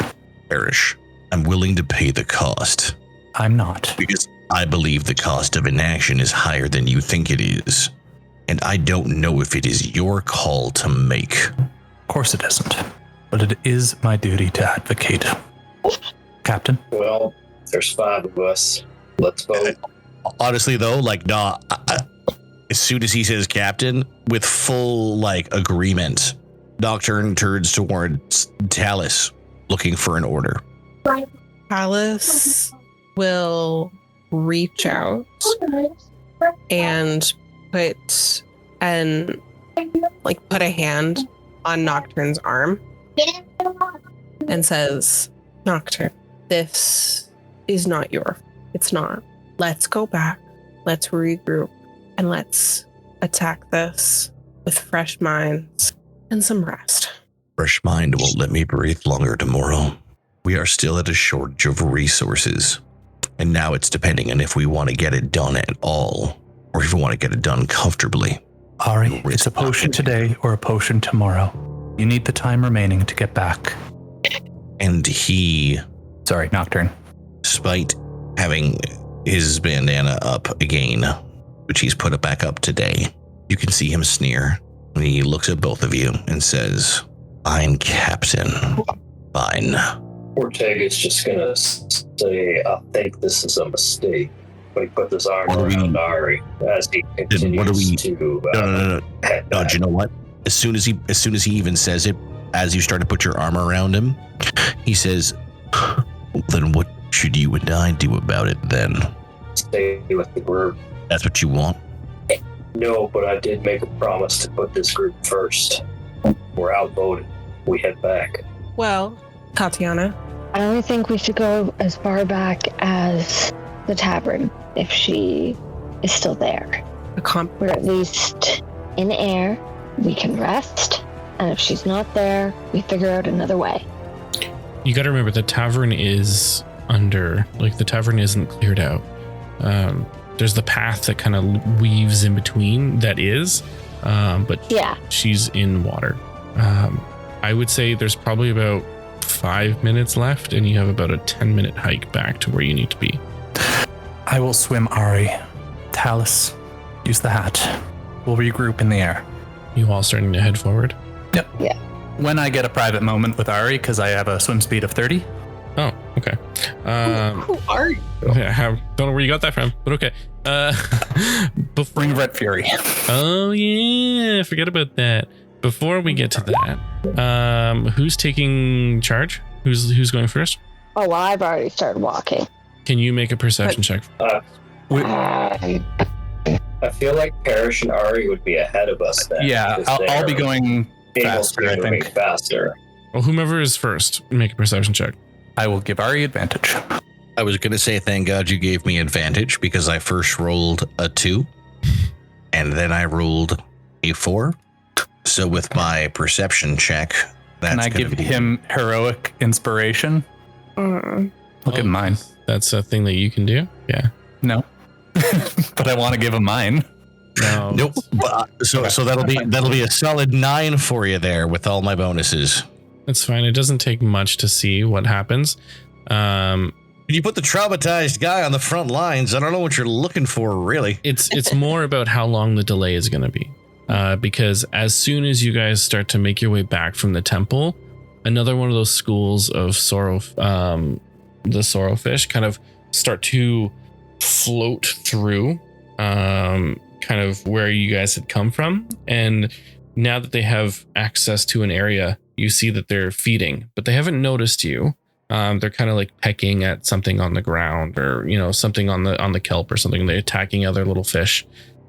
Parrish, I'm willing to pay the cost. I'm not. Because I believe the cost of inaction is higher than you think it is. And I don't know if it is your call to make. Of course it isn't, but it is my duty to advocate. Captain? Well, there's 5 of us. Let's vote. Honestly, though, as soon as he says captain, with full, agreement, Nocturne turns towards Talus, looking for an order. Alice will reach out and put a hand on Nocturne's arm and says, Nocturne, this is not it's not. Let's go back, let's regroup, and let's attack this with fresh minds and some rest. Fresh mind won't let me breathe longer tomorrow. We are still at a shortage of resources. And now it's depending on if we want to get it done at all, or if we want to get it done comfortably. Ari, it's a potion today or a potion tomorrow. You need the time remaining to get back. And he... Sorry, Nocturne. Despite having his bandana up again, which he's put it back up today, you can see him sneer. And he looks at both of you and says, "Fine, Captain. Fine." Ortega's just gonna say, I think this is a mistake. But he put his arm around Ari as he continues to... No, do you know what? As soon as he even says it, as you start to put your arm around him, he says, "Then what should you and I do about it then?" Stay with the group. That's what you want? No, but I did make a promise to put this group first. We're outvoted. We head back. Well, Tatiana, I don't think we should go as far back as the tavern if she is still there. We're at least in the air. We can rest. And if she's not there, we figure out another way. You got to remember the tavern is the tavern isn't cleared out. There's the path that kind of weaves in between that is, but yeah, she's in water. I would say there's probably about 5 minutes left and you have about a 10-minute hike back to where you need to be. I will swim, Ari. Talus, use the hat. We'll regroup in the air. You all starting to head forward? Yep. Yeah. When I get a private moment with Ari, because I have a swim speed of 30. Oh, okay. who are you? Yeah, don't know where you got that from, but okay. Bring Red Fury. Oh yeah, forget about that. Before we get to that, who's taking charge? Who's going first? Oh, well, I've already started walking. Can you make a perception check? I feel like Parrish and Ari would be ahead of us then. Yeah, I'll be going faster, I think. Faster. Well, whomever is first, make a perception check. I will give Ari advantage. I was going to say, thank God you gave me advantage because I first rolled a 2 and then I rolled a 4. So with my perception check, that's Can I give him heroic inspiration? Look at mine. That's a thing that you can do? Yeah. No. But I want to give him mine. No. Nope. So that'll be a solid 9 for you there with all my bonuses. That's fine. It doesn't take much to see what happens. You put the traumatized guy on the front lines. I don't know what you're looking for, really. It's more about how long the delay is going to be. because as soon as you guys start to make your way back from the temple, another one of those schools of the sorrowfish kind of start to float through kind of where you guys had come from. And now that they have access to an area, you see that they're feeding, but they haven't noticed you. They're kind of like pecking at something on the ground, or something on the kelp or something. They're attacking other little fish.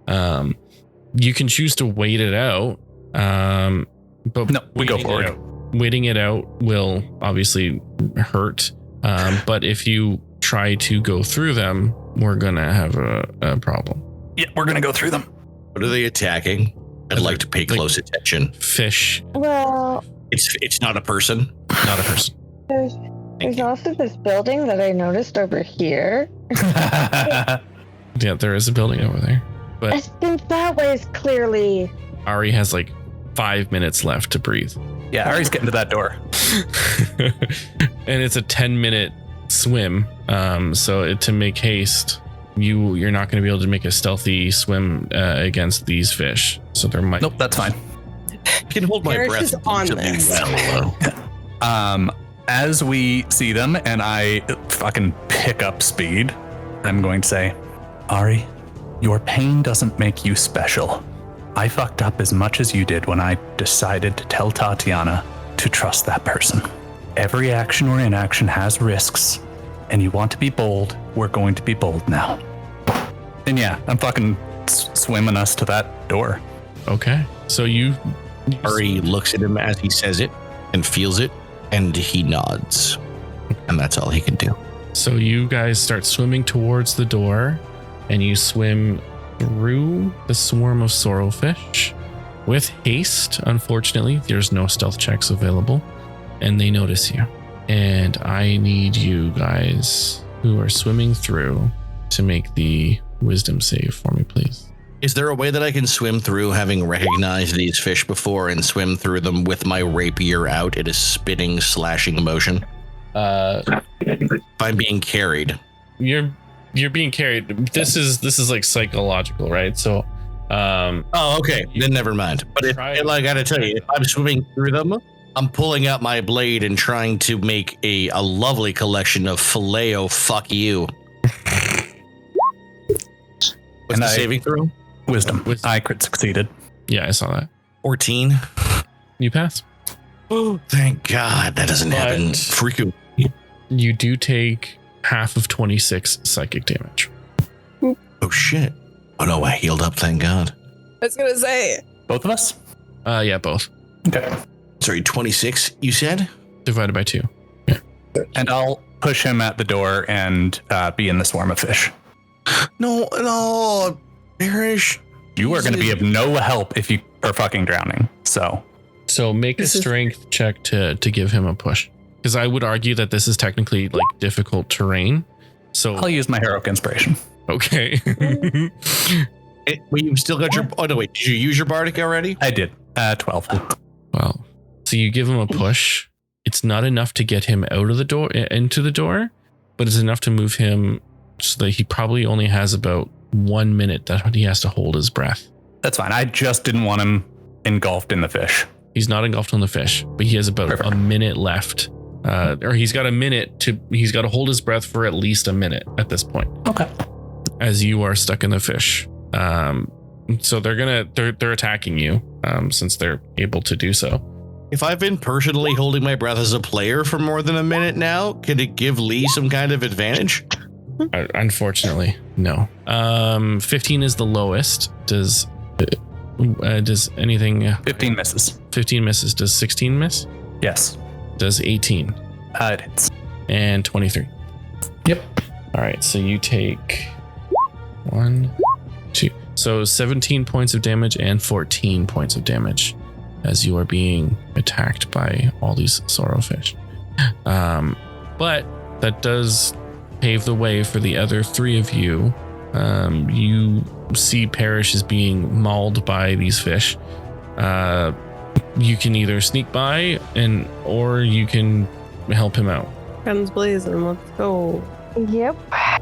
You can choose to wait it out, but no, we go forward. Waiting it out will obviously hurt, but if you try to go through them, we're gonna have a problem. Yeah, we're gonna go through them. What are they attacking? I'd like to pay close attention. Fish. Well, it's not a person. Not a person. there's also this building that I noticed over here. Yeah, there is a building over there. But Since that way is clearly... Ari has like 5 minutes left to breathe. Yeah, Ari's getting to that door. And it's a 10-minute swim. So to make haste, you're not going to be able to make a stealthy swim against these fish. So there might... Nope, that's fine. I can hold my Parrish breath. is on this. As we see them and I fucking pick up speed, I'm going to say, Ari, your pain doesn't make you special. I fucked up as much as you did when I decided to tell Tatiana to trust that person. Every action or inaction has risks, and you want to be bold, we're going to be bold now. And yeah, I'm fucking swimming us to that door. Okay. So you... Ari looks at him as he says it and feels it, and he nods. And that's all he can do. So you guys start swimming towards the door, and you swim through the swarm of sorrowfish with haste. Unfortunately, there's no stealth checks available, and they notice you. And I need you guys who are swimming through to make the wisdom save for me, please. Is there a way that I can swim through, having recognized these fish before, and swim through them with my rapier out in a spinning, slashing motion? If I'm being carried. You're being carried. This is like psychological, right? So okay, then never mind. But I gotta tell you, if I'm swimming through them, I'm pulling out my blade and trying to make a lovely collection of filet-o fuck you. What's the saving throw? Wisdom. I crit succeeded. Yeah, I saw that. 14. You pass. Oh, thank God. That doesn't happen frequently. You do take half of 26 psychic damage. Oh, shit. Oh, no, I healed up, thank God. I was going to say. Both of us? Yeah, both. Okay. Sorry, 26, you said? Divided by 2. Yeah. And I'll push him at the door and be in the swarm of fish. No, Parrish. You are going to be of no help if you are fucking drowning. So make a strength check to give him a push. Because I would argue that this is technically like difficult terrain. So I'll use my heroic inspiration. Okay. Well, you've still got your... Oh, no, wait. Did you use your bardic already? I did. 12. Well, so you give him a push. It's not enough to get him out of the door, into the door, but it's enough to move him so that he probably only has about 1 minute that he has to hold his breath. That's fine. I just didn't want him engulfed in the fish. He's not engulfed in the fish, but he has about a minute left. Or he's got he's got to hold his breath for at least a minute at this point. Okay. As you are stuck in the fish. So they're attacking you, since they're able to do so. If I've been personally holding my breath as a player for more than a minute now, can it give Lee some kind of advantage? Unfortunately, no. 15 is the lowest. Does anything... 15 misses. 15 misses. Does 16 miss? Yes. Does 18? It hits. And 23. Yep. All right, so you take 1, 2. So 17 points of damage and 14 points of damage as you are being attacked by all these sorrowfish. But that does pave the way for the other 3 of you. You see Parrish is being mauled by these fish. You can either sneak by or you can help him out. Guns blazing, let's go. Yep. I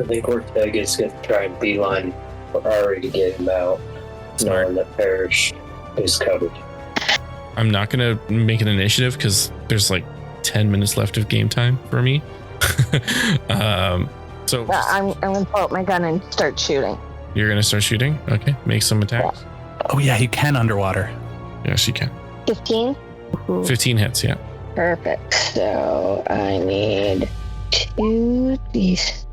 think Ortega is going to try and beeline for Ari to get him out, knowing that Parrish is covered. I'm not going to make an initiative because there's like 10 minutes left of game time for me. So Yeah, I'm going to pull out my gun and start shooting. you're going to start shooting? Okay, make some attacks. Oh yeah, you can underwater. Yes, you can. 15? 15 hits, yeah. Perfect. So I need 2d6.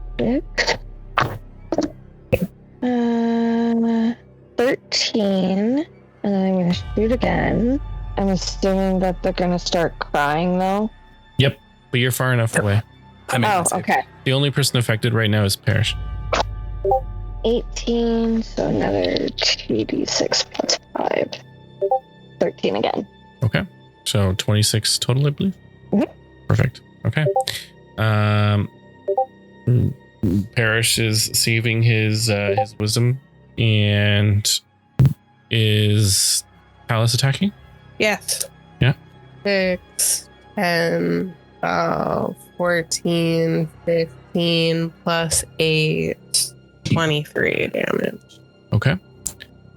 13. And then I'm going to shoot again. I'm assuming that they're going to start crying though. But you're far enough away. I mean, Oh, okay. The only person affected right now is Parrish. 18. So another 2d6 plus 5. 13 again. Okay. So 26 total, I believe. Mhm. Perfect. Okay. Parrish is saving his wisdom, and is Alice attacking? Yes. Yeah. 6, 10, 12, 14, 15 plus 8, 23 damage. Okay.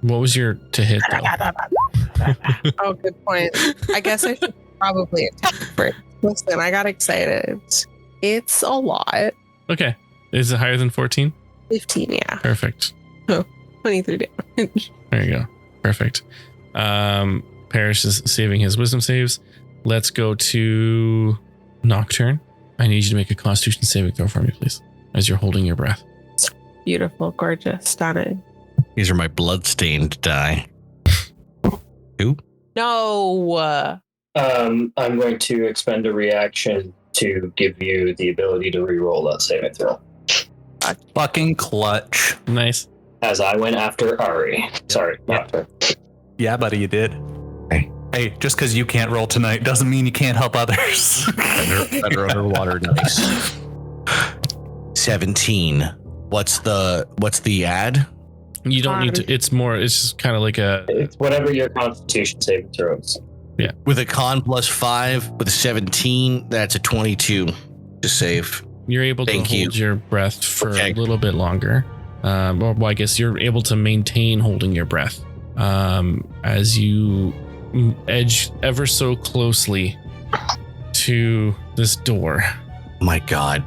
What was your to hit though? Oh, good point. I guess I should probably attack first. Listen, I got excited. It's a lot. Okay. Is it higher than 14? 15, yeah. Perfect. 23 damage. There you go. Perfect. Parrish is saving his wisdom saves. Let's go to Nocturne. I need you to make a Constitution saving throw for me, please, as you're holding your breath. Beautiful, gorgeous, stunning. These are my blood-stained die. No. I'm going to expend a reaction to give you the ability to re-roll that saving throw. fucking clutch. Nice. As I went after Ari. Sorry, not her. Yeah, buddy, you did. Hey, just because you can't roll tonight doesn't mean you can't help others. Better underwater dice. 17. What's the ad? You don't need to. It's just kind of like a. It's whatever your Constitution saving throw is. Yeah. With a con plus 5, with a 17, that's a 22 to save. You're able to hold your breath for a little bit longer. Well, I guess you're able to maintain holding your breath as you edge ever so closely to this door. Oh my god.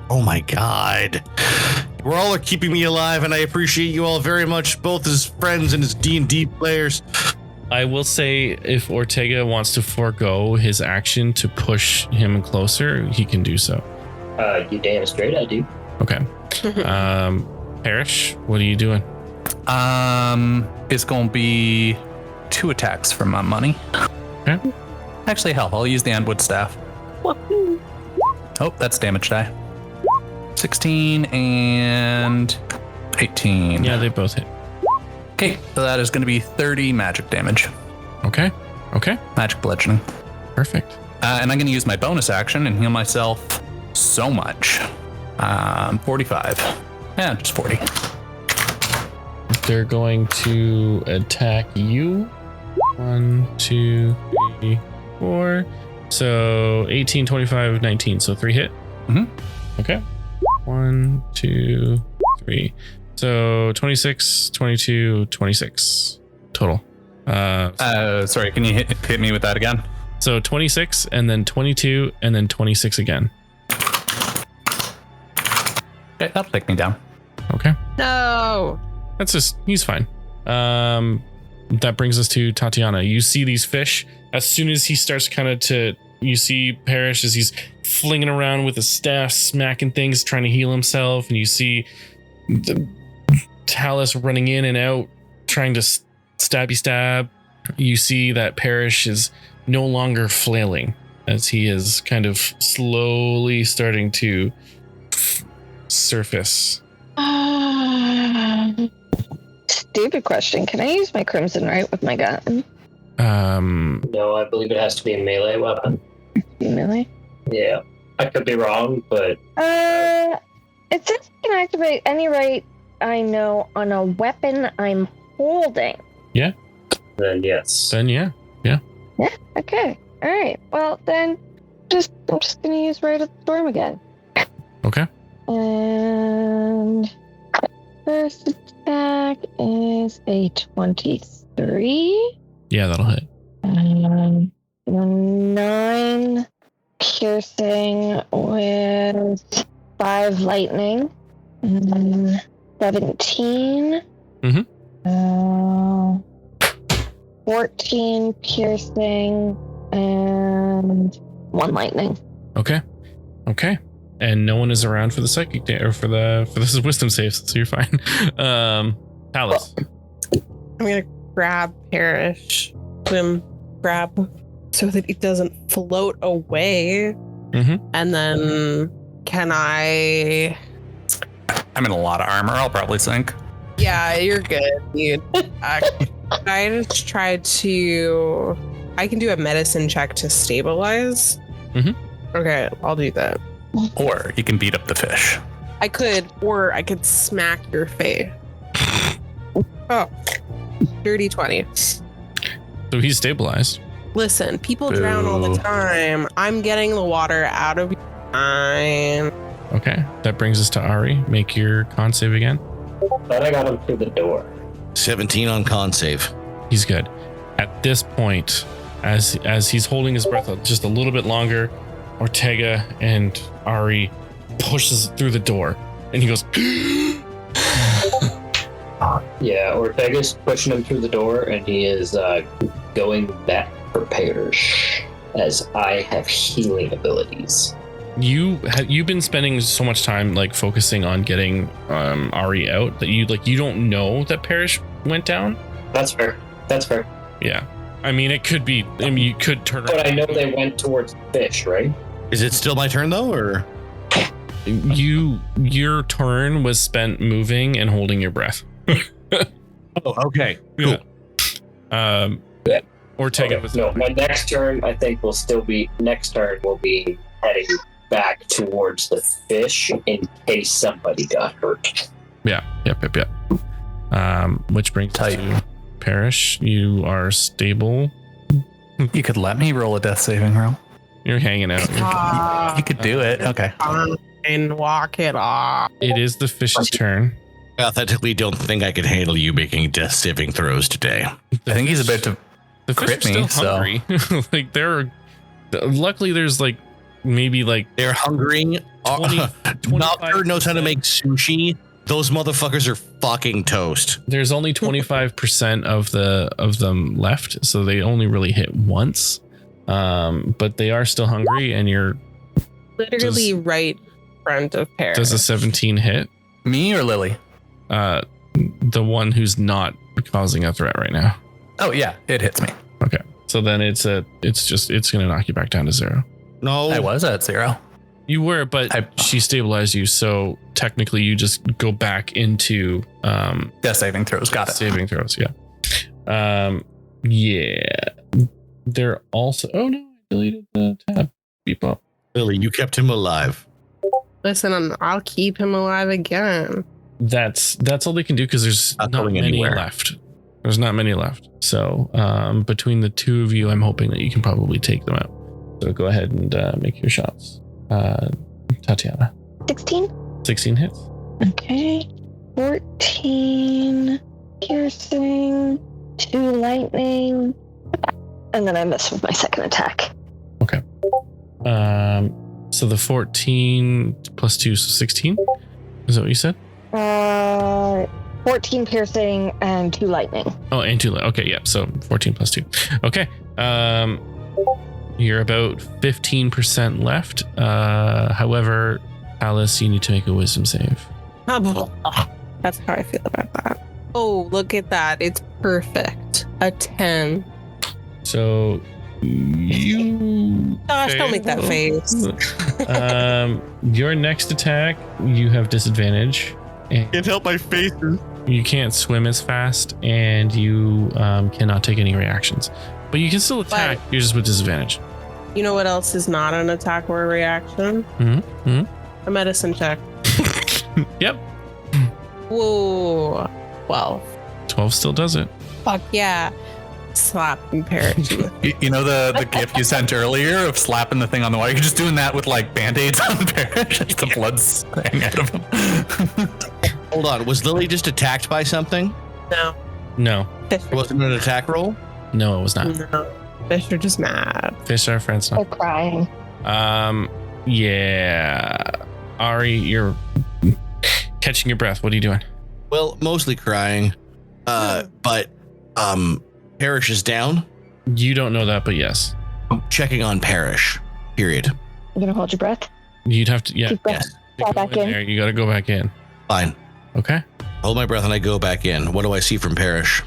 You all are keeping me alive, and I appreciate you all very much, both as friends and as D&D players. I will say, if Ortega wants to forego his action to push him closer, he can do so. You damn straight I do. Okay. Parrish, what are you doing? It's going to be 2 attacks for my money. Okay. Actually, hell, I'll use the Endwood Staff. Oh, that's damage die. 16 and 18. Yeah, they both hit. Okay, so that is going to be 30 magic damage. Okay. Magic bludgeoning. Perfect. And I'm going to use my bonus action and heal myself so much. 45. Yeah, just 40. They're going to attack you. 1, 2, 3, 4. So 18, 25, 19. So 3 hit. Mm-hmm. Okay. 1, 2, 3. So 26, 22, 26 total. Sorry, can you hit me with that again? So 26 and then 22 and then 26 again. Okay, that'll take me down. Okay. No. He's fine. That brings us to Tatiana. You see these fish. As soon as he starts you see Parrish as he's flinging around with his staff, smacking things, trying to heal himself. And you see the Talus running in and out, trying to stab. You see that Parrish is no longer flailing as he is kind of slowly starting to surface. Stupid question. Can I use my Crimson Right with my gun? No, I believe it has to be a melee weapon. Melee? Yeah. I could be wrong, but... It says you can activate any right I know on a weapon I'm holding. Yeah. Then yes. Then yeah. Yeah? Okay. Alright. Well, then I'm just gonna use Right of the Storm again. Okay. And first attack is a 23. Yeah, that'll hit. 9 piercing with 5 lightning. And then 17. 14 piercing and 1 lightning. Okay. And no one is around for the psychic or for this is wisdom saves, so you're fine. Alice. I'm gonna grab Parrish, swim, grab, so that it doesn't float away. And then can I? I'm in a lot of armor. I'll probably sink. Yeah, you're good, dude. I just tried to. I can do a medicine check to stabilize. Okay, I'll do that. Or you can beat up the fish. I could, or I could smack your face. Oh, dirty 20. So he's stabilized. Listen, people drown all the time. I'm getting the water out of your mind. Okay, that brings us to Ari. Make your con save again. But I got him through the door. 17 on con save. He's good. At this point, as he's holding his breath just a little bit longer, Ortega and Ari pushes through the door, and he goes. Yeah, Ortega's pushing him through the door, and he is going back for Parrish, as I have healing abilities. You've been spending so much time like focusing on getting Ari out that you don't know that Parrish went down. That's fair. Yeah, I mean it could be. I mean you could turn around. But I know they went towards the fish, right? Is it still my turn though, or? Your turn was spent moving and holding your breath. Oh, okay. Cool. Yeah. Ortega was no. My next turn, I think, will be heading back towards the fish in case somebody got hurt. Yeah. Yep. Which brings us to Parrish. You are stable. You could let me roll a death saving roll. You're hanging out. You could do it. Okay. And walk it off. It is the fish's turn. I authentically don't think I could handle you making death saving throws today. I think he's about to The fish crit are me. still hungry. Like luckily there's like maybe like They're hungry. 25%. Nocturne knows how to make sushi. Those motherfuckers are fucking toast. There's only 25% of them left, so they only really hit once. But they are still hungry, and you're Literally right in front of Parrish. does a 17 hit? me or Lily? The one who's not causing a threat right now. Oh yeah, it hits me. Okay, so then it's gonna knock you back down to 0. No. I was at 0. You were, but she stabilized you, so technically you just go back into Death saving throws. Got it. saving throws. Yeah. Yeah. They're also. Oh no! I deleted the tab. Beep up. Lily, you kept him alive. Listen, I'll keep him alive again. That's all they can do because there's Not not going many anywhere. left. There's not many left. So between the two of you, I'm hoping that you can probably take them out. So go ahead and make your shots. Tatiana. 16. 16 hits. Okay. 14 piercing, 2 lightning, and then I miss with my second attack. Okay. So the 14 plus 2, so 16? Is that what you said? 14 piercing and 2 lightning. Oh, and 2. Okay, yeah. So 14 plus 2. Okay. You're about 15% left. However, Alice, you need to make a wisdom save. That's how I feel about that. Oh, look at that. It's perfect. A 10. So you Gosh, don't make that face. Your next attack, you have disadvantage. And Can't help my face. you can't swim as fast, and you cannot take any reactions. But you can still attack. You're just with disadvantage. You know what else is not an attack or a reaction? A medicine check. Yep. Whoa. 12. 12 still does it. Fuck yeah. Slap and Parrish. You know the gif you sent earlier of slapping the thing on the wall? You're just doing that with like band-aids on Parrish. The blood's spraying out of him. Hold on. Was Lily just attacked by something? No, Wasn't it an attack roll? no, it was not. No. Fish are just mad. Fish are friends They're now. crying. Yeah. Ari, you're catching your breath. What are you doing? Well, mostly crying. But Parrish is down. You don't know that, but yes. I'm checking on Parrish. Period. You're gonna hold your breath. You'd have to, yeah. Keep breath. Yes. To Fall go back in. there, you got to go back in. Fine. Okay. Hold my breath and I go back in. What do I see from Parrish?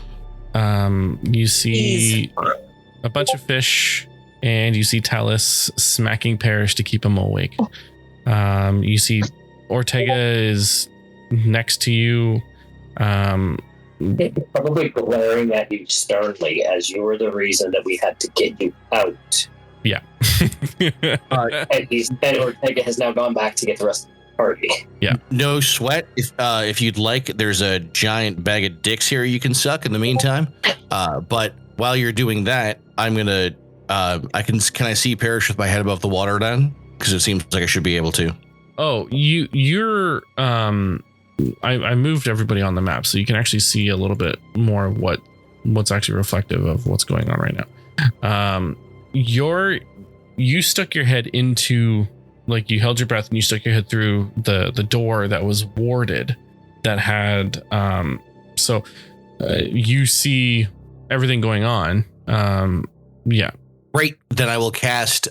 You see He's fine. a bunch of fish, and you see Talus smacking Parrish to keep him awake. You see Ortega is next to you. Probably glaring at you sternly as you were the reason that we had to get you out. Yeah. And Ortega has now gone back to get the rest of the party. No sweat. If you'd like, there's a giant bag of dicks here you can suck in the meantime. But while you're doing that, I'm gonna. Can I see Parrish with my head above the water then? Because it seems like I should be able to. Oh, you're I moved everybody on the map, so you can actually see a little bit more of what's actually reflective of what's going on right now. You stuck your head into, like, you held your breath and you stuck your head through the door that was warded that had you see everything going on. Yeah. Great. Then I will cast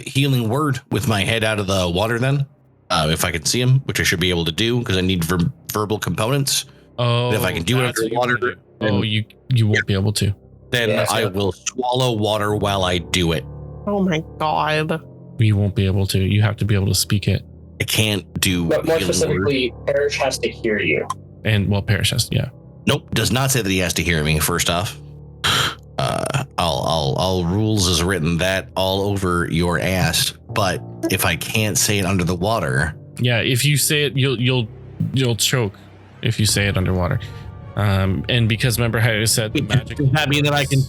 Healing Word with my head out of the water then. If I can see him, which I should be able to do because I need verbal components. Oh, And if I can do it that's what you underwater, wanna do. Oh, you won't be able to. then Yeah, I so- will swallow water while I do it. Oh my god. You won't be able to. You have to be able to speak it. I can't do But more Healing Word. specifically, Parrish has to hear you. And well, Parrish has, yeah. Nope, does not say that he has to hear me. First off, I'll rules as written that all over your ass. But if I can't say it under the water, Yeah, if you say it, you'll choke if you say it underwater. And because remember how I said the magic. does that mean that I can?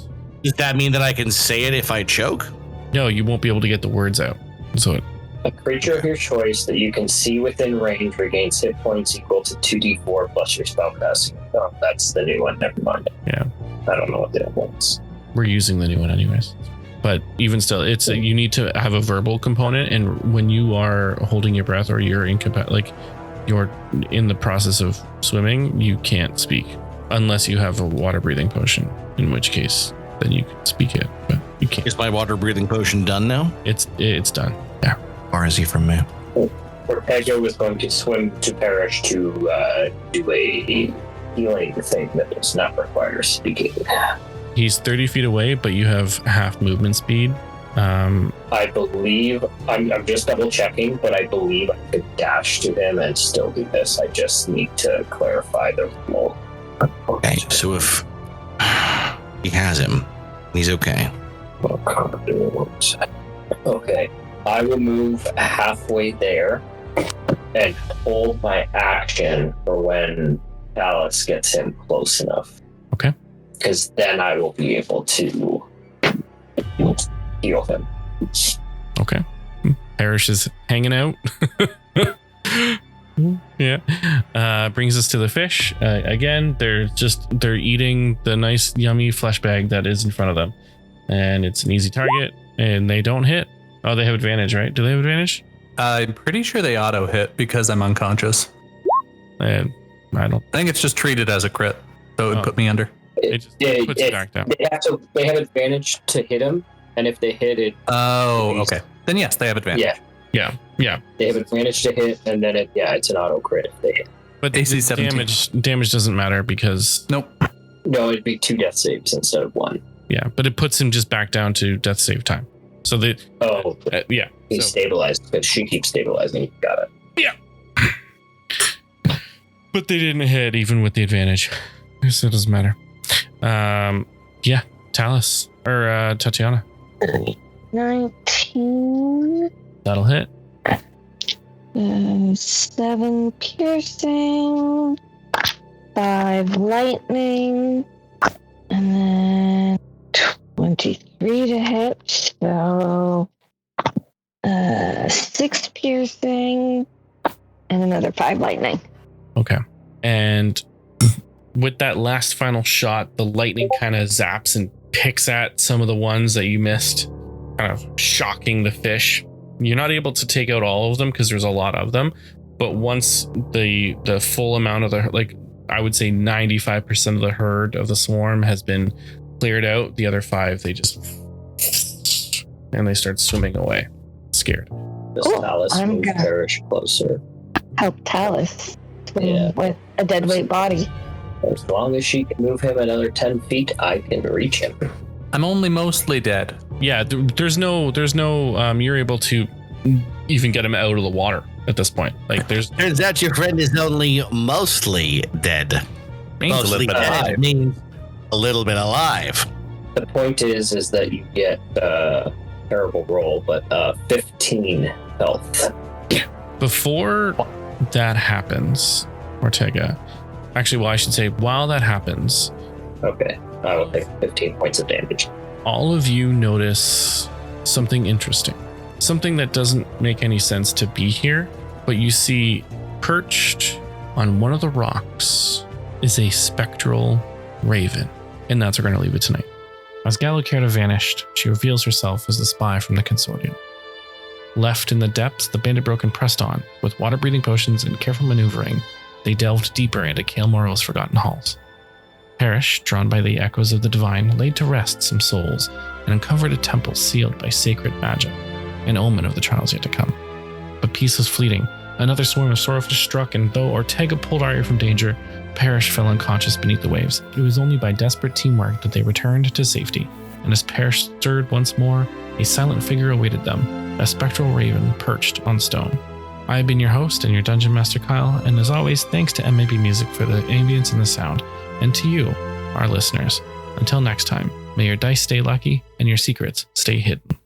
Does that mean that I can say it if I choke? No, you won't be able to get the words out. So A creature of your choice that you can see within range regains hit points equal to 2d4 plus your spellcasting. Oh, that's the new one. Never mind. Yeah. I don't know what the other one's. we're using the new one anyways. But even still, you need to have a verbal component, and when you are holding your breath or you're you're in the process of swimming, you can't speak unless you have a water breathing potion. In which case, then you can speak it, but you can't. Is my water breathing potion done now? It's done. How far is he from me? Ortega was going to swim to Parrish to do a healing thing that does not require speaking. He's 30 feet away, but you have half movement speed. I believe, I'm just double checking, but I believe I could dash to him and still do this. I just need to clarify the rule. Okay, so if he has him, he's okay. Okay, I will move halfway there and hold my action for when Alice gets him close enough. Okay. Because then I will be able to heal him. Okay. Parrish is hanging out. Yeah. Brings us to the fish. Again, they're eating the nice, yummy flesh bag that is in front of them. And it's an easy target, and they don't hit. Oh, they have advantage, right? Do they have advantage? I'm pretty sure they auto hit because I'm unconscious. And I don't. I think it's just treated as a crit, so it would Oh. put me under. It just puts it back down. They have advantage to hit him, and if they hit it, Oh, okay. Then yes, they have advantage. yeah, Yeah. they have advantage to hit, and then it's an auto crit if they hit. But AC the 17. damage doesn't matter because Nope. No, it'd be 2 death saves instead of 1. yeah, but it puts him just back down to death save time. So they Oh, yeah. he's So, stabilized because she keeps stabilizing. Got it. but they didn't hit even with the advantage. So it doesn't matter. Yeah, Talus or Tatiana. 19, That'll hit. 7 piercing, 5 lightning, and then 23 to hit. So 6 piercing, and another 5 lightning. Okay. And with that last final shot, the lightning kind of zaps and picks at some of the ones that you missed, kind of shocking the fish. You're not able to take out all of them because there's a lot of them. But once the full amount of the, like, I would say 95% of the herd of the swarm has been cleared out, the other 5, they just, and they start swimming away, scared. Does Cool. Talus I'm move gonna- Parrish closer? Help Talus swim Yeah. with a dead weight body. As long as she can move him another 10 feet, I can reach him. I'm only mostly dead. Yeah, there's no, you're able to even get him out of the water at this point. Like there's, Turns out your friend is only mostly dead. Means a Mostly little bit dead alive. means a little bit alive. The point is that you get terrible roll, but 15 health. before that happens, Ortega, actually, well, I should say while that happens, Okay, I will take 15 points of damage. all of you notice something interesting. Something that doesn't make any sense to be here, but you see perched on one of the rocks is a spectral raven. And that's where we're going to leave it tonight. As Galakerta vanished, she reveals herself as the spy from the consortium. Left in the depths, the bandit broken pressed on. With water-breathing potions and careful maneuvering, they delved deeper into Kael Morrow's forgotten halls. Parrish, drawn by the echoes of the divine, laid to rest some souls and uncovered a temple sealed by sacred magic, an omen of the trials yet to come. But peace was fleeting. Another swarm of swordfish struck, and though Ortega pulled Arya from danger, Parrish fell unconscious beneath the waves. It was only by desperate teamwork that they returned to safety, and as Parrish stirred once more, a silent figure awaited them, a spectral raven perched on stone. I have been your host and your Dungeon Master Kyle, and as always, thanks to MAB Music for the ambience and the sound, and to you, our listeners. Until next time, may your dice stay lucky and your secrets stay hidden.